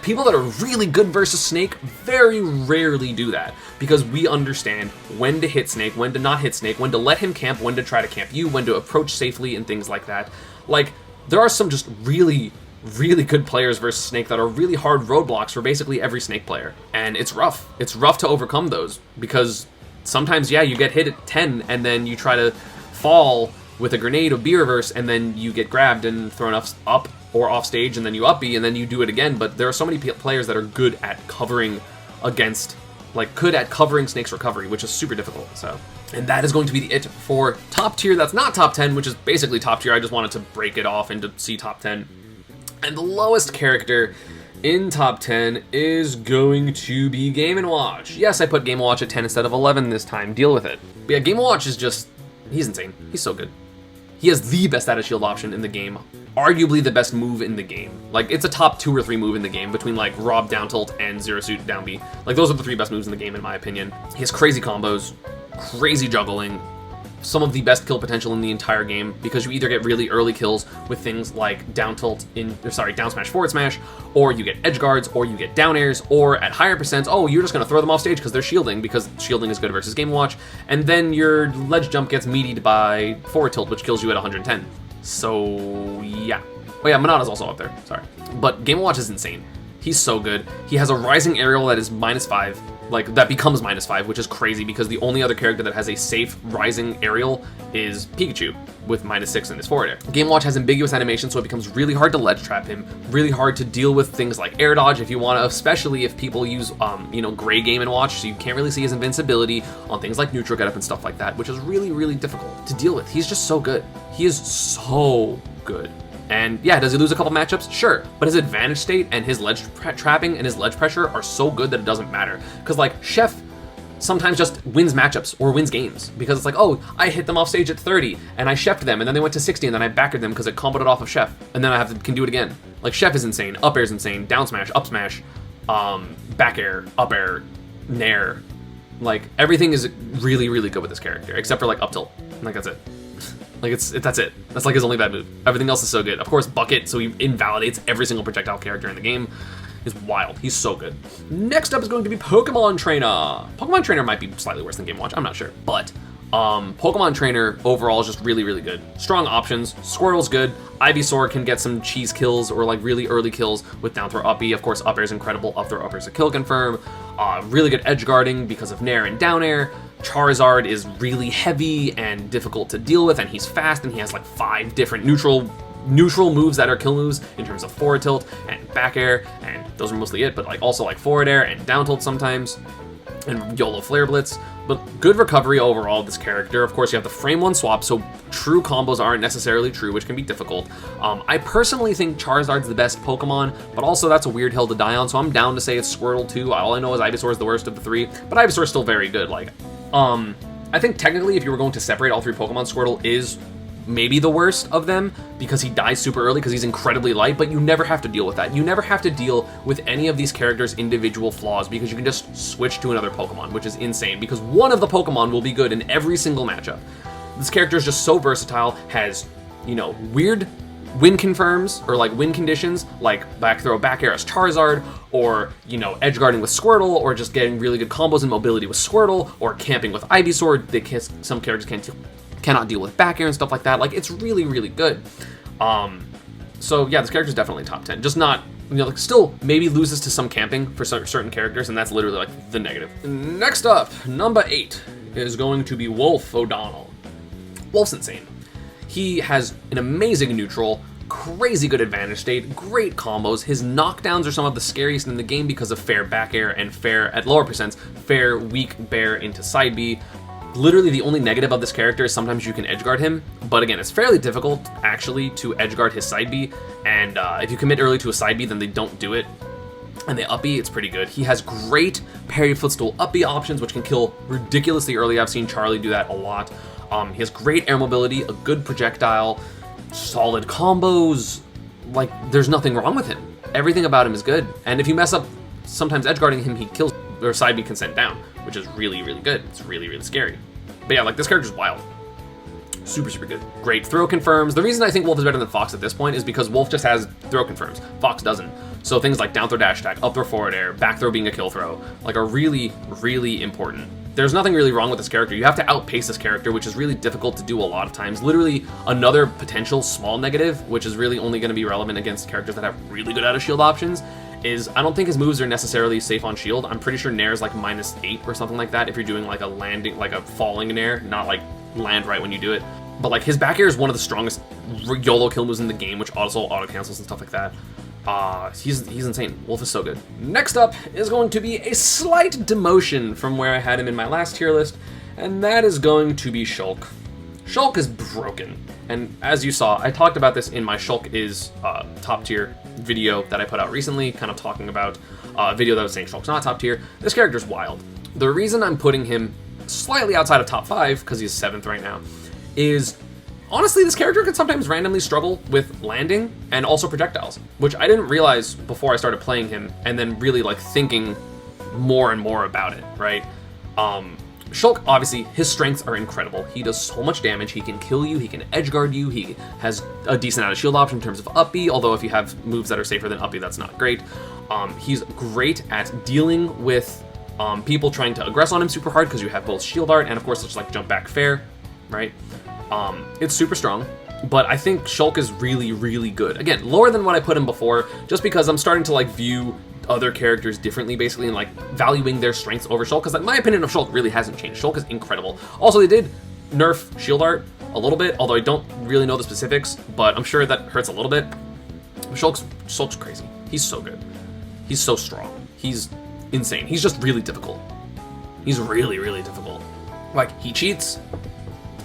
Speaker 2: people that are really good versus Snake very rarely do that, because we understand when to hit Snake, when to not hit Snake, when to let him camp, when to try to camp you, when to approach safely and things like that. Like, there are some just really good players versus Snake that are really hard roadblocks for basically every Snake player, and it's rough. It's rough to overcome those, because sometimes, yeah, you get hit at 10 and then you try to fall with a grenade or B reverse, and then you get grabbed and thrown up or off stage, and then you up B, and then you do it again. But there are so many players that are good at covering against, like, good at covering Snake's recovery, which is super difficult. So, and that is going to be it for top tier. That's not top 10, which is basically top tier. I just wanted to break it off into see top 10. And the lowest character in top 10 is going to be Game & Watch. Yes, I put Game & Watch at 10 instead of 11 this time. Deal with it. But yeah, Game & Watch is just, he's insane. He's so good. He has the best added shield option in the game, arguably the best move in the game. Like, it's a top 2 or 3 move in the game between, like, Rob down tilt and Zero Suit down B. Like, those are the 3 best moves in the game, in my opinion. He has crazy combos, crazy juggling, some of the best kill potential in the entire game, because you either get really early kills with things like down tilt down smash forward smash, or you get edge guards, or you get down airs, or at higher percents, oh, you're just gonna throw them off stage because they're shielding, because shielding is good versus Game & Watch, and then your ledge jump gets meatied by forward tilt, which kills you at 110. So yeah. Oh yeah, Manada's also up there, sorry. But Game & Watch is insane. He's so good. He has a rising aerial that is -5, like, that becomes -5, which is crazy because the only other character that has a safe rising aerial is Pikachu with -6 in his forward air. Game Watch has ambiguous animation, so it becomes really hard to ledge trap him, really hard to deal with things like air dodge if you want to, especially if people use, gray Game & Watch, so you can't really see his invincibility on things like neutral getup and stuff like that, which is really, really difficult to deal with. He's just so good. He is so good. And yeah, does he lose a couple matchups? Sure, but his advantage state and his ledge trapping and his ledge pressure are so good that it doesn't matter. Because like, Chef sometimes just wins matchups or wins games because it's like, oh, I hit them off stage at 30 and I chefed them and then they went to 60 and then I backered them because it comboed it off of Chef and then I can do it again. Like, Chef is insane, up air is insane, down smash, up smash, back air, up air, nair. Like, everything is really, really good with this character except for like up tilt. Like, that's it. Like, that's it. That's like his only bad move. Everything else is so good. Of course, Bucket, so he invalidates every single projectile character in the game, is wild. He's so good. Next up is going to be Pokemon Trainer. Pokemon Trainer might be slightly worse than Game Watch, I'm not sure. But Pokemon Trainer overall is just really, really good. Strong options. Squirtle's good. Ivysaur can get some cheese kills or like really early kills with down throw up B. Of course, up air is incredible. Up throw up air is a kill confirm. Really good edge guarding because of Nair and down air. Charizard is really heavy and difficult to deal with, and he's fast, and he has like 5 different neutral moves that are kill moves in terms of forward tilt and back air, and those are mostly it, but like also like forward air and down tilt sometimes, and YOLO Flare Blitz. But good recovery overall of this character. Of course, you have the frame 1 swap, so true combos aren't necessarily true, which can be difficult. I personally think Charizard's the best Pokemon, but also that's a weird hill to die on, so I'm down to say it's Squirtle too. All I know is Ivysaur is the worst of the 3, but Ivysaur is still very good. Like, I think technically if you were going to separate all 3 Pokemon, Squirtle is maybe the worst of them because he dies super early because he's incredibly light, but you never have to deal with that. You never have to deal with any of these characters' individual flaws because you can just switch to another Pokemon, which is insane because one of the Pokemon will be good in every single matchup. This character is just so versatile, has, weird win confirms or like win conditions, like back throw, back air as Charizard, or edge guarding with Squirtle, or just getting really good combos and mobility with Squirtle, or camping with Ivysaur. Some characters cannot deal with back air and stuff like that. Like, it's really, really good. So yeah, this character is definitely top 10. Just not, like, still maybe loses to some camping for certain characters, and that's literally like the negative. Next up, number 8 is going to be Wolf O'Donnell. Wolf's insane. He has an amazing neutral, crazy good advantage state, great combos. His knockdowns are some of the scariest in the game because of fair back air and fair, at lower percents, fair weak bear into side B. Literally the only negative of this character is sometimes you can edge guard him, but again, it's fairly difficult actually to edge guard his side B, and if you commit early to a side B, then they don't do it, and they up B, it's pretty good. He has great parry footstool up B options, which can kill ridiculously early. I've seen Charlie do that a lot. He has great air mobility, a good projectile, solid combos. Like, there's nothing wrong with him. Everything about him is good, and if you mess up sometimes edge guarding him, he kills, or side B can send down, which is really, really good. It's really, really scary. But yeah, like, this character's wild. Super, super good. Great throw confirms. The reason I think Wolf is better than Fox at this point is because Wolf just has throw confirms. Fox doesn't. So things like down throw dash attack, up throw forward air, back throw being a kill throw, like, are really, really important. There's nothing really wrong with this character. You have to outpace this character, which is really difficult to do a lot of times. Literally, another potential small negative, which is really only going to be relevant against characters that have really good out of shield options, is I don't think his moves are necessarily safe on shield. I'm pretty sure Nair's like -8 or something like that if you're doing like a landing, like a falling Nair, not like land right when you do it. But like, his back air is one of the strongest YOLO kill moves in the game, which also auto cancels and stuff like that. He's insane. Wolf is so good. Next up is going to be a slight demotion from where I had him in my last tier list, and that is going to be Shulk. Shulk is broken, and as you saw, I talked about this in my Shulk is top tier video that I put out recently, kind of talking about a video that was saying Shulk's not top tier. This character's wild. The reason I'm putting him slightly outside of top 5, because he's 7th right now, is honestly, this character can sometimes randomly struggle with landing and also projectiles, which I didn't realize before I started playing him, and then really like thinking more and more about it, right? Shulk, obviously, his strengths are incredible. He does so much damage. He can kill you. He can edge guard you. He has a decent out of shield option in terms of up B, although if you have moves that are safer than up B, that's not great. He's great at dealing with people trying to aggress on him super hard because you have both shield art and, of course, just like jump back fair, right? It's super strong, but I think Shulk is really, really good. Again, lower than what I put him before, just because I'm starting to like view other characters differently, basically, and like valuing their strengths over Shulk, because like, my opinion of Shulk really hasn't changed. Shulk is incredible. Also, they did nerf shield art a little bit, although I don't really know the specifics, but I'm sure that hurts a little bit. Shulk's crazy. He's so good. He's so strong. He's insane. He's just really difficult. He's really, really difficult. Like, he cheats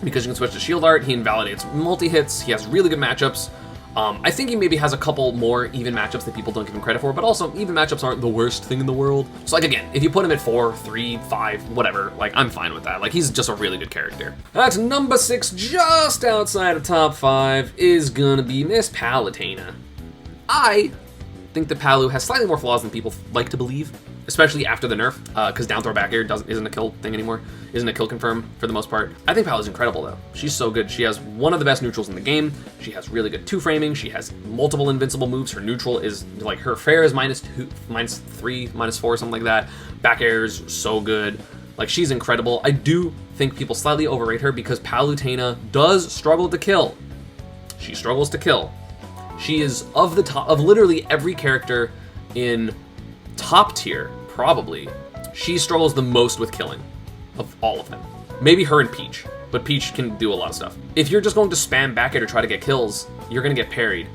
Speaker 2: because you can switch to shield art. He invalidates multi-hits. He has really good matchups. I think he maybe has a couple more even matchups that people don't give him credit for, but also even matchups aren't the worst thing in the world. So like, again, if you put him at 4, 3, 5, whatever, like, I'm fine with that. Like, he's just a really good character. At number 6, just outside of top 5, is gonna be Miss Palutena. I think that Palu has slightly more flaws than people like to believe, especially after the nerf, because down throw back air isn't a kill thing anymore, isn't a kill confirm for the most part. I think Palu's incredible though. She's so good. She has one of the best neutrals in the game. She has really good 2-framing. She has multiple invincible moves. Her neutral is like, her fair is -2, -3, -4, something like that. Back air is so good. Like, she's incredible. I do think people slightly overrate her because Palutena does struggle to kill. She struggles to kill. She is of the top of literally every character in top tier, probably. She struggles the most with killing of all of them. Maybe her and Peach, but Peach can do a lot of stuff. If you're just going to spam back air to try to get kills, you're gonna get parried.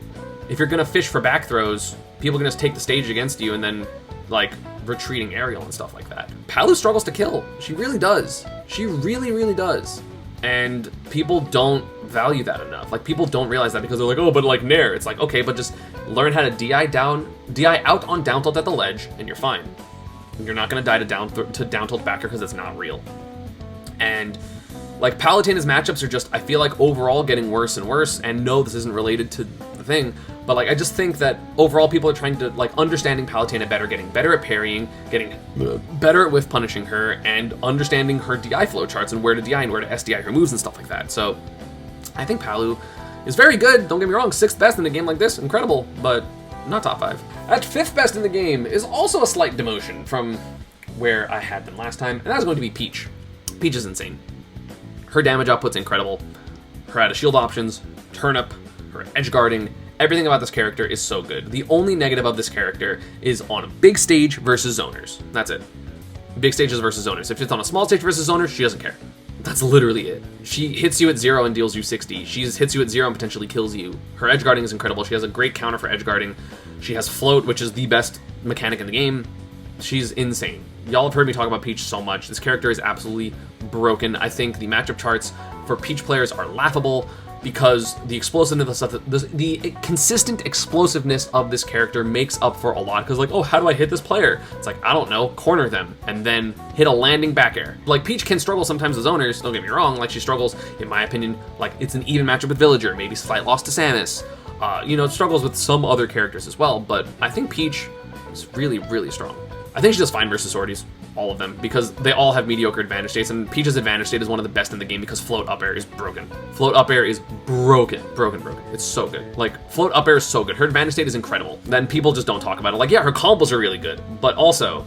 Speaker 2: If you're gonna fish for back throws, people can just take the stage against you and then like retreating aerial and stuff like that. Palu struggles to kill. She really does. She really, really does. And people don't value that enough. Like, people don't realize that because they're like, oh, but like Nair. It's like, okay, but just learn how to DI out on down tilt at the ledge, and you're fine. You're not gonna die to down tilt backer because it's not real. And like, Palutena's matchups are just, I feel like, overall getting worse and worse. And no, this isn't related to the thing, but like, I just think that overall people are trying to like understanding Palutena better, getting better at parrying, getting better at whiff punishing her, and understanding her DI flow charts and where to DI and where to SDI her moves and stuff like that. So I think Palu is very good. Don't get me wrong, 6th best in a game like this, incredible, but not top 5. At 5th best in the game is also a slight demotion from where I had them last time, and that's going to be Peach. Peach is insane. Her damage output's incredible. Her out of shield options, turnip, her edge guarding, everything about this character is so good. The only negative of this character is on a big stage versus zoners. That's it. Big stages versus zoners. If it's on a small stage versus zoners, she doesn't care. That's literally it. She hits you at 0 and deals you 60. She hits you at 0 and potentially kills you. Her edge guarding is incredible. She has a great counter for edge guarding. She has float, which is the best mechanic in the game. She's insane. Y'all have heard me talk about Peach so much. This character is absolutely broken. I think the matchup charts for Peach players are laughable because the explosiveness of the consistent explosiveness of this character makes up for a lot. Because like, oh, how do I hit this player? It's like, I don't know, corner them and then hit a landing back air. Like Peach can struggle sometimes with zoners, don't get me wrong. Like she struggles, in my opinion, like it's an even matchup with Villager, maybe slight loss to Samus. You know, it struggles with some other characters as well, but I think Peach is really, really strong. I think she does fine versus Swordies, all of them, because they all have mediocre advantage states, and Peach's advantage state is one of the best in the game because float up air is broken. Float up air is broken. It's so good. Like, float up air is so good. Her advantage state is incredible. Then people just don't talk about it. Like, yeah, her combos are really good, but also,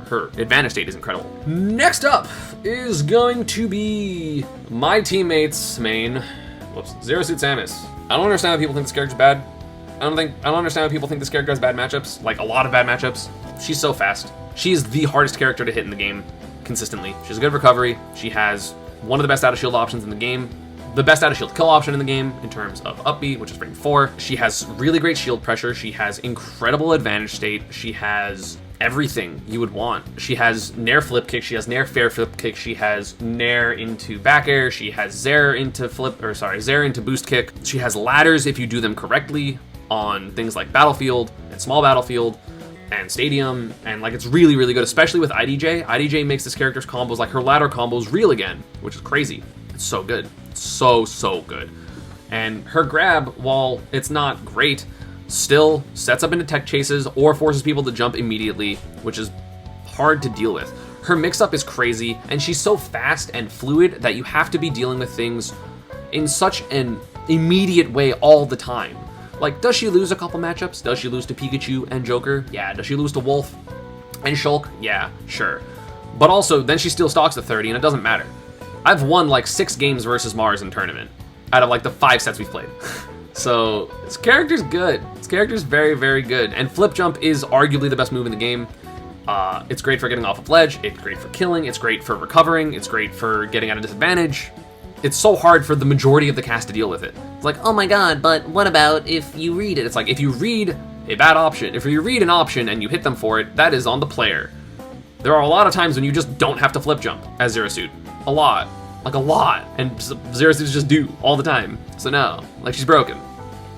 Speaker 2: her advantage state is incredible. Next up is going to be my teammate's main, Zero Suit Samus. I don't understand how people think this character's bad. I don't understand how people think this character has bad matchups, like a lot of bad matchups. She's so fast. She's the hardest character to hit in the game consistently. She has a good recovery. She has one of the best out of shield options in the game. The best out of shield kill option in the game in terms of up B, which is rank 4. She has really great shield pressure. She has incredible advantage state. She has everything you would want. She has Nair flip kick. She has Nair fair flip kick. She has Nair into back air. She has Zair into boost kick. She has ladders if you do them correctly on things like Battlefield and Small Battlefield and Stadium, and like it's really, really good, especially with IDJ. IDJ makes this character's combos, like her ladder combos, real again, which is crazy. It's so good. It's so good. And her grab, while it's not great, still sets up into tech chases or forces people to jump immediately, which is hard to deal with. Her mix-up is crazy, and she's so fast and fluid that you have to be dealing with things in such an immediate way all the time. Like, does she lose a couple matchups? Does she lose to Pikachu and Joker? Yeah. Does she lose to Wolf and Shulk? Yeah, sure. But also, then she still stalks the 30, and it doesn't matter. I've won like 6 games versus Mars in tournament out of like the 5 sets we've played. So, this character's good. This character's very, very good. And Flip Jump is arguably the best move in the game. It's great for getting off of ledge. It's great for killing. It's great for recovering. It's great for getting at a disadvantage. It's so hard for the majority of the cast to deal with it. It's like, oh my god, but what about if you read it? It's like, if you read a bad option, if you read an option and you hit them for it, that is on the player. There are a lot of times when you just don't have to flip jump as Zero Suit. A lot. Like a lot. And Zero Suits just do all the time. So no, like she's broken.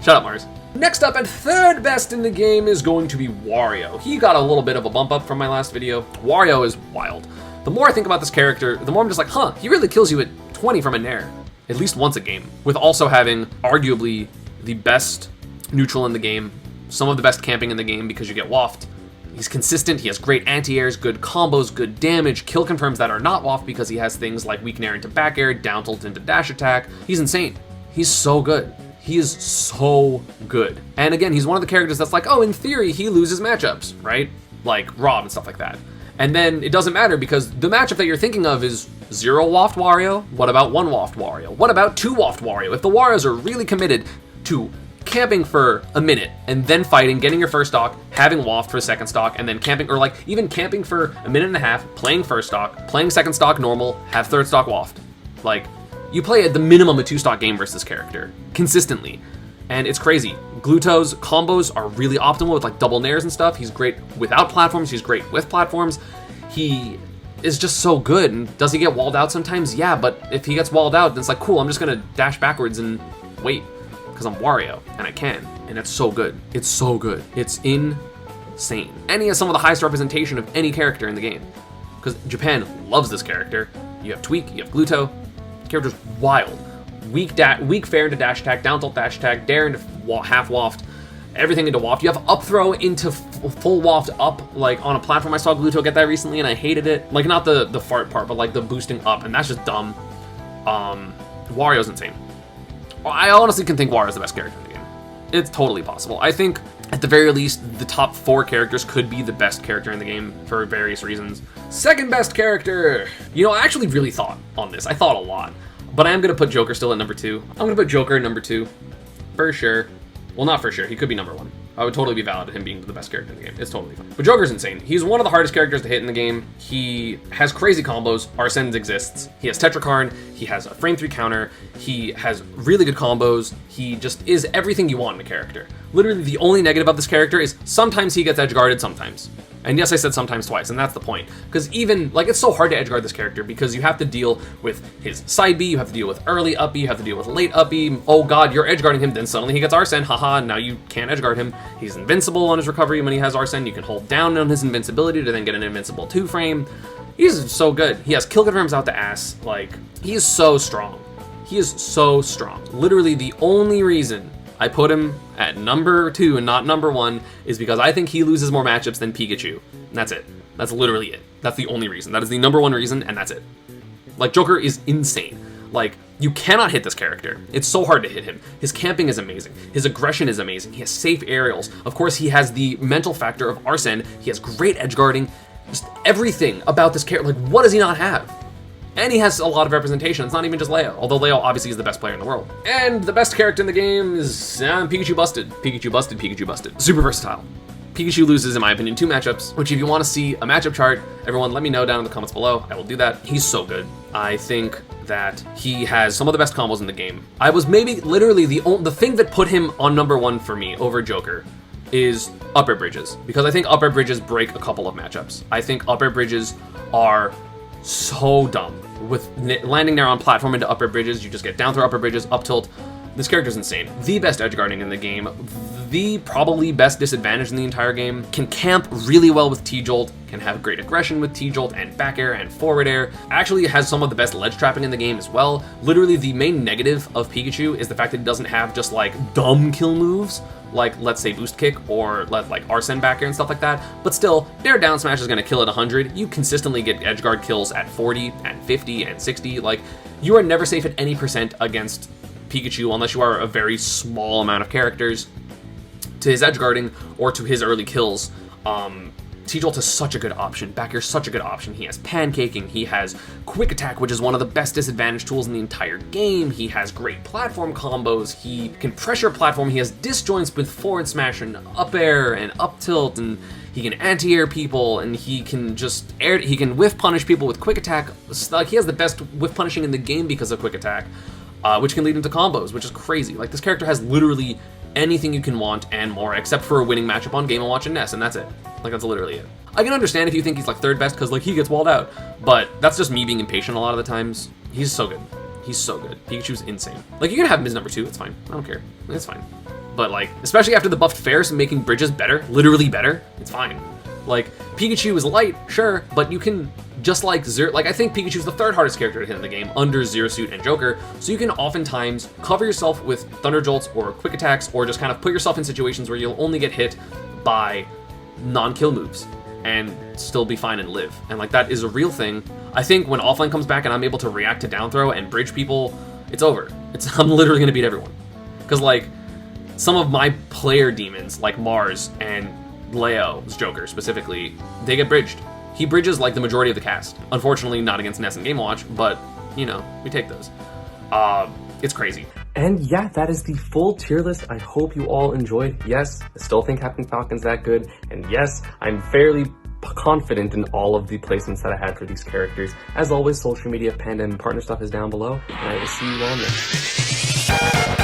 Speaker 2: Shut up, Mars. Next up, at 3rd best in the game, is going to be Wario. He got a little bit of a bump up from my last video. Wario is wild. The more I think about this character, the more I'm just like, huh, he really kills you at 20 from a Nair, at least once a game, with also having arguably the best neutral in the game, some of the best camping in the game because you get waft. He's consistent, he has great anti-airs, good combos, good damage, kill confirms that are not waft because he has things like weak Nair into back air, down tilt into dash attack. He's insane. He's so good. He is so good. And again, he's one of the characters that's like, oh, in theory, he loses matchups, right? Like Rob and stuff like that. And then it doesn't matter because the matchup that you're thinking of is 0 waft Wario. What about 1 waft Wario? What about 2 waft Wario? If the Warios are really committed to camping for a minute and then fighting, getting your first stock, having waft for a second stock, and then camping, or like even camping for a minute and a half, playing first stock, playing second stock normal, have third stock waft. Like, you play at the minimum a 2-stock game versus this character consistently. And it's crazy. Gluto's combos are really optimal with like double nairs and stuff. He's great without platforms. He's great with platforms. He is just so good. And does he get walled out sometimes? Yeah, but if he gets walled out, then it's like, cool, I'm just gonna dash backwards and wait because I'm Wario and I can. And it's so good. It's so good. It's insane. And he has some of the highest representation of any character in the game because Japan loves this character. You have Tweak, you have Gluto. The character's wild. Weak fair into dash attack, down tilt dash attack, dare into half waft, everything into waft. You have up throw into full waft up, like on a platform. I saw Gluto get that recently and I hated it. Like not the fart part, but like the boosting up, and that's just dumb. Wario's insane. I honestly can think War is the best character in the game. It's totally possible. I think, at the very least, the top 4 characters could be the best character in the game for various reasons. Second best character! You know, I actually really thought on this. I thought a lot. But I am going to put Joker still at number 2. I'm going to put Joker at number 2. For sure. Well, not for sure. He could be number 1. I would totally be valid at him being the best character in the game. It's totally fine. But Joker's insane. He's one of the hardest characters to hit in the game. He has crazy combos. Arsene exists. He has Tetrakarn. He has a frame 3 counter. He has really good combos. He just is everything you want in a character. Literally, the only negative of this character is sometimes he gets edge-guarded sometimes. And yes, I said sometimes twice, and that's the point. Because even, like, it's so hard to edgeguard this character because you have to deal with his side B, you have to deal with early up B, you have to deal with late up B. Oh god, you're edgeguarding him, then suddenly he gets Arsene, haha, now you can't edgeguard him. He's invincible on his recovery when he has Arsene, you can hold down on his invincibility to then get an invincible 2-frame. He's so good. He has kill confirms out the ass, like, he's so strong. He is so strong. Literally the only reason I put him at number 2 and not number 1 is because I think he loses more matchups than Pikachu. And that's it. That's literally it. That's the only reason. That is the number 1 reason, and that's it. Like, Joker is insane. Like, you cannot hit this character. It's so hard to hit him. His camping is amazing. His aggression is amazing. He has safe aerials. Of course, he has the mental factor of Arsene. He has great edge guarding. Just everything about this character. Like, what does he not have? And he has a lot of representation. It's not even just Leo, although Leo obviously is the best player in the world. And the best character in the game is Pikachu busted. Pikachu busted, Pikachu busted. Super versatile. Pikachu loses, in my opinion, 2 matchups, which if you want to see a matchup chart, everyone let me know down in the comments below. I will do that. He's so good. I think that he has some of the best combos in the game. I was maybe literally the thing that put him on number 1 for me over Joker is up air bridges, because I think up air bridges break a couple of matchups. I think up air bridges are so dumb. With landing there on platform into upper bridges, you just get down through upper bridges, up tilt. This character's insane. The best edge guarding in the game, the probably best disadvantage in the entire game, can camp really well with T-Jolt, can have great aggression with T-Jolt and back air and forward air, actually has some of the best ledge trapping in the game as well. Literally the main negative of Pikachu is the fact that he doesn't have just like dumb kill moves, like let's say boost kick or like Arsene back air and stuff like that, but still, their down smash is going to kill at 100. You consistently get edge guard kills at 40, at 50, and 60. Like, you are never safe at any percent against Pikachu unless you are a very small amount of characters. To his edge guarding or to his early kills, T-Jolt is such a good option. Back air is such a good option. He has pancaking. He has quick attack, which is one of the best disadvantage tools in the entire game. He has great platform combos. He can pressure platform. He has disjoints with forward smash and up air and up tilt, and he can anti-air people, and he can just he can whiff punish people with quick attack. Like, he has the best whiff punishing in the game because of quick attack, which can lead into combos, which is crazy. Like, this character has literally anything you can want and more, except for a winning matchup on Game & Watch and Ness, and that's it. Like, that's literally it. I can understand if you think he's like 3rd best because like he gets walled out, but that's just me being impatient a lot of the times. He's so good. He's so good. Pikachu's insane. Like, you can have him as number 2, it's fine. I don't care. It's fine. But like, especially after the buffed Ferris and making bridges better, literally better, it's fine. Like, Pikachu is light, sure, but you can just like Zero, like I think Pikachu's the 3rd hardest character to hit in the game under Zero Suit and Joker, so you can oftentimes cover yourself with Thunder Jolts or quick attacks, or just kind of put yourself in situations where you'll only get hit by non-kill moves and still be fine and live. And like, that is a real thing. I think when offline comes back and I'm able to react to down throw and bridge people, it's over. I'm literally gonna beat everyone. Because like, some of my player demons, like Mars and Leo's Joker specifically, they get bridged. He bridges like the majority of the cast. Unfortunately, not against Ness and Game & Watch, but, you know, we take those. It's crazy.
Speaker 1: And yeah, that is the full tier list. I hope you all enjoyed. Yes, I still think Captain Falcon's that good. And yes, I'm fairly confident in all of the placements that I had for these characters. As always, social media, Panda, and partner stuff is down below. And I will see you all next time.